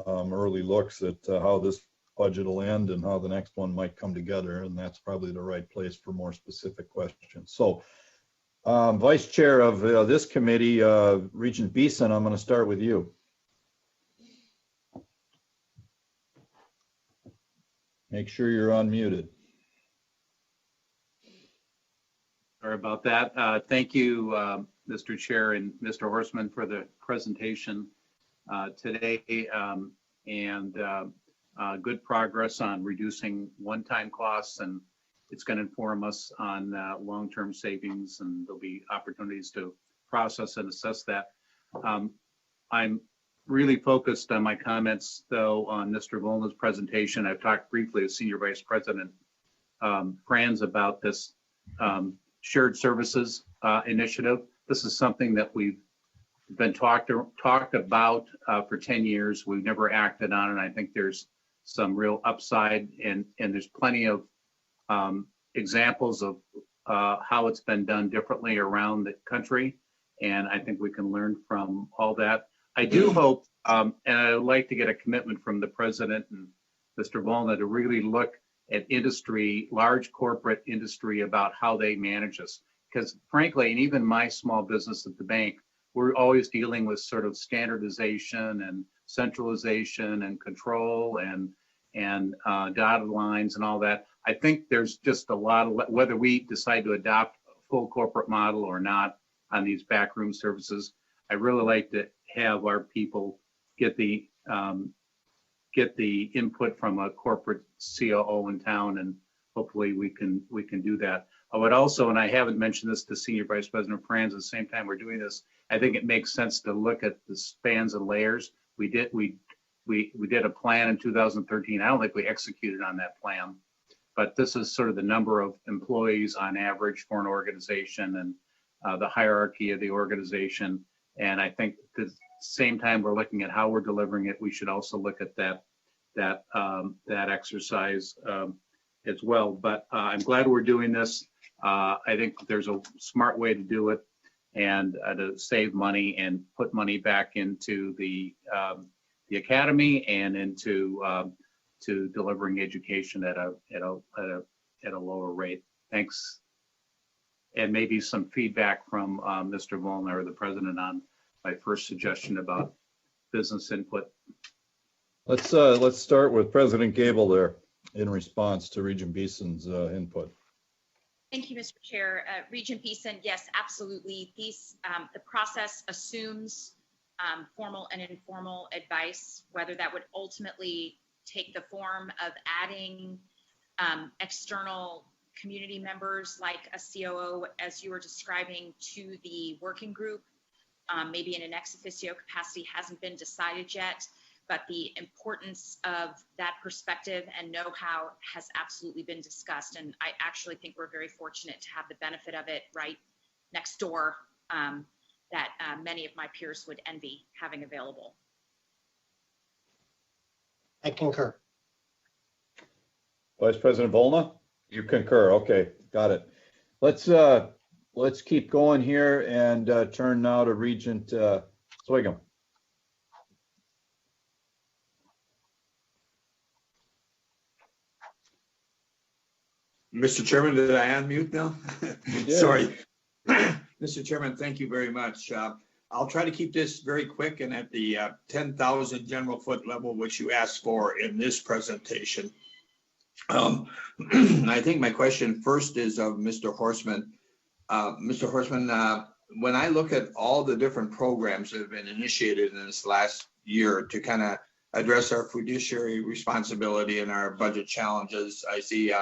early looks at how this budget will end and how the next one might come together, and that's probably the right place for more specific questions. So, Vice Chair of this committee, Regent Beeson, I'm going to start with you. Make sure you're unmuted. Sorry about that. Thank you, Mr. Chair and Mr. Horstman, for the presentation today, and good progress on reducing one-time costs, and it's going to inform us on long-term savings, and there'll be opportunities to process and assess that. I'm really focused on my comments, though, on Mr. Volna's presentation. I've talked briefly with Senior Vice President Franz about this shared services initiative. This is something that we've been talked about for 10 years. We've never acted on it. I think there's some real upside, and there's plenty of examples of how it's been done differently around the country, and I think we can learn from all that. I do hope, and I would like to get a commitment from the President and Mr. Volna to really look at industry, large corporate industry, about how they manage us. Because frankly, and even my small business at the bank, we're always dealing with sort of standardization and centralization and control and dotted lines and all that. I think there's just a lot of, whether we decide to adopt a full corporate model or not on these backroom services, I really like to have our people get the input from a corporate COO in town, and hopefully we can do that. I would also, and I haven't mentioned this to Senior Vice President Franz, at the same time we're doing this, I think it makes sense to look at the spans and layers. We did a plan in 2013. I don't think we executed on that plan, but this is sort of the number of employees on average for an organization and the hierarchy of the organization. And I think at the same time we're looking at how we're delivering it, we should also look at that exercise. as well. But I'm glad we're doing this. I think there's a smart way to do it and to save money and put money back into the academy and into to delivering education at a lower rate. Thanks. And maybe some feedback from Mr. Volner, the president, on my first suggestion about business input. Let's start with President Gable there in response to Regent Beeson's input. Thank you, Mr. Chair. Regent Beeson, yes, absolutely. The process assumes formal and informal advice, whether that would ultimately take the form of adding external community members like a COO, as you were describing, to the working group, maybe in an ex officio capacity, hasn't been decided yet. But the importance of that perspective and know-how has absolutely been discussed. And I actually think we're very fortunate to have the benefit of it right next door that many of my peers would envy having available. I concur. Vice President Volner, you concur. Okay, got it. Let's keep going here and turn now to Regent Swigum. Mr. Chairman, did I unmute now? Sorry. Mr. Chairman, thank you very much. I'll try to keep this very quick and at the 10,000 general foot level, which you asked for in this presentation. I think my question first is of Mr. Horstman. Mr. Horstman, when I look at all the different programs that have been initiated in this last year to kind of address our fiduciary responsibility and our budget challenges, I see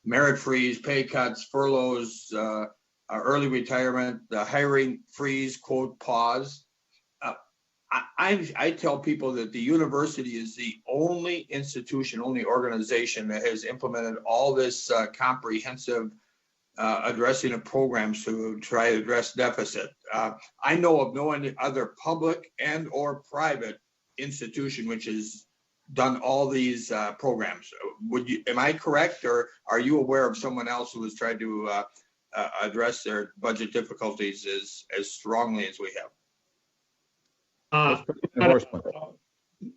merit freeze, pay cuts, furloughs, early retirement, the hiring freeze, quote, pause. I tell people that the university is the only institution, only organization that has implemented all this comprehensive addressing of programs to try to address deficit. I know of no other public and or private institution which has done all these programs. Am I correct, or are you aware of someone else who has tried to address their budget difficulties as strongly as we have?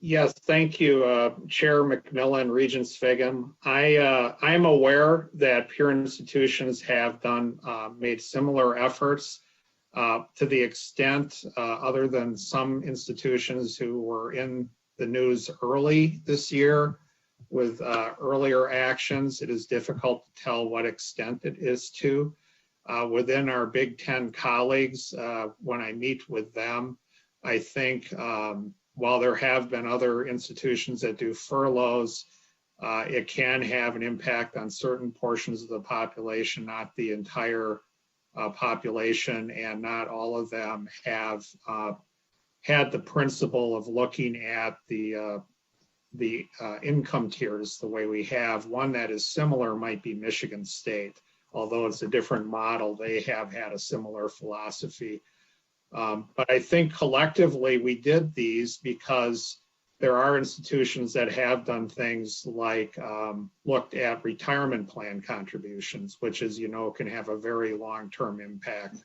Yes, thank you, Chair McMillan, Regent Swigum. I'm aware that peer institutions have made similar efforts to the extent, other than some institutions who were in the news early this year with earlier actions. It is difficult to tell what extent it is to. Within our Big Ten colleagues, when I meet with them, I think while there have been other institutions that do furloughs, it can have an impact on certain portions of the population, not the entire population, and not all of them have had the principle of looking at the income tiers the way we have. One that is similar might be Michigan State, although it's a different model. They have had a similar philosophy. But I think collectively we did these because there are institutions that have done things like looked at retirement plan contributions, which, as you know, can have a very long-term impact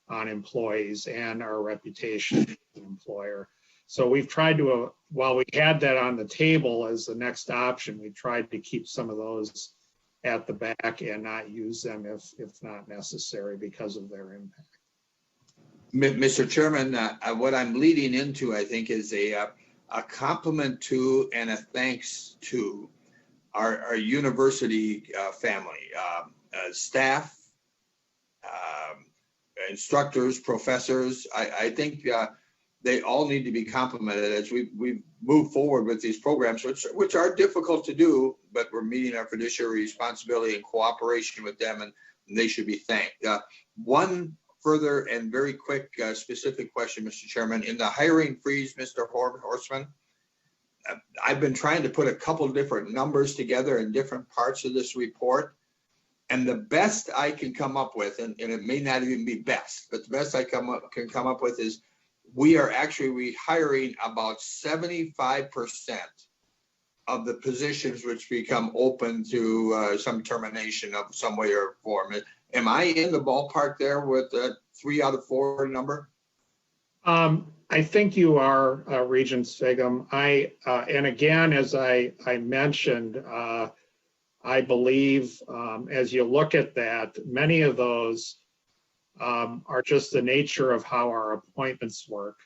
on employees and our reputation as an employer. So we've tried to, while we had that on the table as the next option, we tried to keep some of those at the back and not use them if not necessary because of their impact. Mr. Chairman, what I'm leading into, I think, is a compliment to and a thanks to our university family, staff, instructors, professors. I think they all need to be complimented as we move forward with these programs, which are difficult to do, but we're meeting our fiduciary responsibility in cooperation with them, and they should be thanked. One further and very quick specific question, Mr. Chairman. In the hiring freeze, Mr. Horstman, I've been trying to put a couple different numbers together in different parts of this report. And the best I can come up with, and it may not even be best, but the best I can come up with is we are actually rehiring about 75% of the positions which become open to some termination of some way or form. Am I in the ballpark there with a 3 out of 4 number? I think you are, Regent Sviggum. And again, as I mentioned, I believe as you look at that, many of those are just the nature of how our appointments work.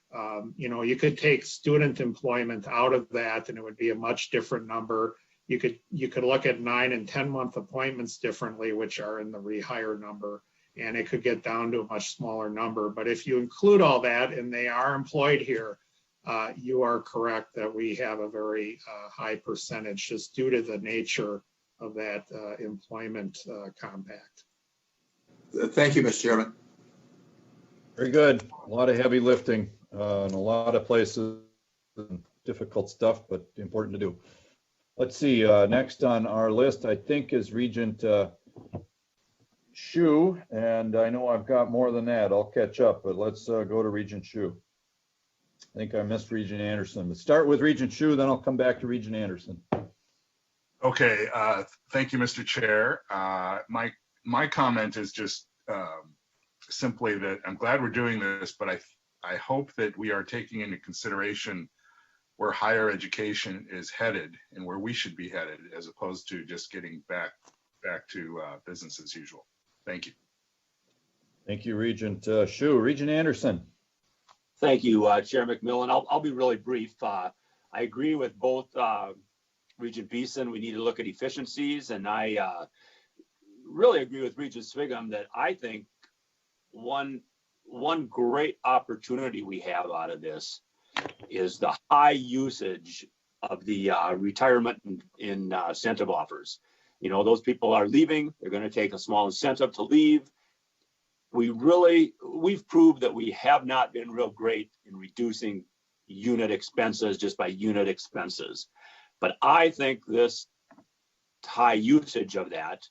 You know, you could take student employment out of that and it would be a much different number. You could look at 9 and 10-month appointments differently, which are in the rehire number, and it could get down to a much smaller number. But if you include all that and they are employed here, you are correct that we have a very high percentage just due to the nature of that employment compact. Thank you, Mr. Chairman. Very good. A lot of heavy lifting in a lot of places. Difficult stuff, but important to do. Let's see. Next on our list, I think, is Regent Hsu, and I know I've got more than that. I'll catch up, but let's go to Regent Hsu. I think I missed Regent Anderson. But start with Regent Hsu, then I'll come back to Regent Anderson. Okay. Thank you, Mr. Chair. My comment is just simply that I'm glad we're doing this, but I hope that we are taking into consideration where higher education is headed and where we should be headed, as opposed to just getting back to business as usual. Thank you. Thank you, Regent Hsu. Regent Anderson. Thank you, Chair McMillan. I'll be really brief. I agree with both Regent Beeson. We need to look at efficiencies, and I really agree with Regent Sviggum that I think one great opportunity we have out of this is the high usage of the retirement incentive offers. You know, those people are leaving. They're going to take a small incentive to leave. We've proved that we have not been real great in reducing unit expenses just by unit expenses. But I think this high usage of that,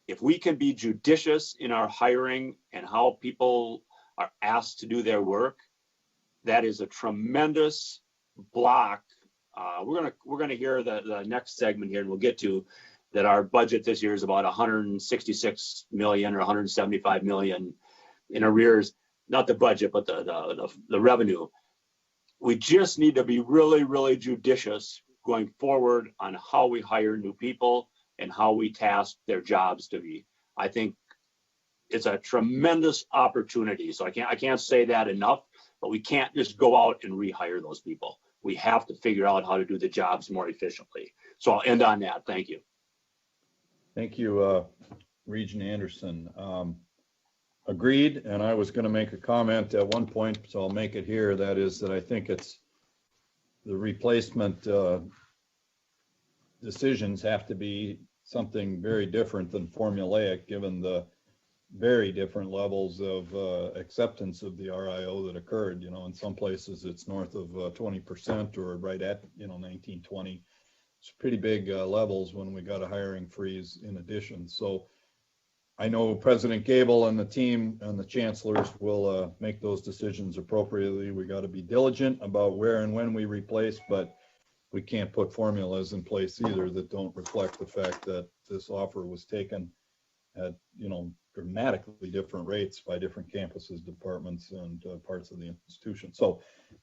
if we can be judicious in our hiring and how people are asked to do their work, that is a tremendous block. We're gonna hear the next segment here, and we'll get to that. Our budget this year is about 166 million or 175 million in arrears. Not the budget, but the revenue. We just need to be really, really judicious going forward on how we hire new people and how we task their jobs to be. I think it's a tremendous opportunity. So I can't say that enough, but we can't just go out and rehire those people. We have to figure out how to do the jobs more efficiently. So I'll end on that. Thank you. Thank you, Regent Anderson. Agreed, and I was going to make a comment at one point, so I'll make it here. That is that I think it's the replacement decisions have to be something very different than formulaic, given the very different levels of acceptance of the RIO that occurred. You know, in some places it's north of 20% or right at 19, 20. It's pretty big levels when we got a hiring freeze in addition. So I know President Gabel and the team and the chancellors will make those decisions appropriately. We got to be diligent about where and when we replace, but we can't put formulas in place either that don't reflect the fact that this offer was taken at, dramatically different rates by different campuses, departments, and parts of the institution. So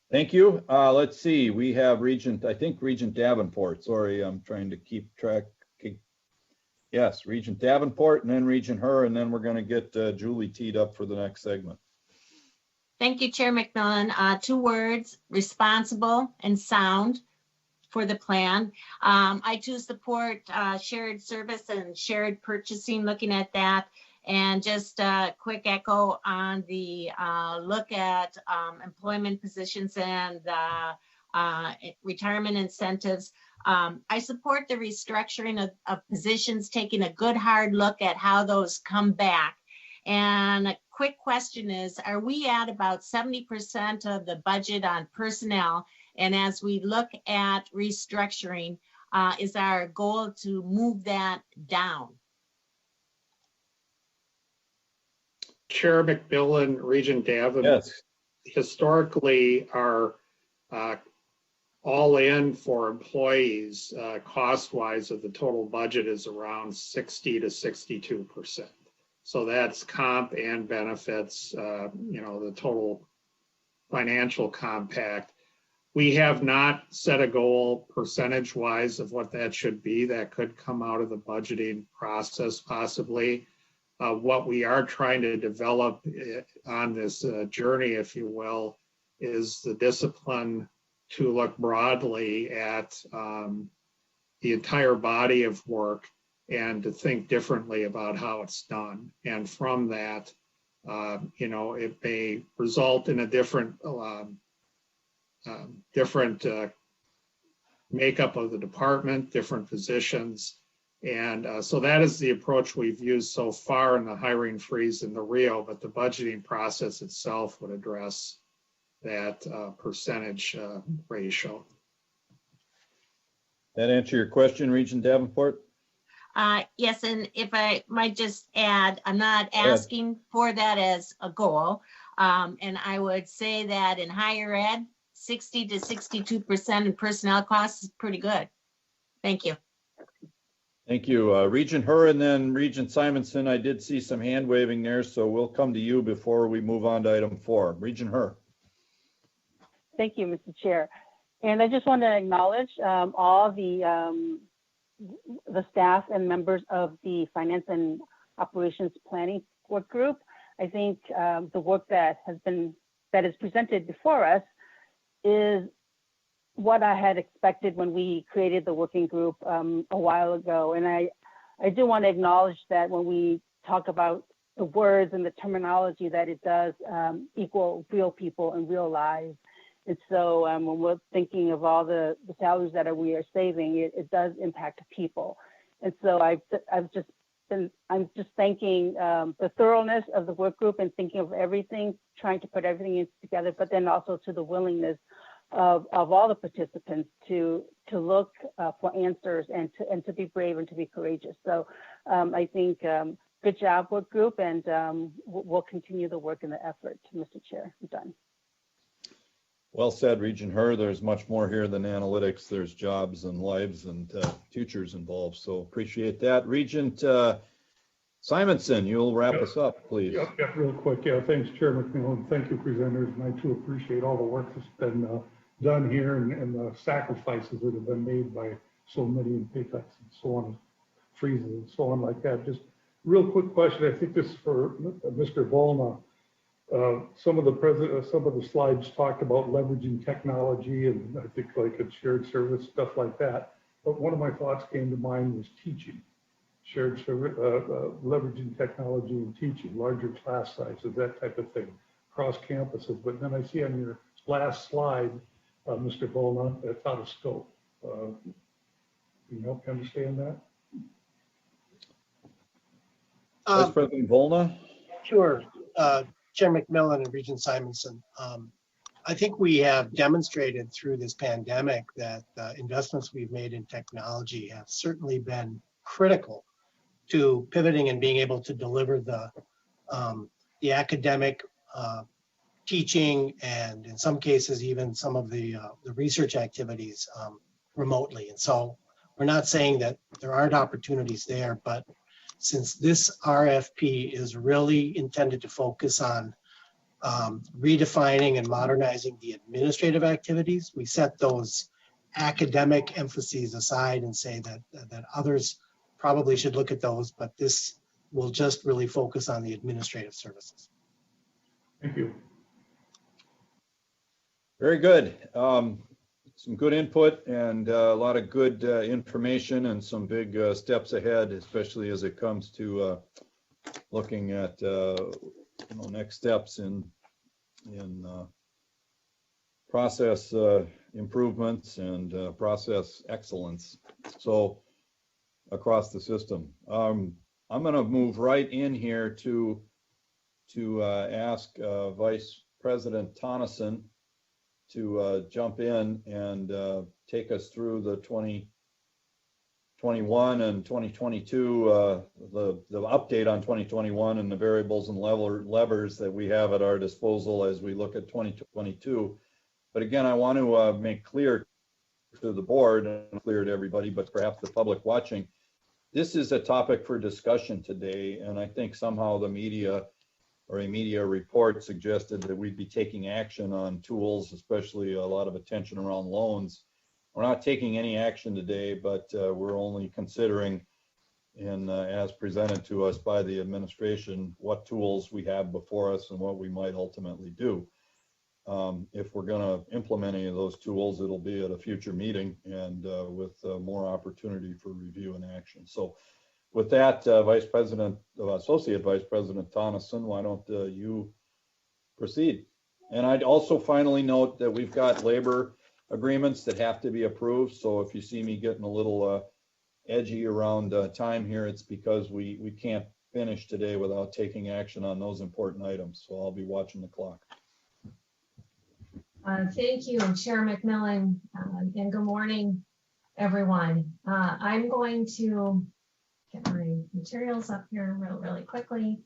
thank you. Let's see, we have Regent Davenport. Sorry, I'm trying to keep track. Yes, Regent Davenport, and then Regent Her, and then we're going to get Julie teed up for the next segment. Thank you, Chair McMillan. 2 words: responsible and sound for the plan. I too support shared service and shared purchasing, looking at that. And just a quick echo on the look at employment positions and retirement incentives. I support the restructuring of positions, taking a good hard look at how those come back. And a quick question is, are we at about 70% of the budget on personnel? And as we look at restructuring, is our goal to move that down? Chair McMillan, Regent Davenport. Yes. Historically, our all in for employees, cost-wise of the total budget is around 60 to 62%. So that's comp and benefits, the total financial compact. We have not set a goal percentage-wise of what that should be. That could come out of the budgeting process possibly. What we are trying to develop on this journey, if you will, is the discipline to look broadly at the entire body of work and to think differently about how it's done. And from that, it may result in a different makeup of the department, different positions. And so that is the approach we've used so far in the hiring freeze in the Rio, but the budgeting process itself would address that percentage ratio. That answer your question, Regent Davenport? Yes, and if I might just add, I'm not asking for that as a goal. And I would say that in higher ed, 60 to 62% in personnel costs is pretty good. Thank you. Thank you. Regent Her and then Regent Simonson. I did see some hand waving there, so we'll come to you before we move on to item 4. Regent Her. Thank you, Mr. Chair. And I just want to acknowledge all the staff and members of the Finance and Operations Planning Work Group. I think the work that is presented before us is what I had expected when we created the working group a while ago. And I do want to acknowledge that when we talk about the words and the terminology, that it does equal real people and real lives. And so when we're thinking of all the salaries that we are saving, it does impact people. And so I'm just thanking the thoroughness of the work group and thinking of everything, trying to put everything together, but then also to the willingness of all the participants to look for answers and to be brave and to be courageous. So I think good job, work group, and we'll continue the work and the effort, Mr. Chair. I'm done. Well said, Regent Her. There's much more here than analytics. There's jobs and lives and futures involved. So appreciate that. Regent Simonson, you'll wrap us up, please. Yeah, real quick. Yeah, thanks, Chair McMillan. Thank you, presenters. And I too appreciate all the work that's been done here and the sacrifices that have been made by so many in pay cuts and so on, freezes and so on like that. Just real quick question. I think this is for Mr. Volna. Some of the slides talked about leveraging technology and I think like a shared service, stuff like that. But one of my thoughts came to mind was teaching, shared service, leveraging technology and teaching, larger class sizes, that type of thing, across campuses. But then I see on your last slide, Mr. Volna, that's out of scope. Can you help me understand that? Vice President Volna? Sure. Chair McMillan and Regent Simonson. I think we have demonstrated through this pandemic that investments we've made in technology have certainly been critical to pivoting and being able to deliver the academic teaching and in some cases even some of the research activities remotely. And so we're not saying that there aren't opportunities there, but since this RFP is really intended to focus on redefining and modernizing the administrative activities, we set those academic emphases aside and say that others probably should look at those, but this will just really focus on the administrative services. Thank you. Very good. Some good input and a lot of good information and some big steps ahead, especially as it comes to looking at next steps in process improvements and process excellence. So across the system, I'm going to move right in here to ask Vice President Tonneson to jump in and take us through the 2021 and 2022, the update on 2021 and the variables and levers that we have at our disposal as we look at 2022. But again, I want to make clear to the board and clear to everybody, but perhaps the public watching. This is a topic for discussion today, and I think somehow the media or a media report suggested that we'd be taking action on tools, especially a lot of attention around loans. We're not taking any action today, but we're only considering, and as presented to us by the administration, what tools we have before us and what we might ultimately do. If we're going to implement any of those tools, it'll be at a future meeting and with more opportunity for review and action. So with that, Associate Vice President Tonneson, why don't you proceed? And I'd also finally note that we've got labor agreements that have to be approved. So if you see me getting a little edgy around time here, it's because we can't finish today without taking action on those important items. So I'll be watching the clock. Thank you, Chair McMillan, and good morning, everyone. I'm going to get my materials up here really quickly.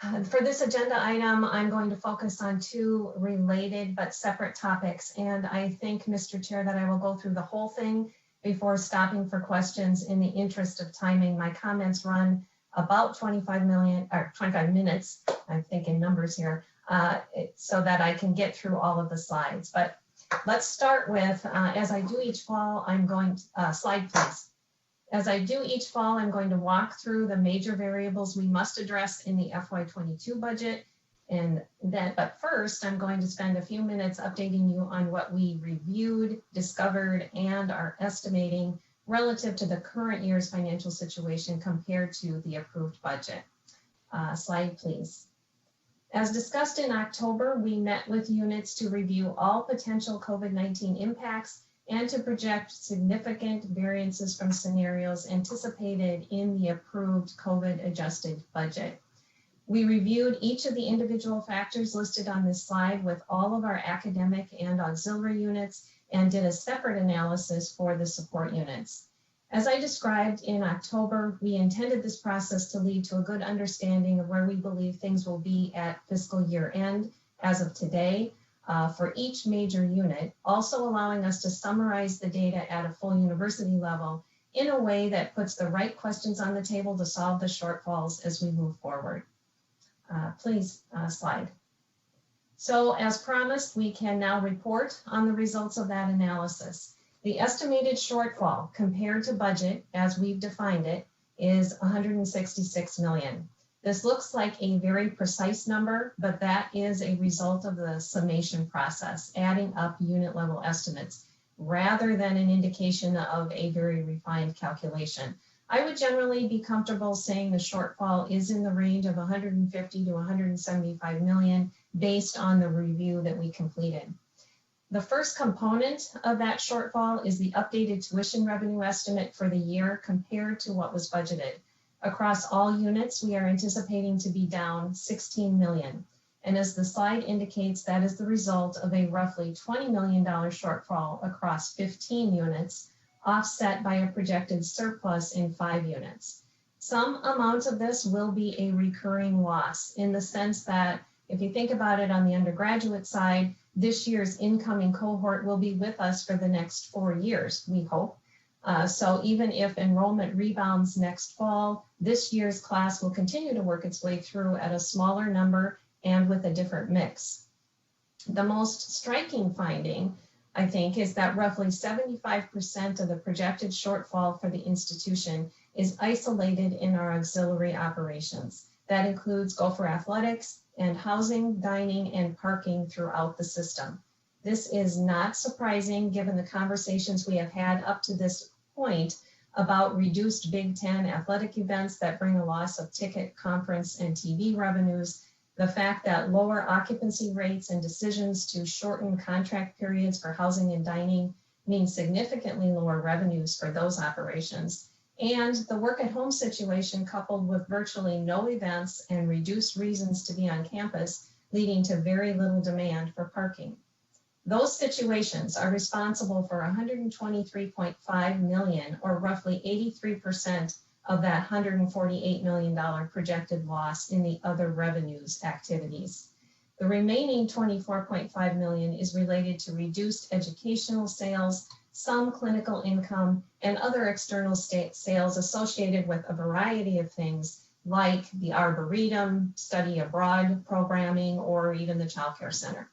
For this agenda item, I'm going to focus on two related but separate topics. And I think, Mr. Chair, that I will go through the whole thing before stopping for questions in the interest of timing. My comments run about 25 minutes, I'm thinking numbers here, so that I can get through all of the slides. But let's start with, as I do each fall, I'm going to, slide please. As I do each fall, I'm going to walk through the major variables we must address in the FY22 budget. But first, I'm going to spend a few minutes updating you on what we reviewed, discovered, and are estimating relative to the current year's financial situation compared to the approved budget. Slide, please. As discussed in October, we met with units to review all potential COVID-19 impacts and to project significant variances from scenarios anticipated in the approved COVID-adjusted budget. We reviewed each of the individual factors listed on this slide with all of our academic and auxiliary units and did a separate analysis for the support units. As I described in October, we intended this process to lead to a good understanding of where we believe things will be at fiscal year end as of today for each major unit, also allowing us to summarize the data at a full university level in a way that puts the right questions on the table to solve the shortfalls as we move forward. Please, slide. So as promised, we can now report on the results of that analysis. The estimated shortfall compared to budget, as we've defined it, is 166 million. This looks like a very precise number, but that is a result of the summation process, adding up unit level estimates, rather than an indication of a very refined calculation. I would generally be comfortable saying the shortfall is in the range of 150 to 175 million based on the review that we completed. The first component of that shortfall is the updated tuition revenue estimate for the year compared to what was budgeted. Across all units, we are anticipating to be down 16 million. And as the slide indicates, that is the result of a roughly $20 million shortfall across 15 units, offset by a projected surplus in 5 units. Some amount of this will be a recurring loss in the sense that if you think about it on the undergraduate side, this year's incoming cohort will be with us for the next 4 years, we hope. So even if enrollment rebounds next fall, this year's class will continue to work its way through at a smaller number and with a different mix. The most striking finding, I think, is that roughly 75% of the projected shortfall for the institution is isolated in our auxiliary operations. That includes Gopher Athletics and housing, dining, and parking throughout the system. This is not surprising given the conversations we have had up to this point about reduced Big Ten athletic events that bring a loss of ticket, conference, and TV revenues, the fact that lower occupancy rates and decisions to shorten contract periods for housing and dining mean significantly lower revenues for those operations, and the work at home situation coupled with virtually no events and reduced reasons to be on campus, leading to very little demand for parking. Those situations are responsible for 123.5 million, or roughly 83% of that $148 million projected loss in the other revenues activities. The remaining 24.5 million is related to reduced educational sales, some clinical income, and other external sales associated with a variety of things like the Arboretum, study abroad programming, or even the Child Care Center.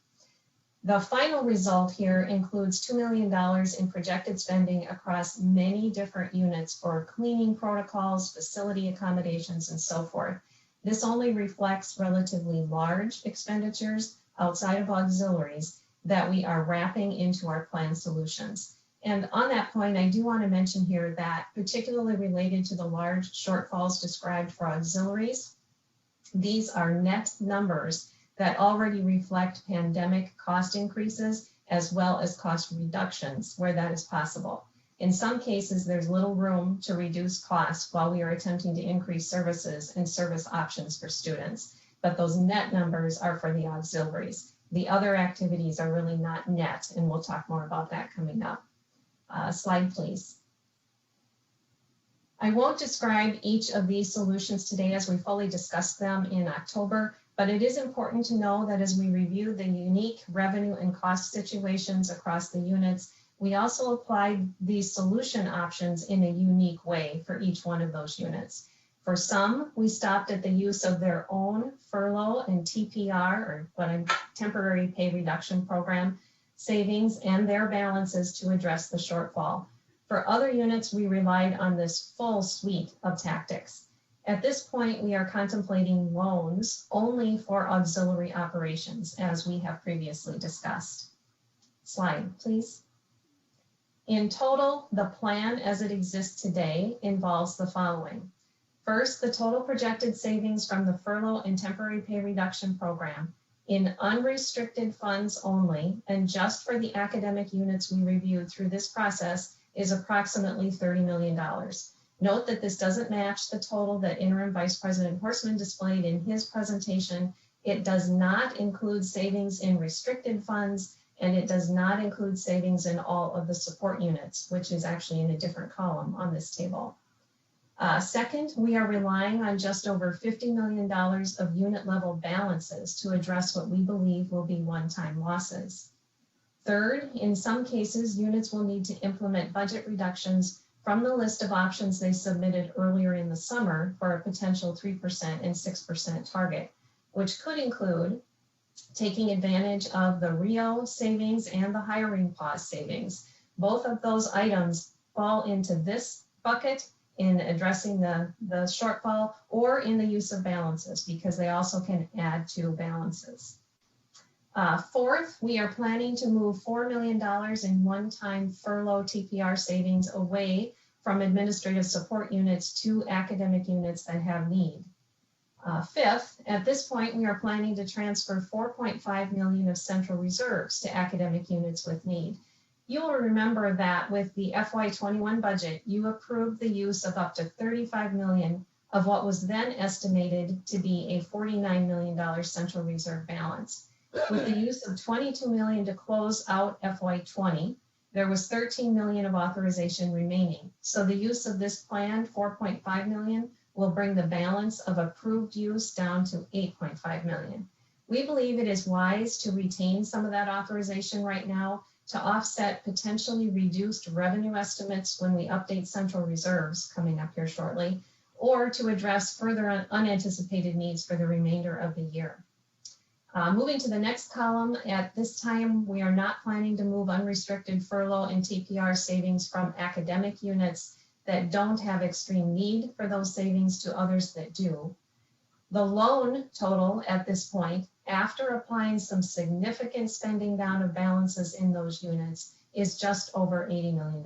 The final result here includes $2 million in projected spending across many different units for cleaning protocols, facility accommodations, and so forth. This only reflects relatively large expenditures outside of auxiliaries that we are wrapping into our planned solutions. And on that point, I do want to mention here that particularly related to the large shortfalls described for auxiliaries, these are net numbers that already reflect pandemic cost increases as well as cost reductions where that is possible. In some cases, there's little room to reduce costs while we are attempting to increase services and service options for students. But those net numbers are for the auxiliaries. The other activities are really not net, and we'll talk more about that coming up. Slide, please. I won't describe each of these solutions today as we fully discussed them in October, but it is important to know that as we review the unique revenue and cost situations across the units, we also applied these solution options in a unique way for each one of those units. For some, we stopped at the use of their own furlough and TPR, or temporary pay reduction program, savings and their balances to address the shortfall. For other units, we relied on this full suite of tactics. At this point, we are contemplating loans only for auxiliary operations, as we have previously discussed. Slide, please. In total, the plan as it exists today involves the following. First, the total projected savings from the furlough and temporary pay reduction program in unrestricted funds only, and just for the academic units we reviewed through this process, is approximately $30 million. Note that this doesn't match the total that Interim Vice President Horstman displayed in his presentation. It does not include savings in restricted funds, and it does not include savings in all of the support units, which is actually in a different column on this table. Second, we are relying on just over $50 million of unit level balances to address what we believe will be one-time losses. Third, in some cases, units will need to implement budget reductions from the list of options they submitted earlier in the summer for a potential 3% and 6% target, which could include taking advantage of the RIO savings and the hiring pause savings. Both of those items fall into this bucket in addressing the shortfall, or in the use of balances, because they also can add to balances. Fourth, we are planning to move $4 million in one-time furlough TPR savings away from administrative support units to academic units that have need. Fifth, at this point, we are planning to transfer $4.5 million of central reserves to academic units with need. You will remember that with the FY21 budget, you approved the use of up to $35 million of what was then estimated to be a $49 million central reserve balance. With the use of $22 million to close out FY20, there was $13 million of authorization remaining. So the use of this planned $4.5 million will bring the balance of approved use down to $8.5 million. We believe it is wise to retain some of that authorization right now to offset potentially reduced revenue estimates when we update central reserves coming up here shortly, or to address further unanticipated needs for the remainder of the year. Moving to the next column, at this time, we are not planning to move unrestricted furlough and TPR savings from academic units that don't have extreme need for those savings to others that do. The loan total at this point, after applying some significant spending down of balances in those units, is just over $80 million.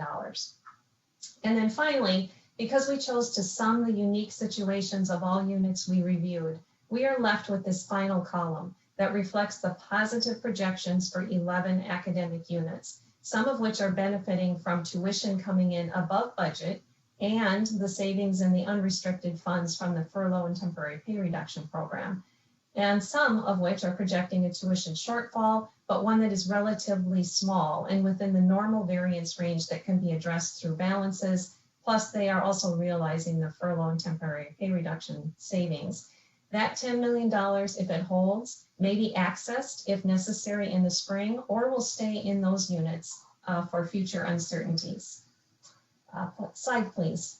And then finally, because we chose to sum the unique situations of all units we reviewed, we are left with this final column that reflects the positive projections for 11 academic units, some of which are benefiting from tuition coming in above budget and the savings in the unrestricted funds from the furlough and temporary pay reduction program, and some of which are projecting a tuition shortfall, but one that is relatively small and within the normal variance range that can be addressed through balances. Plus, they are also realizing the furlough and temporary pay reduction savings. That $10 million, if it holds, may be accessed if necessary in the spring, or will stay in those units for future uncertainties. Slide, please.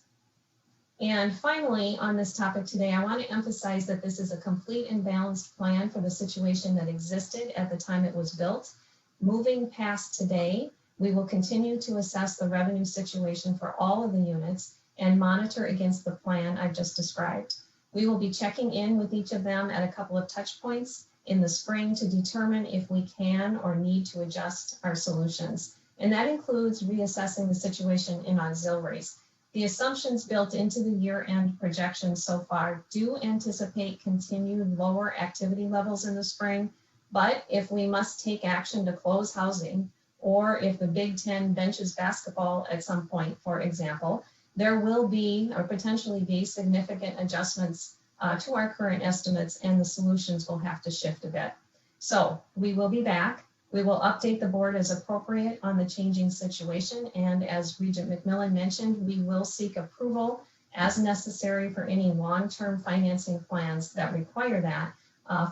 And finally, on this topic today, I want to emphasize that this is a complete and balanced plan for the situation that existed at the time it was built. Moving past today, we will continue to assess the revenue situation for all of the units and monitor against the plan I've just described. We will be checking in with each of them at a couple of touch points in the spring to determine if we can or need to adjust our solutions. And that includes reassessing the situation in auxiliaries. The assumptions built into the year-end projections so far do anticipate continued lower activity levels in the spring, but if we must take action to close housing, or if the Big Ten benches basketball at some point, for example, there will be or potentially be significant adjustments to our current estimates, and the solutions will have to shift a bit. So we will be back. We will update the board as appropriate on the changing situation. And as Regent McMillan mentioned, we will seek approval as necessary for any long-term financing plans that require that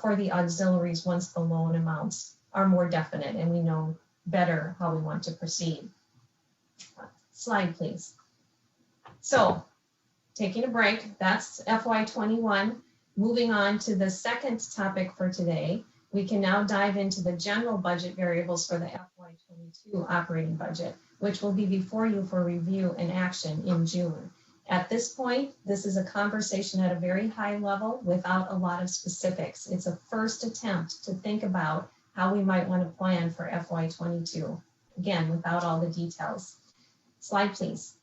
for the auxiliaries once the loan amounts are more definite and we know better how we want to proceed. Slide, please. So taking a break, that's FY21. Moving on to the second topic for today, we can now dive into the general budget variables for the FY22 operating budget, which will be before you for review and action in June. At this point, this is a conversation at a very high level without a lot of specifics. It's a first attempt to think about how we might want to plan for FY22, again, without all the details. Slide, please.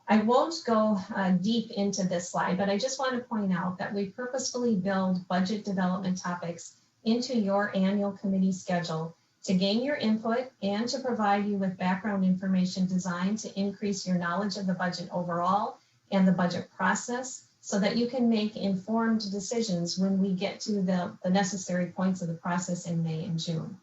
I won't go deep into this slide, but I just want to point out that we purposefully build budget development topics into your annual committee schedule to gain your input and to provide you with background information designed to increase your knowledge of the budget overall and the budget process so that you can make informed decisions when we get to the necessary points of the process in May and June.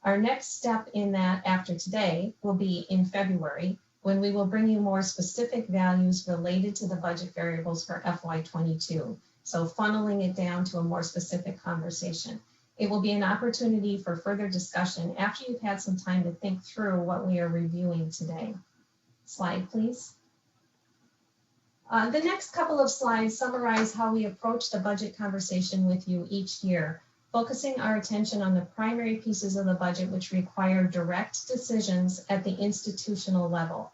Our next step in that after today will be in February, when we will bring you more specific values related to the budget variables for FY22. So funneling it down to a more specific conversation. It will be an opportunity for further discussion after you've had some time to think through what we are reviewing today. Slide, please. The next couple of slides summarize how we approach the budget conversation with you each year, focusing our attention on the primary pieces of the budget which require direct decisions at the institutional level.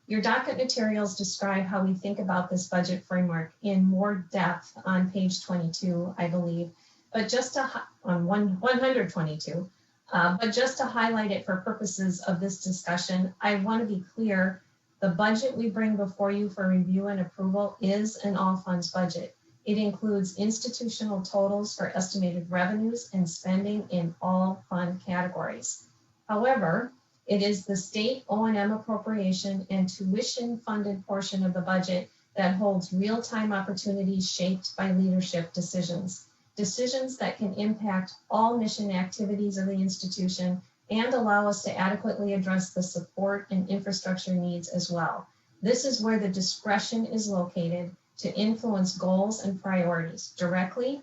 Your docket materials describe how we think about this budget framework in more depth on page 22, I believe, but just to, on 122, but just to highlight it for purposes of this discussion, I want to be clear, the budget we bring before you for review and approval is an all funds budget. It includes institutional totals for estimated revenues and spending in all fund categories. However, it is the state O&M appropriation and tuition funded portion of the budget that holds real-time opportunities shaped by leadership decisions. Decisions that can impact all mission activities of the institution and allow us to adequately address the support and infrastructure needs as well. This is where the discretion is located to influence goals and priorities directly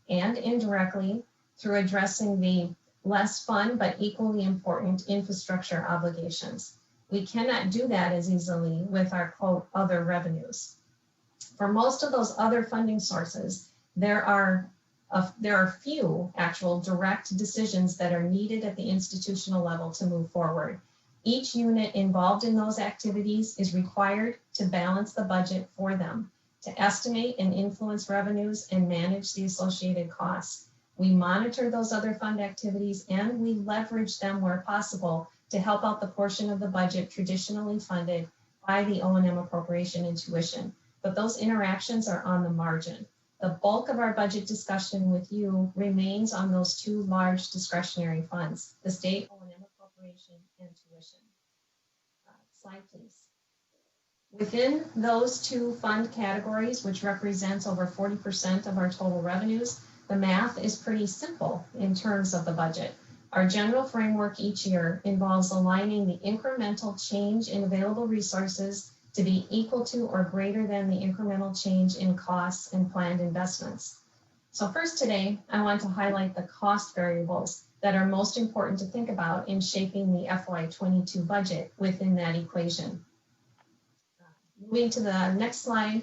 and indirectly through addressing the less fun but equally important infrastructure obligations. We cannot do that as easily with our quote other revenues. For most of those other funding sources, there are few actual direct decisions that are needed at the institutional level to move forward. Each unit involved in those activities is required to balance the budget for them, to estimate and influence revenues and manage the associated costs. We monitor those other fund activities and we leverage them where possible to help out the portion of the budget traditionally funded by the O&M appropriation and tuition. But those interactions are on the margin. The bulk of our budget discussion with you remains on those two large discretionary funds, the state O&M appropriation and tuition. Slide, please. Within those two fund categories, which represents over 40% of our total revenues, the math is pretty simple in terms of the budget. Our general framework each year involves aligning the incremental change in available resources to be equal to or greater than the incremental change in costs and planned investments. So first today, I want to highlight the cost variables that are most important to think about in shaping the FY22 budget within that equation. Moving to the next slide,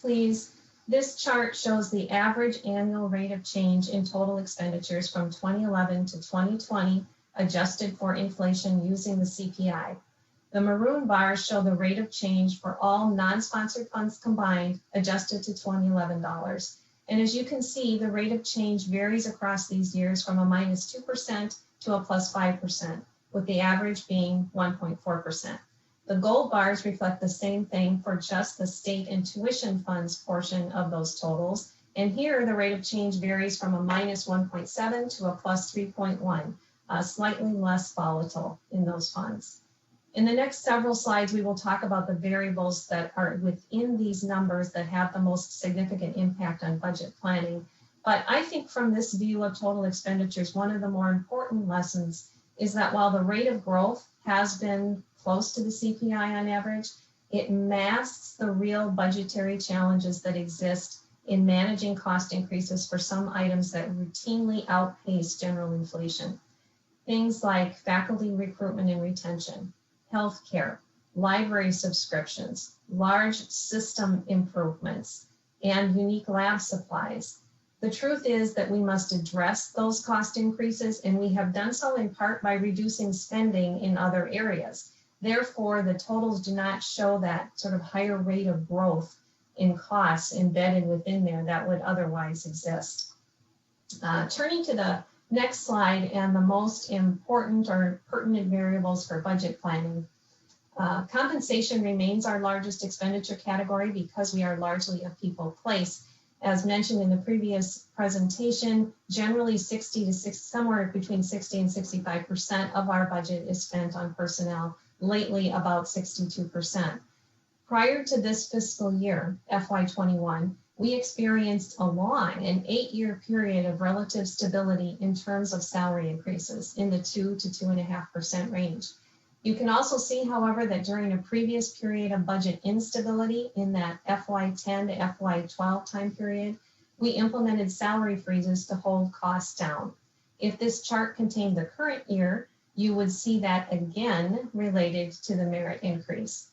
please. This chart shows the average annual rate of change in total expenditures from 2011 to 2020, adjusted for inflation using the CPI. The maroon bars show the rate of change for all non-sponsored funds combined, adjusted to 2011 dollars. And as you can see, the rate of change varies across these years from a -2% to a +5%, with the average being 1.4%. The gold bars reflect the same thing for just the state and tuition funds portion of those totals. And here the rate of change varies from a -1.7 to a +3.1, slightly less volatile in those funds. In the next several slides, we will talk about the variables that are within these numbers that have the most significant impact on budget planning. But I think from this view of total expenditures, one of the more important lessons is that while the rate of growth has been close to the CPI on average, it masks the real budgetary challenges that exist in managing cost increases for some items that routinely outpace general inflation. Things like faculty recruitment and retention, healthcare, library subscriptions, large system improvements, and unique lab supplies. The truth is that we must address those cost increases, and we have done so in part by reducing spending in other areas. Therefore, the totals do not show that sort of higher rate of growth in costs embedded within there that would otherwise exist. Turning to the next slide and the most important or pertinent variables for budget planning. Compensation remains our largest expenditure category because we are largely a people place. As mentioned in the previous presentation, generally somewhere between 60 and 65% of our budget is spent on personnel, lately about 62%. Prior to this fiscal year, FY21, we experienced an 8-year period of relative stability in terms of salary increases in the 2 to 2.5% range. You can also see, however, that during a previous period of budget instability in that FY10 to FY12 time period, we implemented salary freezes to hold costs down. If this chart contained the current year, you would see that again related to the merit increase.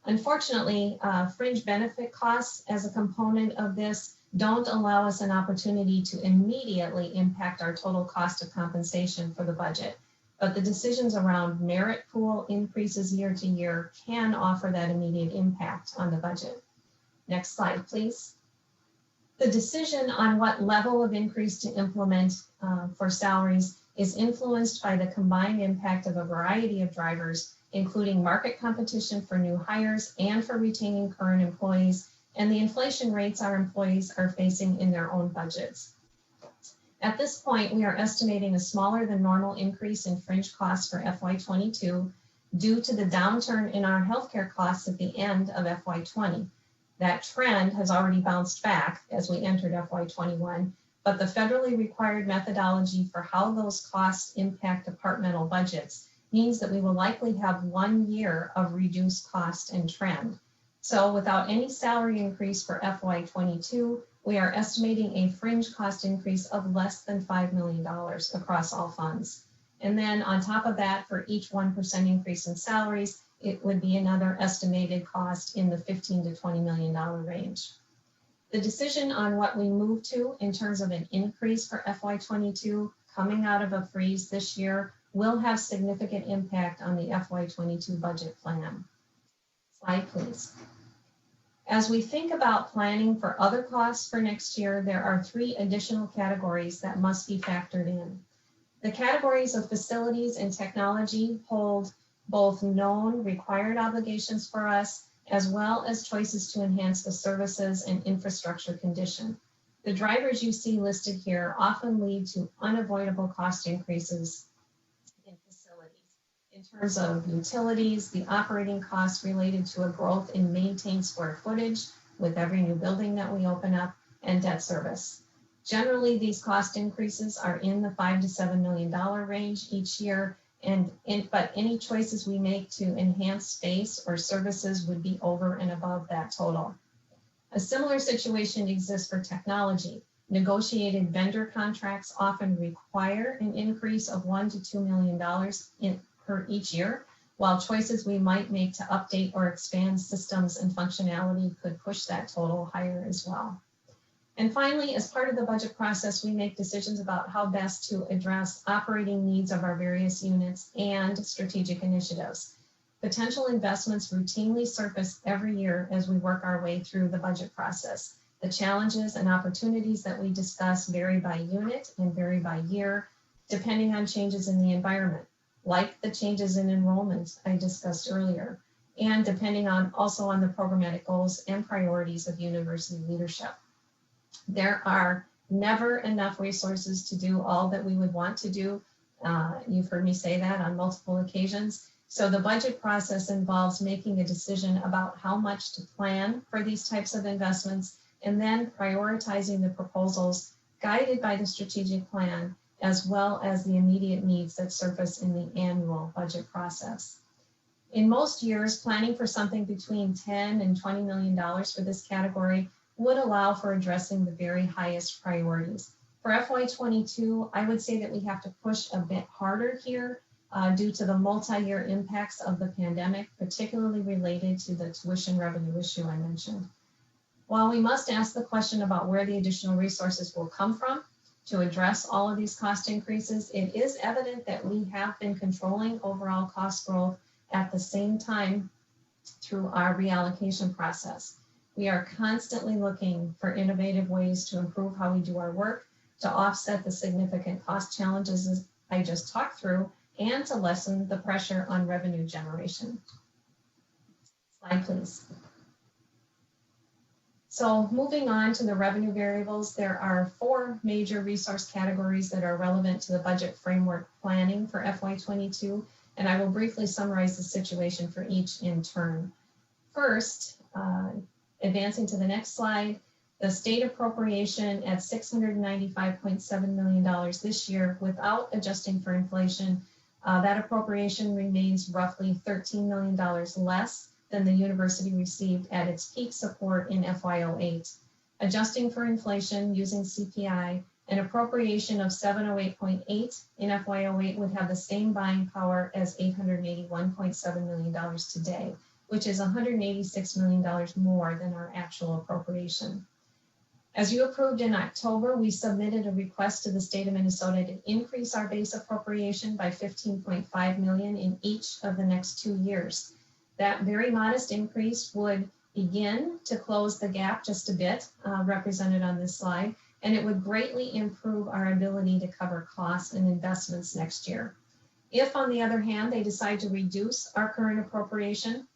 Unfortunately, fringe benefit costs as a component of this don't allow us an opportunity to immediately impact our total cost of compensation for the budget. But the decisions around merit pool increases year to year can offer that immediate impact on the budget. Next slide, please. The decision on what level of increase to implement for salaries is influenced by the combined impact of a variety of drivers, including market competition for new hires and for retaining current employees, and the inflation rates our employees are facing in their own budgets. At this point, we are estimating a smaller than normal increase in fringe costs for FY22 due to the downturn in our healthcare costs at the end of FY20. That trend has already bounced back as we entered FY21, but the federally required methodology for how those costs impact departmental budgets means that we will likely have 1 year of reduced cost and trend. So without any salary increase for FY22, we are estimating a fringe cost increase of less than $5 million across all funds. And then on top of that, for each 1% increase in salaries, it would be another estimated cost in the $15 to $20 million range. The decision on what we move to in terms of an increase for FY22 coming out of a freeze this year will have significant impact on the FY22 budget plan. Slide, please. As we think about planning for other costs for next year, there are 3 additional categories that must be factored in. The categories of facilities and technology hold both known required obligations for us, as well as choices to enhance the services and infrastructure condition. The drivers you see listed here often lead to unavoidable cost increases in facilities. In terms of utilities, the operating costs related to a growth in maintained square footage with every new building that we open up, and debt service. Generally, these cost increases are in the $5 to $7 million range each year, but any choices we make to enhance space or services would be over and above that total. A similar situation exists for technology. Negotiated vendor contracts often require an increase of $1 to $2 million per each year, while choices we might make to update or expand systems and functionality could push that total higher as well. And finally, as part of the budget process, we make decisions about how best to address operating needs of our various units and strategic initiatives. Potential investments routinely surface every year as we work our way through the budget process. The challenges and opportunities that we discuss vary by unit and vary by year, depending on changes in the environment, like the changes in enrollment I discussed earlier, and depending on also on the programmatic goals and priorities of university leadership. There are never enough resources to do all that we would want to do. You've heard me say that on multiple occasions. So the budget process involves making a decision about how much to plan for these types of investments, and then prioritizing the proposals guided by the strategic plan, as well as the immediate needs that surface in the annual budget process. In most years, planning for something between $10 and $20 million for this category would allow for addressing the very highest priorities. For FY22, I would say that we have to push a bit harder here due to the multi-year impacts of the pandemic, particularly related to the tuition revenue issue I mentioned. While we must ask the question about where the additional resources will come from to address all of these cost increases, it is evident that we have been controlling overall cost growth at the same time through our reallocation process. We are constantly looking for innovative ways to improve how we do our work, to offset the significant cost challenges I just talked through, and to lessen the pressure on revenue generation. Slide, please. So moving on to the revenue variables, there are 4 major resource categories that are relevant to the budget framework planning for FY22, and I will briefly summarize the situation for each in turn. First, advancing to the next slide, the state appropriation at $695.7 million this year without adjusting for inflation, that appropriation remains roughly $13 million less than the university received at its peak support in FY08. Adjusting for inflation using CPI, an appropriation of $708.8 in FY08 would have the same buying power as $881.7 million today, which is $186 million more than our actual appropriation. As you approved in October, we submitted a request to the state of Minnesota to increase our base appropriation by $15.5 million in each of the next 2 years. That very modest increase would begin to close the gap just a bit, represented on this slide, and it would greatly improve our ability to cover costs and investments next year. If, on the other hand, they decide to reduce our current appropriation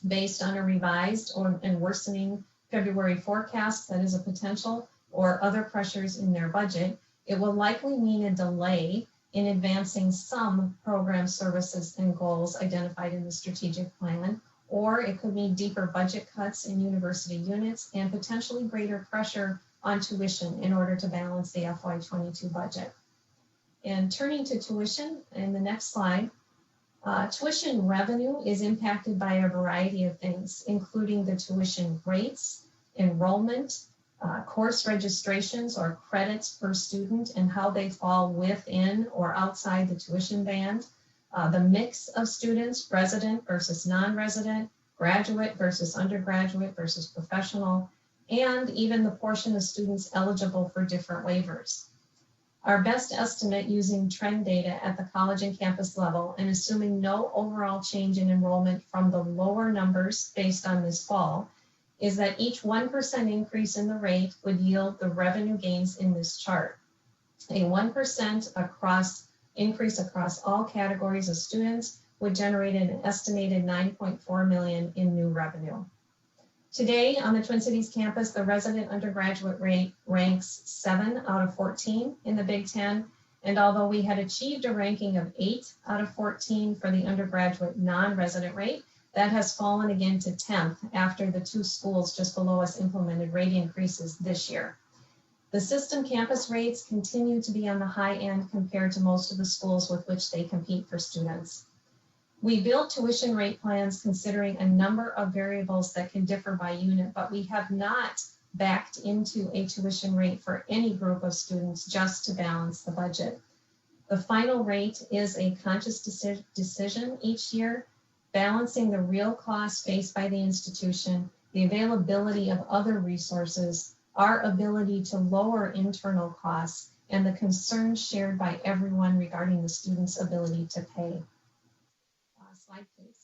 based on a revised and worsening February forecast that is a potential, or other pressures in their budget, it will likely mean a delay in advancing some program services and goals identified in the strategic plan, or it could mean deeper budget cuts in university units and potentially greater pressure on tuition in order to balance the FY22 budget. And turning to tuition in the next slide, tuition revenue is impacted by a variety of things, including the tuition rates, enrollment, course registrations or credits per student and how they fall within or outside the tuition band, the mix of students, resident versus non-resident, graduate versus undergraduate versus professional, and even the portion of students eligible for different waivers. Our best estimate using trend data at the college and campus level and assuming no overall change in enrollment from the lower numbers based on this fall is that each 1% increase in the rate would yield the revenue gains in this chart. A 1% increase across all categories of students would generate an estimated $9.4 million in new revenue. Today on the Twin Cities campus, the resident undergraduate rate ranks 7 out of 14 in the Big Ten. And although we had achieved a ranking of 8 out of 14 for the undergraduate non-resident rate, that has fallen again to 10th after the 2 schools just below us implemented rate increases this year. The system campus rates continue to be on the high end compared to most of the schools with which they compete for students. We build tuition rate plans considering a number of variables that can differ by unit, but we have not backed into a tuition rate for any group of students just to balance the budget. The final rate is a conscious decision each year, balancing the real costs faced by the institution, the availability of other resources, our ability to lower internal costs, and the concerns shared by everyone regarding the student's ability to pay. Slide, please.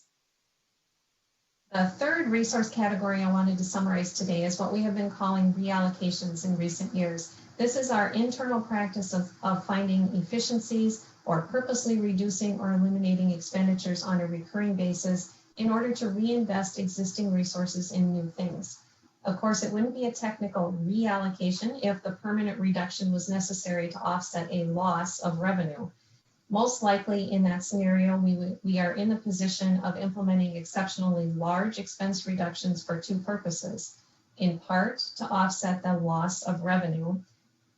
The third resource category I wanted to summarize today is what we have been calling reallocations in recent years. This is our internal practice of finding efficiencies or purposely reducing or eliminating expenditures on a recurring basis in order to reinvest existing resources in new things. Of course, it wouldn't be a technical reallocation if the permanent reduction was necessary to offset a loss of revenue. Most likely in that scenario, we are in the position of implementing exceptionally large expense reductions for two purposes. In part, to offset the loss of revenue,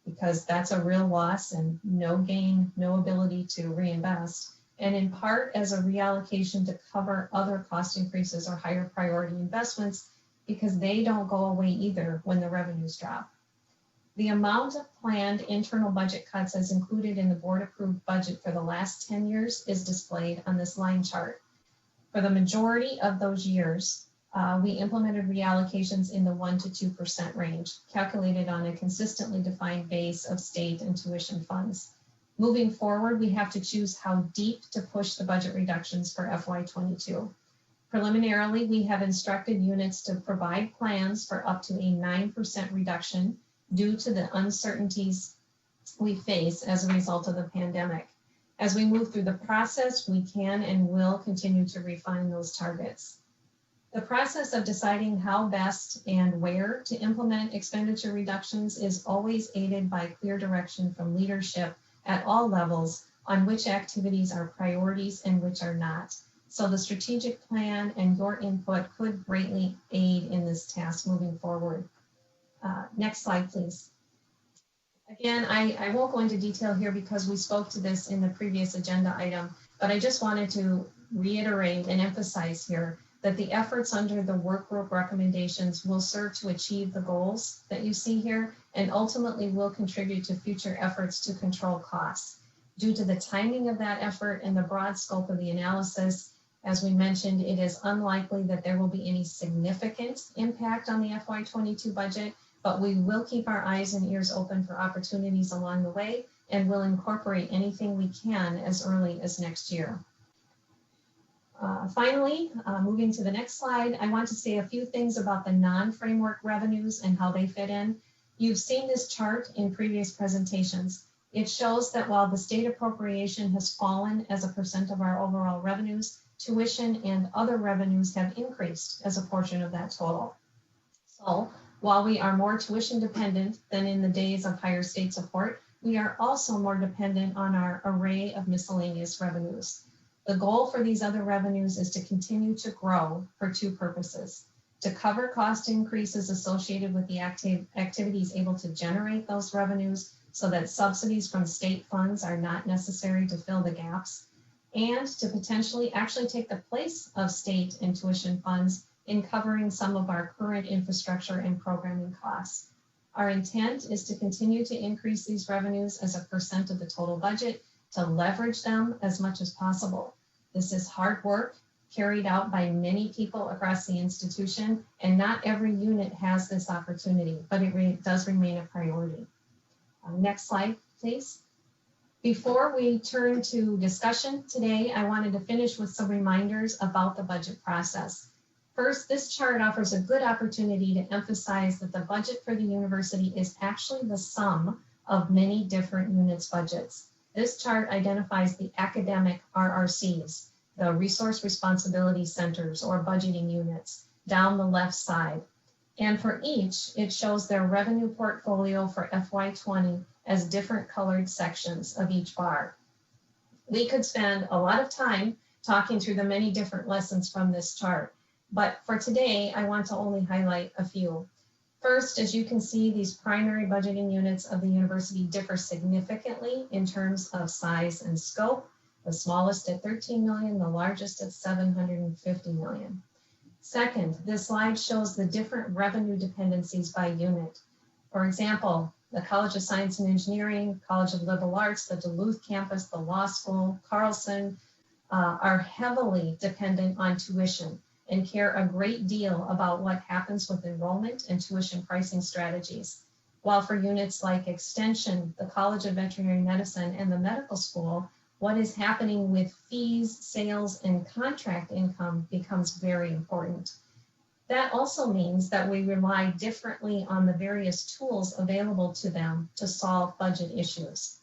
because that's a real loss and no gain, no ability to reinvest. And in part as a reallocation to cover other cost increases or higher priority investments, because they don't go away either when the revenues drop. The amount of planned internal budget cuts as included in the board approved budget for the last 10 years is displayed on this line chart. For the majority of those years, we implemented reallocations in the 1% to 2% range, calculated on a consistently defined base of state and tuition funds. Moving forward, we have to choose how deep to push the budget reductions for FY22. Preliminarily, we have instructed units to provide plans for up to a 9% reduction due to the uncertainties we face as a result of the pandemic. As we move through the process, we can and will continue to refine those targets. The process of deciding how best and where to implement expenditure reductions is always aided by clear direction from leadership at all levels on which activities are priorities and which are not. So the strategic plan and your input could greatly aid in this task moving forward. Next slide, please. Again, I won't go into detail here because we spoke to this in the previous agenda item, but I just wanted to reiterate and emphasize here that the efforts under the work group recommendations will serve to achieve the goals that you see here and ultimately will contribute to future efforts to control costs. Due to the timing of that effort and the broad scope of the analysis, as we mentioned, it is unlikely that there will be any significant impact on the FY22 budget, but we will keep our eyes and ears open for opportunities along the way and will incorporate anything we can as early as next year. Finally, moving to the next slide, I want to say a few things about the non-framework revenues and how they fit in. You've seen this chart in previous presentations. It shows that while the state appropriation has fallen as a percent of our overall revenues, tuition and other revenues have increased as a portion of that total. So while we are more tuition dependent than in the days of higher state support, we are also more dependent on our array of miscellaneous revenues. The goal for these other revenues is to continue to grow for two purposes: to cover cost increases associated with the activities able to generate those revenues so that subsidies from state funds are not necessary to fill the gaps, and to potentially actually take the place of state and tuition funds in covering some of our current infrastructure and programming costs. Our intent is to continue to increase these revenues as a percent of the total budget to leverage them as much as possible. This is hard work carried out by many people across the institution, and not every unit has this opportunity, but it does remain a priority. Next slide, please. Before we turn to discussion today, I wanted to finish with some reminders about the budget process. First, this chart offers a good opportunity to emphasize that the budget for the university is actually the sum of many different units' budgets. This chart identifies the academic RRCs, the Resource Responsibility Centers or budgeting units, down the left side. And for each, it shows their revenue portfolio for FY20 as different colored sections of each bar. We could spend a lot of time talking through the many different lessons from this chart, but for today, I want to only highlight a few. First, as you can see, these primary budgeting units of the university differ significantly in terms of size and scope, the smallest at 13 million, the largest at 750 million. Second, this slide shows the different revenue dependencies by unit. For example, the College of Science and Engineering, College of Liberal Arts, the Duluth campus, the law school, Carlson, are heavily dependent on tuition and care a great deal about what happens with enrollment and tuition pricing strategies. While for units like Extension, the College of Veterinary Medicine, and the medical school, what is happening with fees, sales, and contract income becomes very important. That also means that we rely differently on the various tools available to them to solve budget issues.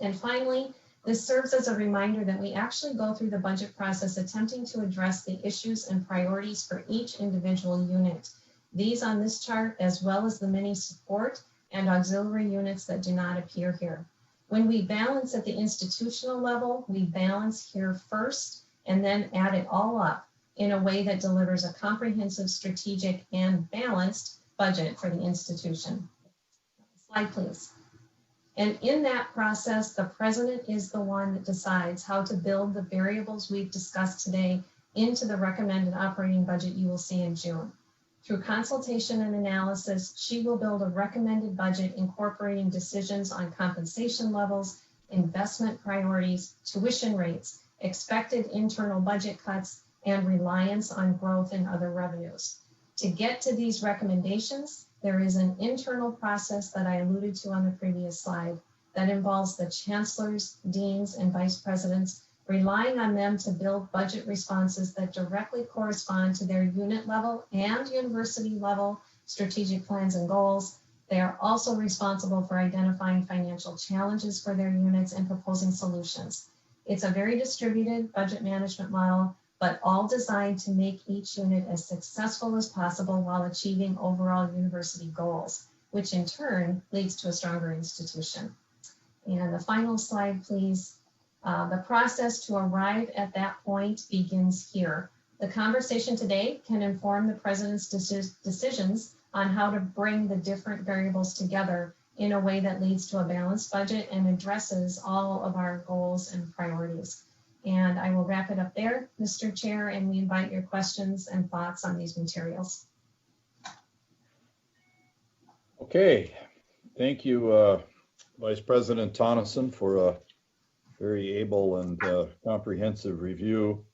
And finally, this serves as a reminder that we actually go through the budget process attempting to address the issues and priorities for each individual unit. These on this chart, as well as the many support and auxiliary units that do not appear here. When we balance at the institutional level, we balance here first and then add it all up in a way that delivers a comprehensive, strategic, and balanced budget for the institution. Slide, please. And in that process, the president is the one that decides how to build the variables we've discussed today into the recommended operating budget you will see in June. Through consultation and analysis, she will build a recommended budget incorporating decisions on compensation levels, investment priorities, tuition rates, expected internal budget cuts, and reliance on growth in other revenues. To get to these recommendations, there is an internal process that I alluded to on the previous slide that involves the chancellors, deans, and vice presidents, relying on them to build budget responses that directly correspond to their unit level and university level strategic plans and goals. They are also responsible for identifying financial challenges for their units and proposing solutions. It's a very distributed budget management model, but all designed to make each unit as successful as possible while achieving overall university goals, which in turn leads to a stronger institution. And the final slide, please. The process to arrive at that point begins here. The conversation today can inform the president's decisions on how to bring the different variables together in a way that leads to a balanced budget and addresses all of our goals and priorities. And I will wrap it up there, Mr. Chair, and we invite your questions and thoughts on these materials. Okay, thank you, Vice President Tonneson, for a very able and comprehensive review.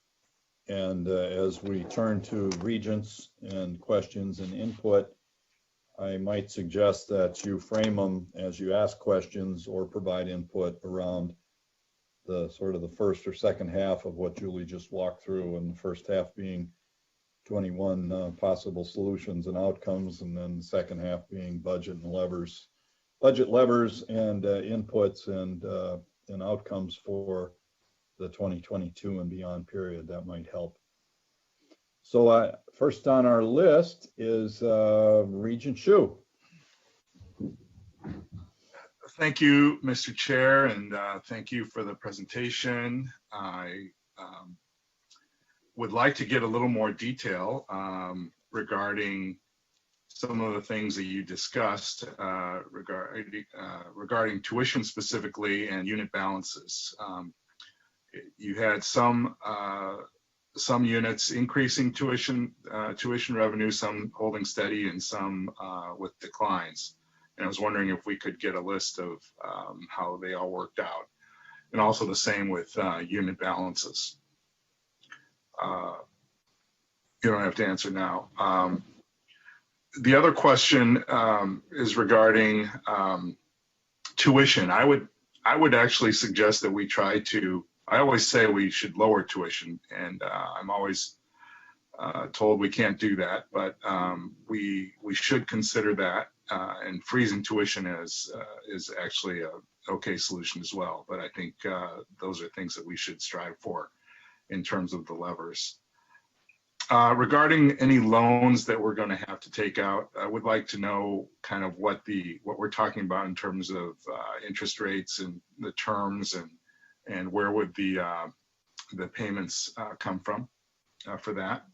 And as we turn to regents and questions and input, I might suggest that you frame them as you ask questions or provide input around the sort of the first or second half of what Julie just walked through, and the first half being 21 possible solutions and outcomes, and then the second half being budget levers and inputs and outcomes for the 2022 and beyond period. That might help. So first on our list is Regent Hsu. Thank you, Mr. Chair, and thank you for the presentation. I would like to get a little more detail regarding some of the things that you discussed regarding tuition specifically and unit balances. You had some units increasing tuition revenue, some holding steady, and some with declines. And I was wondering if we could get a list of how they all worked out, and also the same with unit balances. You don't have to answer now. The other question is regarding tuition. I would actually suggest that we try to. I always say we should lower tuition, and I'm always told we can't do that, but we should consider that. And freezing tuition is actually a okay solution as well. But I think those are things that we should strive for in terms of the levers. Regarding any loans that we're going to have to take out, I would like to know kind of what we're talking about in terms of interest rates and the terms, and where would the payments come from for that.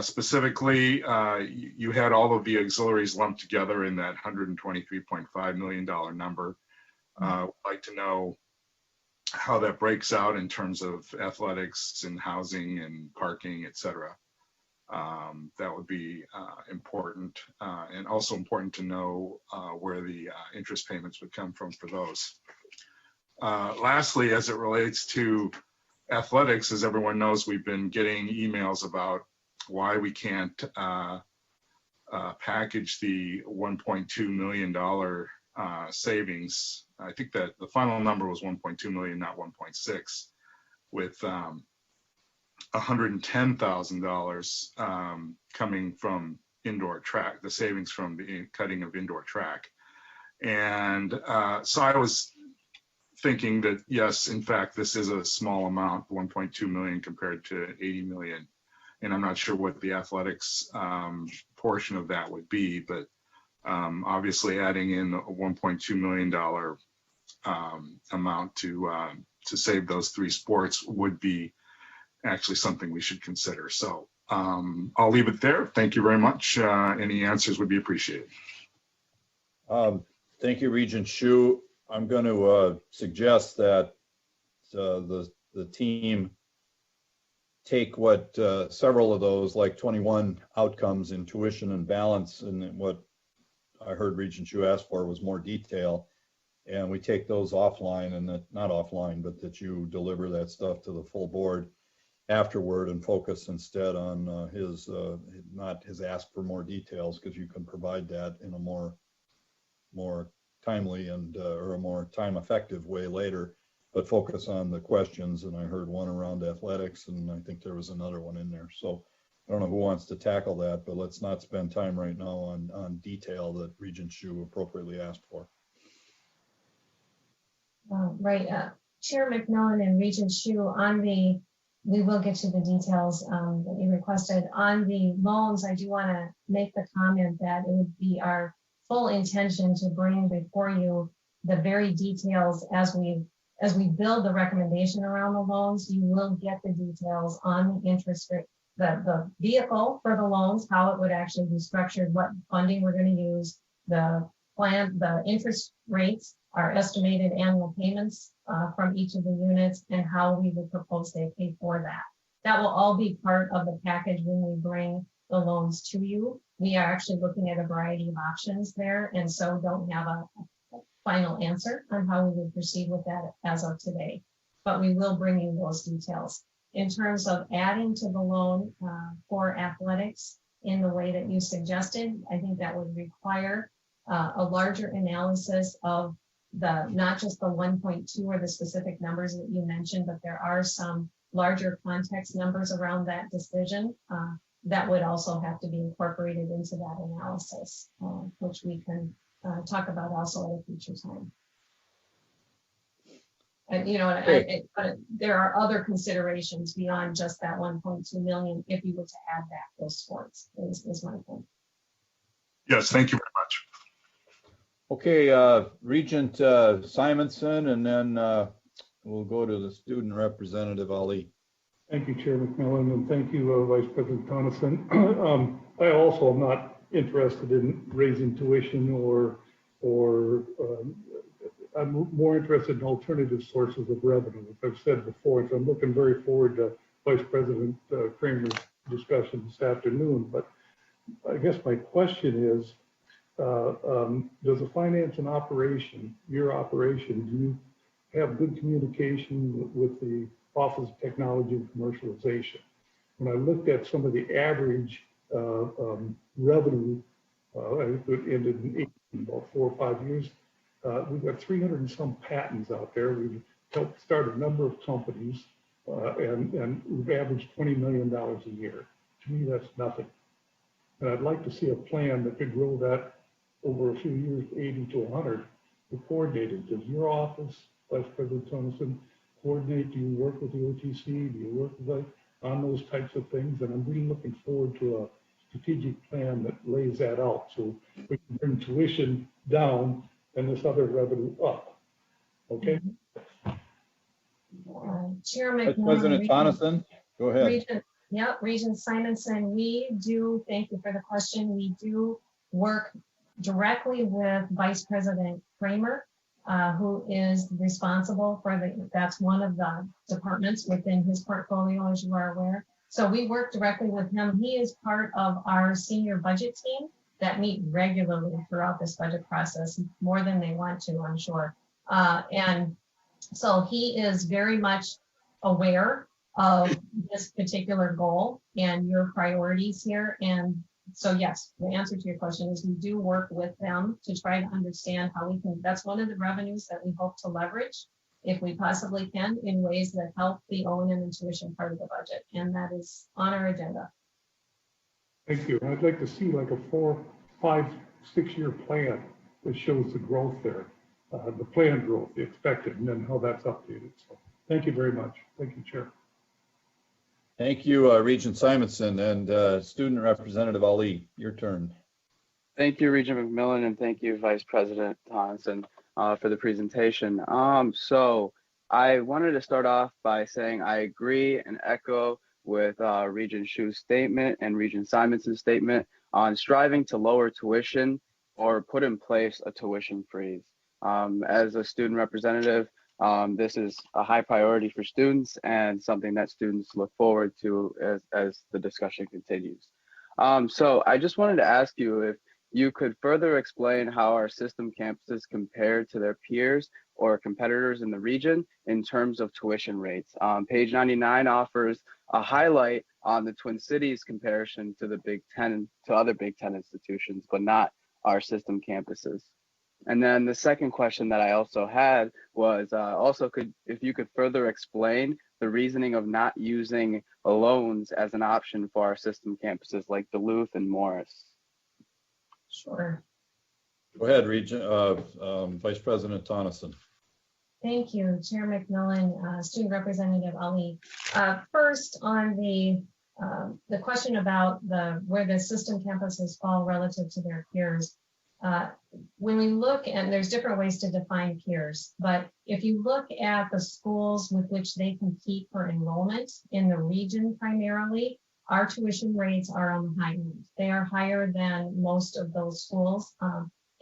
Specifically, you had all of the auxiliaries lumped together in that $123.5 million number. I'd like to know how that breaks out in terms of athletics and housing and parking, et cetera. That would be important, and also important to know where the interest payments would come from for those. Lastly, as it relates to athletics, as everyone knows, we've been getting emails about why we can't package the $1.2 million savings. I think that the final number was 1.2 million, not 1.6, with $110,000 coming from indoor track, the savings from the cutting of indoor track. And so I was thinking that, yes, in fact, this is a small amount, 1.2 million compared to 80 million. And I'm not sure what the athletics portion of that would be, but obviously adding in a $1.2 million amount to save those three sports would be actually something we should consider. So I'll leave it there. Thank you very much. Any answers would be appreciated. Thank you, Regent Hsu. I'm going to suggest that the team take what several of those, like 21 outcomes in tuition and balance, and what I heard Regent Hsu ask for was more detail, and we take those offline, and that, not offline, but that you deliver that stuff to the full board afterward and focus instead on not his ask for more details, because you can provide that in a more timely and or a more time effective way later, but focus on the questions. And I heard one around athletics, and I think there was another one in there. So I don't know who wants to tackle that, but let's not spend time right now on detail that Regent Hsu appropriately asked for. Right, Chair McMillan and Regent Hsu, on the, we will get to the details that you requested. On the loans, I do want to make the comment that it would be our full intention to bring before you the very details as we build the recommendation around the loans. You will get the details on the interest rate, the vehicle for the loans, how it would actually be structured, what funding we're going to use, the plan, the interest rates, our estimated annual payments from each of the units, and how we would propose they pay for that. That will all be part of the package when we bring the loans to you. We are actually looking at a variety of options there, and so don't have a final answer on how we would proceed with that as of today, but we will bring you those details. In terms of adding to the loan for athletics in the way that you suggested, I think that would require a larger analysis of not just the 1.2 or the specific numbers that you mentioned, but there are some larger context numbers around that decision that would also have to be incorporated into that analysis, which we can talk about also at a future time. And there are other considerations beyond just that 1.2 million if you were to add back those sports, is my point. Yes, thank you very much. Okay, Regent Simonson, and then we'll go to the student representative, Ali. Thank you, Chair McMillan, and thank you, Vice President Tonneson. I also am not interested in raising tuition or I'm more interested in alternative sources of revenue, as I've said before. So I'm looking very forward to Vice President Kramer's discussion this afternoon. But I guess my question is, does the finance and operation, your operation, do you have good communication with the Office of Technology and Commercialization? When I looked at some of the average revenue, it ended in about 4 or 5 years. We've got 300 and some patents out there. We've helped start a number of companies, and we've averaged $20 million a year. To me, that's nothing. And I'd like to see a plan that could grow that over a few years, 80 to 100, coordinated. Does your office, Vice President Tonneson, coordinate? Do you work with the OTC? Do you work with on those types of things? And I'm really looking forward to a strategic plan that lays that out so we can bring tuition down and this other revenue up. Okay. Chair McMillan, President Tonneson, go ahead. Regent Simonson, we do, thank you for the question. We do work directly with Vice President Kramer, who is responsible for that's one of the departments within his portfolio, as you are aware. So we work directly with him. He is part of our senior budget team that meet regularly throughout this budget process, more than they want to, I'm sure. And so he is very much aware of this particular goal and your priorities here. And so yes, the answer to your question is we do work with them to try to understand how we can, that's one of the revenues that we hope to leverage if we possibly can in ways that help the O&M and tuition part of the budget. And that is on our agenda. Thank you. I'd like to see like a 4, 5, 6-year plan that shows the growth there, the planned growth, the expected, and then how that's updated. So thank you very much. Thank you, Chair. Thank you, Regent Simonson, and Student Representative Ali, your turn. Thank you, Regent McMillan, and thank you, Vice President Thompson, for the presentation. So I wanted to start off by saying I agree and echo with Regent Shu's statement and Regent Simonson's statement on striving to lower tuition or put in place a tuition freeze. As a student representative, this is a high priority for students and something that students look forward to as the discussion continues. So I just wanted to ask you if you could further explain how our system campuses compare to their peers or competitors in the region in terms of tuition rates. Page 99 offers a highlight on the Twin Cities comparison to the Big Ten, to other Big Ten institutions, but not our system campuses. And then the second question that I also had was if you could further explain the reasoning of not using loans as an option for our system campuses like Duluth and Morris. Sure. Go ahead, Regent, Vice President Tonneson. Thank you, Chair McMillan, Student Representative Ali. First, on the question about where the system campuses fall relative to their peers. When we look, and there's different ways to define peers, but if you look at the schools with which they compete for enrollment in the region primarily, our tuition rates are on the high end. They are higher than most of those schools.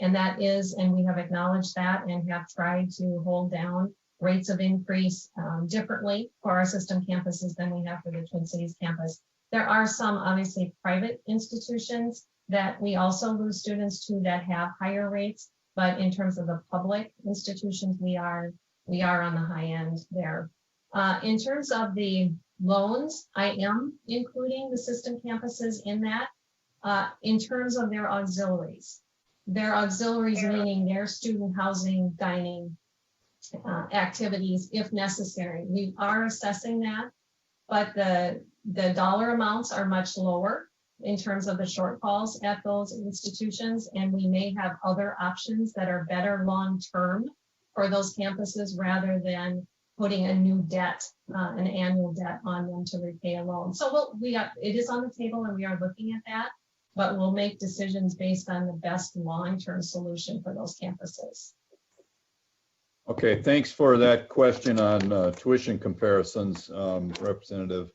And that is, and we have acknowledged that and have tried to hold down rates of increase differently for our system campuses than we have for the Twin Cities campus. There are some obviously private institutions that we also lose students to that have higher rates, but in terms of the public institutions, we are on the high end there. In terms of the loans, I am including the system campuses in that. In terms of their auxiliaries meaning their student housing, dining activities, if necessary. We are assessing that, but the dollar amounts are much lower in terms of the shortfalls at those institutions, and we may have other options that are better long-term for those campuses rather than putting a new debt, an annual debt on them to repay a loan. So it is on the table and we are looking at that, but we'll make decisions based on the best long-term solution for those campuses. Okay, thanks for that question on tuition comparisons, Representative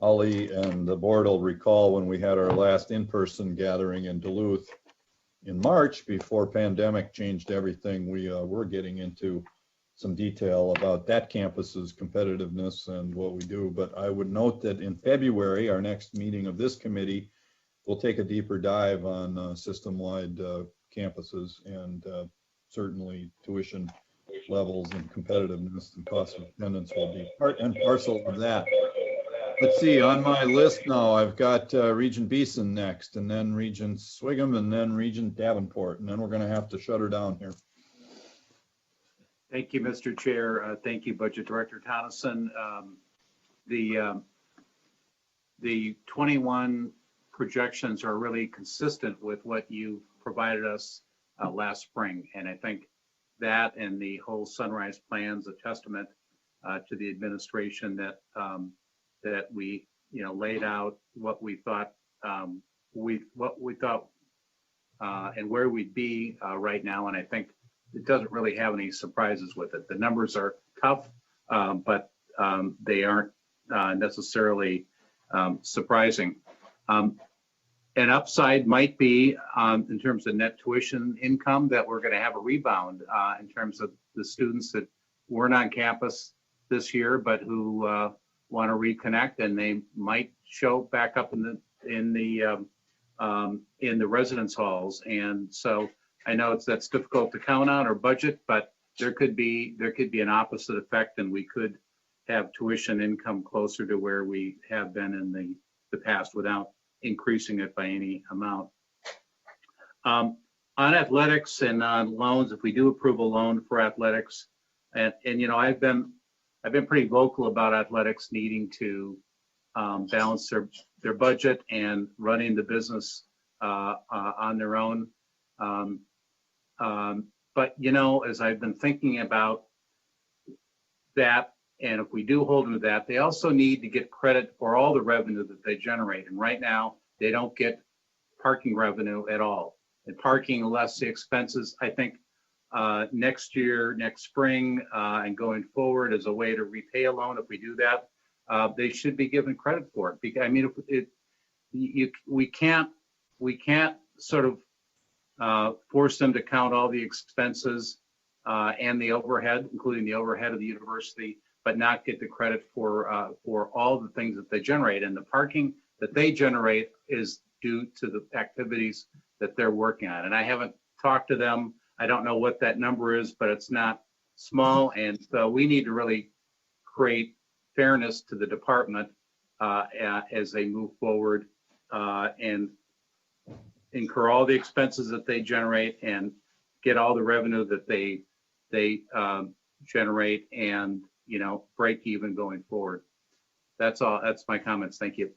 Ali, and the board will recall when we had our last in-person gathering in Duluth in March before pandemic changed everything. We were getting into some detail about that campus's competitiveness and what we do. But I would note that in February, our next meeting of this committee, we'll take a deeper dive on system-wide campuses and certainly tuition levels and competitiveness and cost of attendance will be part and parcel of that. Let's see, on my list now, I've got Regent Beeson next, and then Regent Swigum, and then Regent Davenport, and then we're going to have to shut her down here. Thank you, Mr. Chair. Thank you, Budget Director Tonneson. The 21 projections are really consistent with what you provided us last spring, and I think that and the whole Sunrise Plan's a testament to the administration that that we laid out what we thought and where we'd be right now, and I think it doesn't really have any surprises with it. The numbers are tough, but they aren't necessarily surprising. An upside might be in terms of net tuition income that we're going to have a rebound in terms of the students that weren't on campus this year, but who want to reconnect, and they might show back up in the residence halls. And so I know that's difficult to count on or budget, but there could be an opposite effect, and we could have tuition income closer to where we have been in the past without increasing it by any amount. On athletics and on loans, if we do approve a loan for athletics, and I've been pretty vocal about athletics needing to balance their budget and running the business on their own. But as I've been thinking about that, and if we do hold them to that, they also need to get credit for all the revenue that they generate. And right now, they don't get parking revenue at all. And parking less the expenses, I think next year, next spring, and going forward as a way to repay a loan, if we do that, they should be given credit for it. Because, I mean, we can't sort of force them to count all the expenses and the overhead, including the overhead of the university, but not get the credit for all the things that they generate. And the parking that they generate is due to the activities that they're working on. And I haven't talked to them. I don't know what that number is, but it's not small. And so we need to really create fairness to the department as they move forward and incur all the expenses that they generate and get all the revenue that they generate, and break even going forward. That's all. That's my comments. Thank you.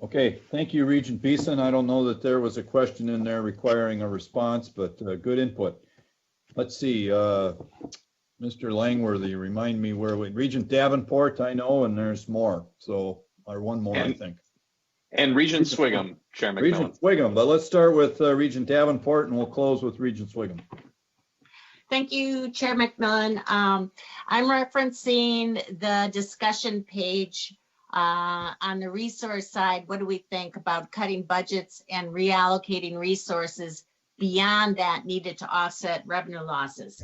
Okay, thank you, Regent Beeson. I don't know that there was a question in there requiring a response, but good input. Let's see, Mr. Langworthy, remind me where Regent Davenport, I know, and there's more. So, or one more, I think. And Regent Swigum, Chair McMillan. Regent Swigum, but let's start with Regent Davenport, and we'll close with Regent Swigum. Thank you, Chair McMillan. I'm referencing the discussion page on the resource side. What do we think about cutting budgets and reallocating resources beyond that needed to offset revenue losses?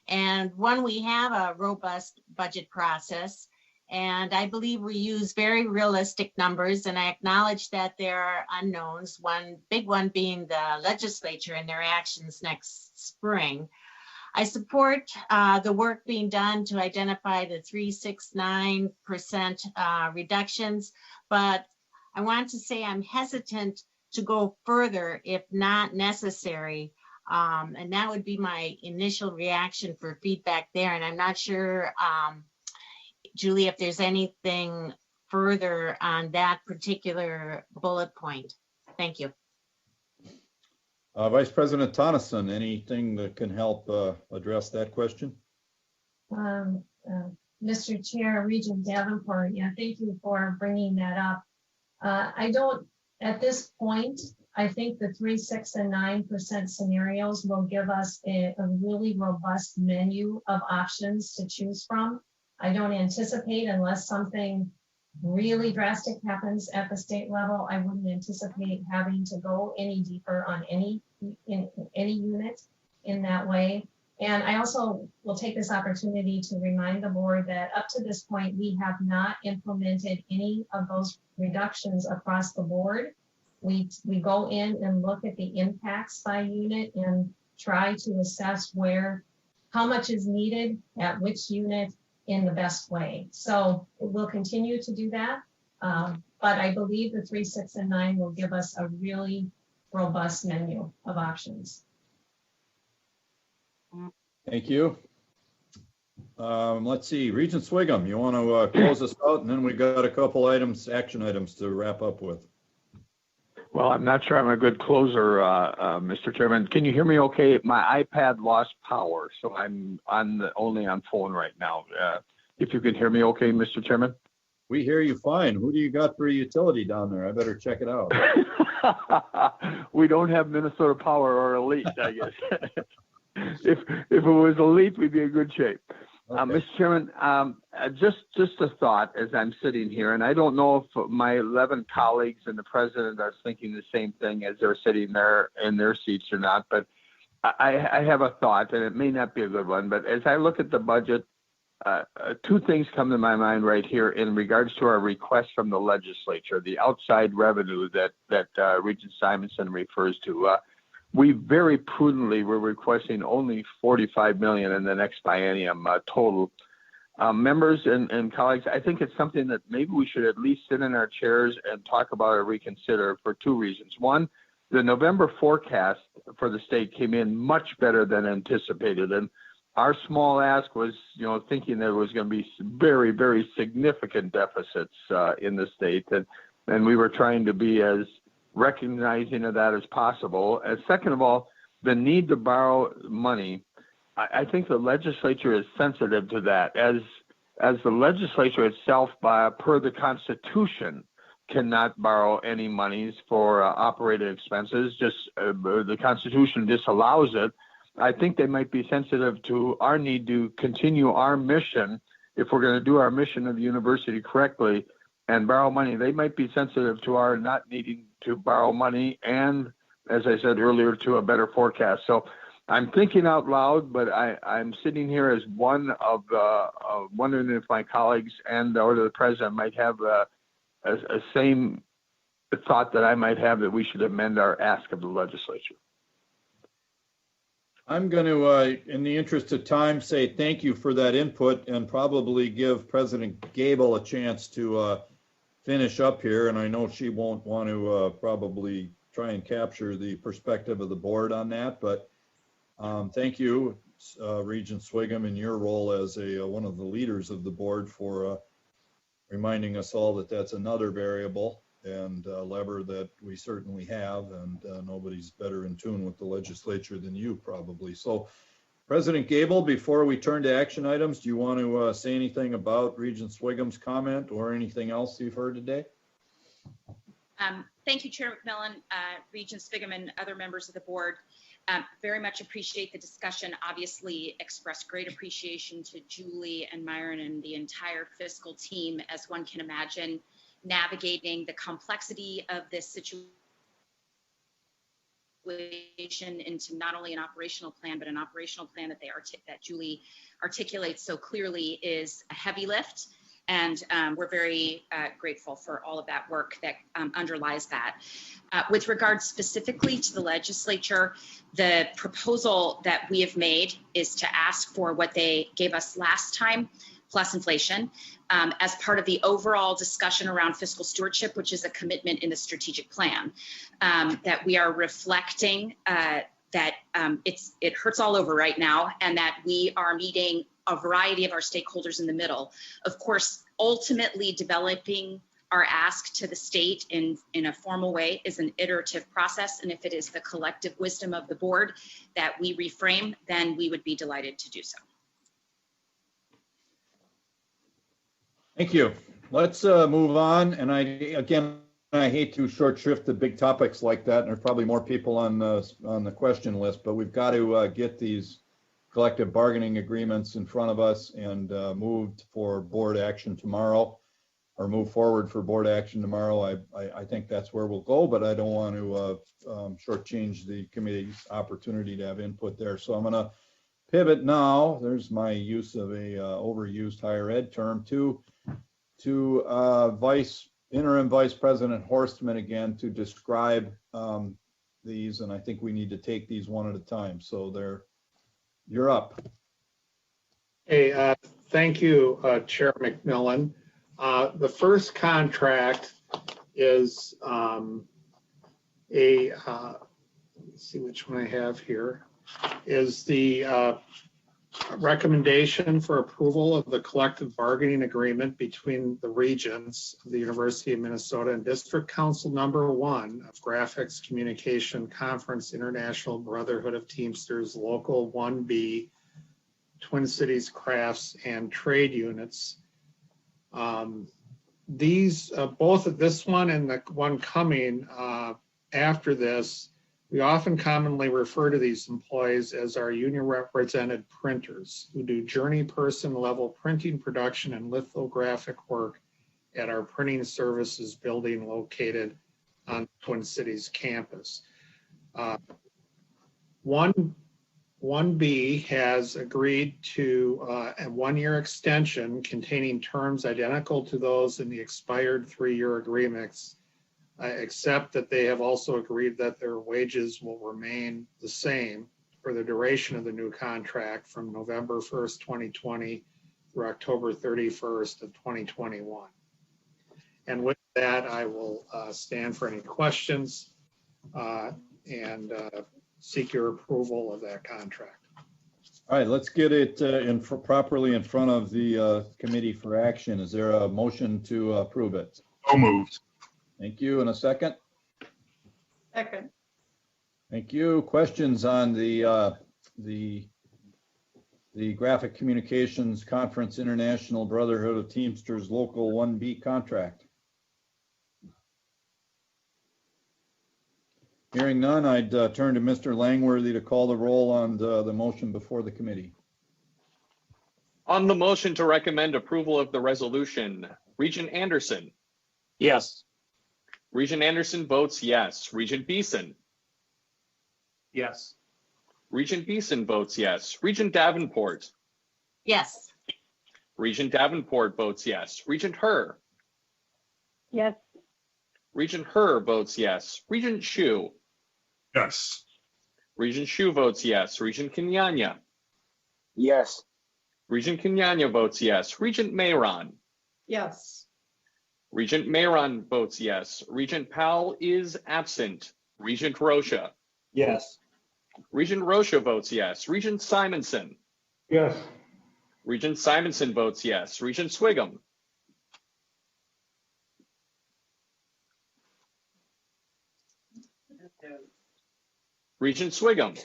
And one, we have a robust budget process, and I believe we use very realistic numbers, and I acknowledge that there are unknowns, one big one being the legislature and their actions next spring. I support the work being done to identify the 369% reductions, but I want to say I'm hesitant to go further if not necessary. And that would be my initial reaction for feedback there. And I'm not sure, Julie, if there's anything further on that particular bullet point. Thank you. Vice President Tonneson, anything that can help address that question? Mr. Chair, Regent Davenport, yeah, thank you for bringing that up. I don't, at this point, I think the 3, 6, and 9% scenarios will give us a really robust menu of options to choose from. I don't anticipate, unless something really drastic happens at the state level, I wouldn't anticipate having to go any deeper on any unit in that way. And I also will take this opportunity to remind the board that up to this point, we have not implemented any of those reductions across the board. We go in and look at the impacts by unit and try to assess how much is needed at which unit in the best way. So we'll continue to do that. But I believe the 3, 6, and 9 will give us a really robust menu of options. Thank you. Let's see, Regent Swigum, you want to close us out, and then we got a couple items, action items to wrap up with. Well, I'm not sure I'm a good closer, Mr. Chairman. Can you hear me okay? My iPad lost power, so I'm only on phone right now. If you can hear me okay, Mr. Chairman? We hear you fine. Who do you got for a utility down there? I better check it out. We don't have Minnesota Power or Elite, I guess. If it was Elite, we'd be in good shape. Okay. Mr. Chairman, just a thought as I'm sitting here, and I don't know if my 11 colleagues and the president are thinking the same thing as they're sitting there in their seats or not, but I have a thought, and it may not be a good one, but as I look at the budget two things come to my mind right here in regards to our request from the legislature, the outside revenue that Regent Simonson refers to. We very prudently were requesting only 45 million in the next biennium total. Members and colleagues, I think it's something that maybe we should at least sit in our chairs and talk about or reconsider for two reasons. One, the November forecast for the state came in much better than anticipated. And our small ask was, thinking there was going to be very, very significant deficits in the state. And we were trying to be as recognizing of that as possible. And second of all, the need to borrow money, I think the legislature is sensitive to that. As the legislature itself, per the Constitution, cannot borrow any monies for operating expenses, the Constitution disallows it. I think they might be sensitive to our need to continue our mission. If we're going to do our mission of the university correctly and borrow money, they might be sensitive to our not needing to borrow money and, as I said earlier, to a better forecast. So I'm thinking out loud, but I'm sitting here as one of wondering if my colleagues or the president might have a same thought that I might have, that we should amend our ask of the legislature. I'm going to, in the interest of time, say thank you for that input and probably give President Gable a chance to finish up here. And I know she won't want to probably try and capture the perspective of the board on that, but thank you, Regent Swigum, in your role as one of the leaders of the board for reminding us all that that's another variable and lever that we certainly have, and nobody's better in tune with the legislature than you probably. So President Gable, before we turn to action items, do you want to say anything about Regent Swigum's comment or anything else you've heard today? Thank you, Chair McMillan, Regent Swigum, and other members of the board. Very much appreciate the discussion. Obviously express great appreciation to Julie and Myron and the entire fiscal team, as one can imagine, navigating the complexity of this situation into not only an operational plan, but an operational plan that that Julie articulates so clearly is a heavy lift. And we're very grateful for all of that work that underlies that. With regard specifically to the legislature, the proposal that we have made is to ask for what they gave us last time, plus inflation, as part of the overall discussion around fiscal stewardship, which is a commitment in the strategic plan, that we are reflecting that it hurts all over right now, and that we are meeting a variety of our stakeholders in the middle. Of course, ultimately developing our ask to the state in a formal way is an iterative process. And if it is the collective wisdom of the board that we reframe, then we would be delighted to do so. Thank you. Let's move on. And I hate to short shrift the big topics like that. And there's probably more people on the question list, but we've got to get these collective bargaining agreements in front of us and moved for board action tomorrow, or move forward for board action tomorrow. I think that's where we'll go, but I don't want to shortchange the committee's opportunity to have input there. So I'm going to pivot now. There's my use of a overused higher ed term to Interim Vice President Horstman again to describe these, and I think we need to take these one at a time. So you're up. Hey, thank you, Chair McMillan. The first contract is let's see which one I have here, is the recommendation for approval of the collective bargaining agreement between the regions of the University of Minnesota and District Council Number 1 of Graphics Communication Conference International Brotherhood of Teamsters Local 1B, Twin Cities Crafts and Trade Units. These, both of this one and the one coming after this, we often commonly refer to these employees as our union represented printers who do journey person level printing production and lithographic work at our printing services building located on Twin Cities campus. One 1B has agreed to a 1-year extension containing terms identical to those in the expired 3-year agreements, except that they have also agreed that their wages will remain the same for the duration of the new contract from November 1st, 2020 through October 31st of 2021. And with that, I will stand for any questions and seek your approval of that contract. All right, let's get it properly in front of the committee for action. Is there a motion to approve it? So moved. Thank you. And a second? Second. Thank you. Questions on the Graphic Communications Conference International Brotherhood of Teamsters Local 1B contract? Hearing none, I'd turn to Mr. Langworthy to call the roll on the motion before the committee. On the motion to recommend approval of the resolution, Regent Anderson. Yes. Regent Anderson votes yes. Regent Beeson. Yes. Regent Beeson votes yes. Regent Davenport. Yes. Regent Davenport votes yes. Regent Herr. Yes. Regent Herr votes yes. Regent Hsu. Yes. Regent Hsu votes yes. Regent Kenyanya. Yes. Regent Kenyanya votes yes. Regent Mayron. Yes. Regent Mayron votes yes. Regent Powell is absent. Regent Rocha. Yes. Regent Rocha votes yes. Regent Simonson. Yes. Regent Simonson votes yes. Regent Swigum. Regent Swigum.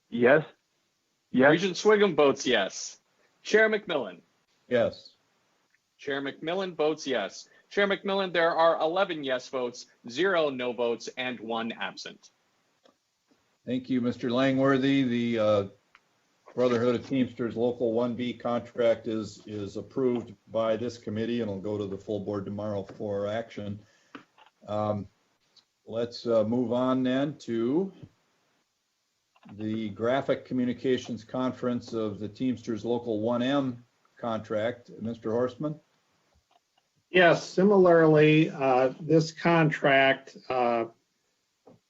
Yes. Yes. Regent Swigum votes yes. Chair McMillan. Yes. Chair McMillan votes yes. Chair McMillan, there are 11 yes votes, 0 no votes, and 1 absent. Thank you, Mr. Langworthy. The Brotherhood of Teamsters Local 1B contract is approved by this committee and will go to the full board tomorrow for action. Let's move on then to the Graphic Communications Conference of the Teamsters Local 1M contract. Mr. Horstman? Yes, similarly, this contract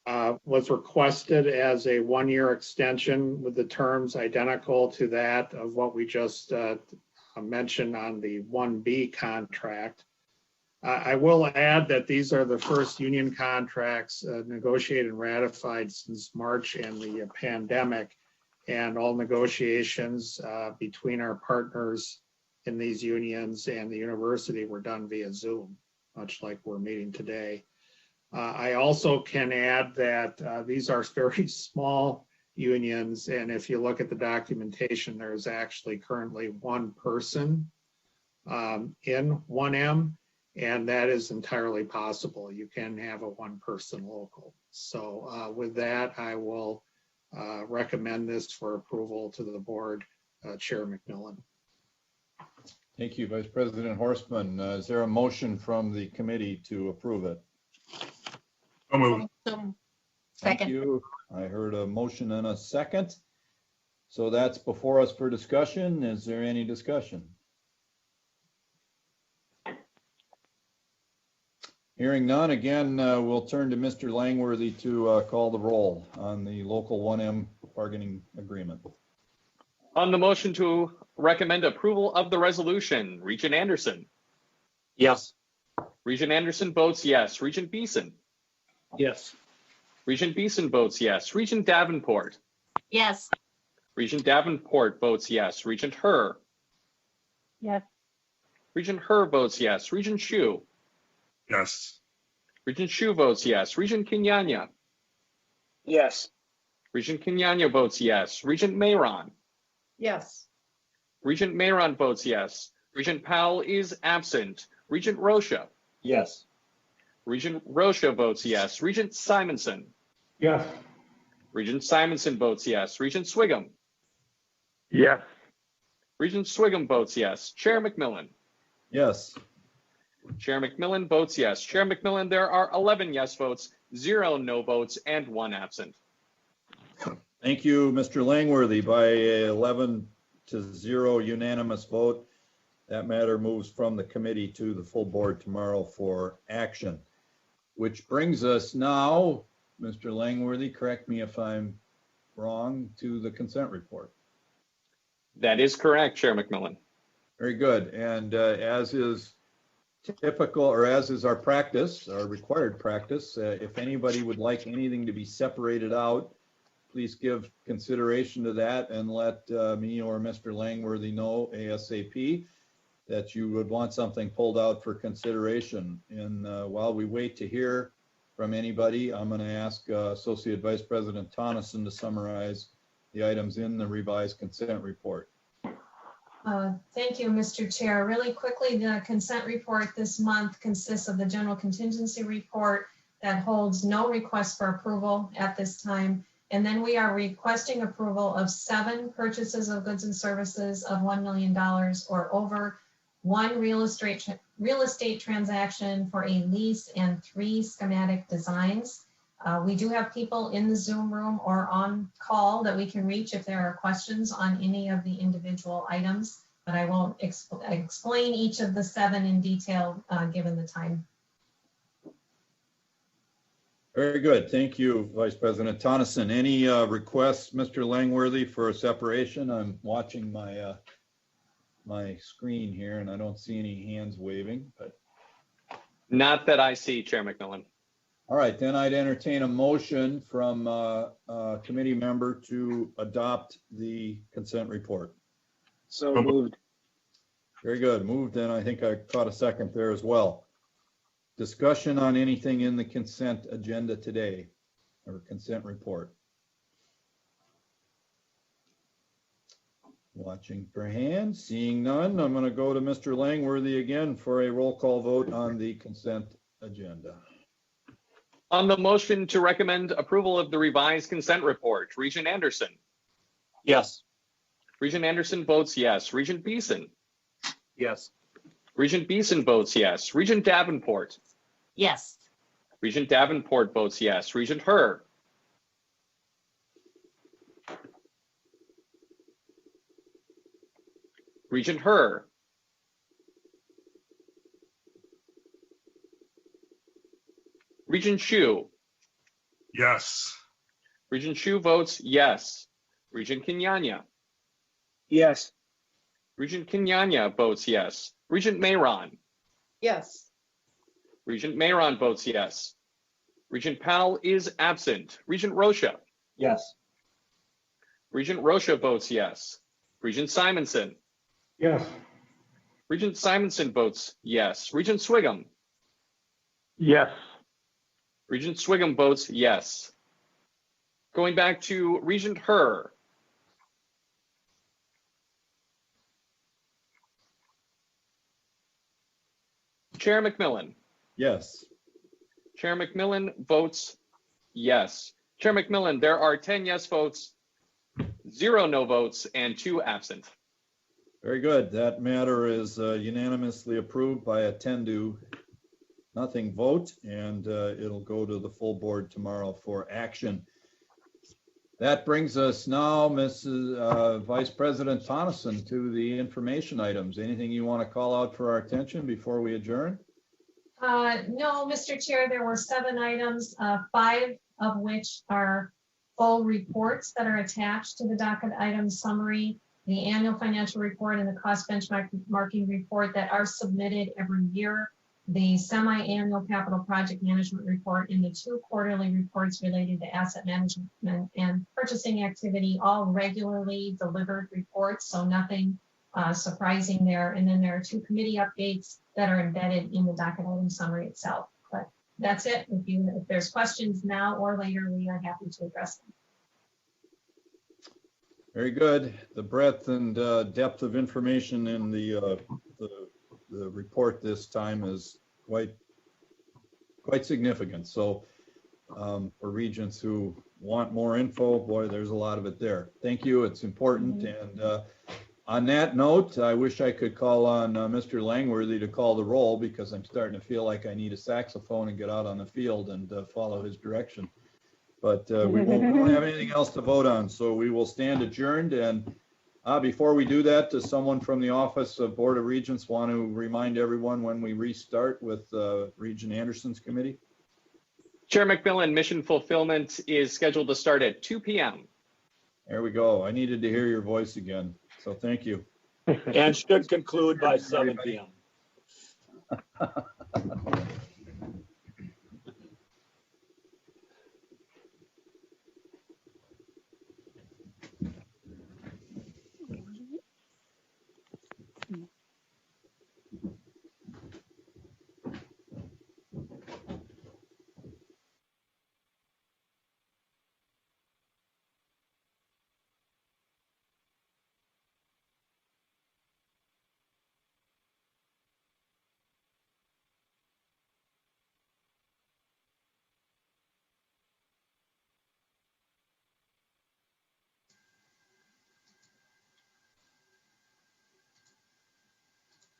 was requested as a 1-year extension with the terms identical to that of what we just mentioned on the 1B contract. I will add that these are the first union contracts negotiated and ratified since March and the pandemic, and all negotiations between our partners in these unions and the university were done via Zoom, much like we're meeting today. I also can add that these are very small unions, and if you look at the documentation, there's actually currently 1 person in 1M, and that is entirely possible. You can have a 1-person local. So with that, I will recommend this for approval to the board, Chair McMillan. Thank you, Vice President Horstman. Is there a motion from the committee to approve it? So moved. Thank Second. you. I heard a motion and a second. So that's before us for discussion. Is there any discussion? Hearing none, again, we'll turn to Mr. Langworthy to call the roll on the local 1M bargaining agreement. On the motion to recommend approval of the resolution, Regent Anderson. Yes. Regent Anderson votes yes. Regent Beeson. Yes. Regent Beeson votes yes. Regent Davenport. Yes. Regent Davenport votes yes. Regent Herr. Yes. Regent Herr votes yes. Regent Hsu. Yes. Regent Hsu votes yes. Regent Kenyanya. Yes. Regent Kenyanya votes yes. Regent Mayron. Yes. Regent Mayron votes yes. Regent Powell is absent. Regent Rocha. Yes. Regent Rocha votes yes. Regent Simonson. Yes. Regent Simonson votes yes. Regent Swigum. Yes. Regent Swigum votes yes. Chair McMillan. Yes. Chair McMillan votes yes. Chair McMillan, there are 11 yes votes, 0 no votes, and 1 absent. Thank you, Mr. Langworthy. By 11-0 unanimous vote, that matter moves from the committee to the full board tomorrow for action. Which brings us now, Mr. Langworthy, correct me if I'm wrong, to the consent report. That is correct, Chair McMillan. Very good. And as is typical, or as is our practice, our required practice, if anybody would like anything to be separated out, please give consideration to that and let me or Mr. Langworthy know ASAP that you would want something pulled out for consideration. And while we wait to hear from anybody, I'm going to ask Associate Vice President Tonneson to summarize the items in the revised consent report. Thank you, Mr. Chair. Really quickly, the consent report this month consists of the general contingency report that holds no request for approval at this time. And then we are requesting approval of 7 purchases of goods and services of $1 million or over, 1 real estate transaction for a lease, and 3 schematic designs. We do have people in the Zoom room or on call that we can reach if there are questions on any of the individual items, but I won't explain each of the 7 in detail given the time. Very good. Thank you, Vice President Tonneson. Any requests, Mr. Langworthy, for a separation? I'm watching my my screen here and I don't see any hands waving, but. Not that I see, Chair McMillan. All right, then I'd entertain a motion from a committee member to adopt the consent report. So moved. Very good. Moved, and I think I caught a second there as well. Discussion on anything in the consent agenda today, or consent report. Watching for hands, seeing none, I'm going to go to Mr. Langworthy again for a roll call vote on the consent agenda. On the motion to recommend approval of the revised consent report, Regent Anderson. Yes. Regent Anderson votes yes. Regent Beeson. Yes. Regent Beeson votes yes. Regent Davenport. Yes. Regent Davenport votes yes. Regent Herr. Regent Herr. Regent Hsu. Yes. Regent Hsu votes yes. Regent Kenyanya. Yes. Regent Kenyanya votes yes. Regent Mayron. Yes. Regent Mayron votes yes. Regent Powell is absent. Regent Rocha. Yes. Regent Rocha votes yes. Regent Simonson. Yes. Regent Simonson votes yes. Regent Swigum. Yes. Regent Swigum votes yes. Going back to Regent Herr. Chair McMillan. Yes. Chair McMillan votes yes. Chair McMillan, there are 10 yes votes, 0 no votes, and 2 absent. Very good. That matter is unanimously approved by a 10-0 vote, and it'll go to the full board tomorrow for action. That brings us now, Mrs. Vice President Tonneson, to the information items. Anything you want to call out for our attention before we adjourn? No, Mr. Chair, there were 7 items, 5 of which are full reports that are attached to the docket item summary, the annual financial report and the cost benchmarking report that are submitted every year, the semi-annual capital project management report, and the 2 quarterly reports related to asset management and purchasing activity, all regularly delivered reports, so nothing surprising there. And then there are 2 committee updates that are embedded in the docket item summary itself. But that's it. If there's questions now or later, we are happy to address them. Very good. The breadth and depth of information in the report this time is quite significant. So for regents who want more info, boy, there's a lot of it there. Thank you. It's important. And on that note, I wish I could call on Mr. Langworthy to call the roll, because I'm starting to feel like I need a saxophone and get out on the field and follow his direction. But we don't have anything else to vote on, so we will stand adjourned. And before we do that, does someone from the Office of Board of Regents want to remind everyone when we restart with Regent Anderson's committee? Chair McMillan, mission fulfillment is scheduled to start at 2 p.m. There we go. I needed to hear your voice again, so thank you. And should conclude by 7 p.m.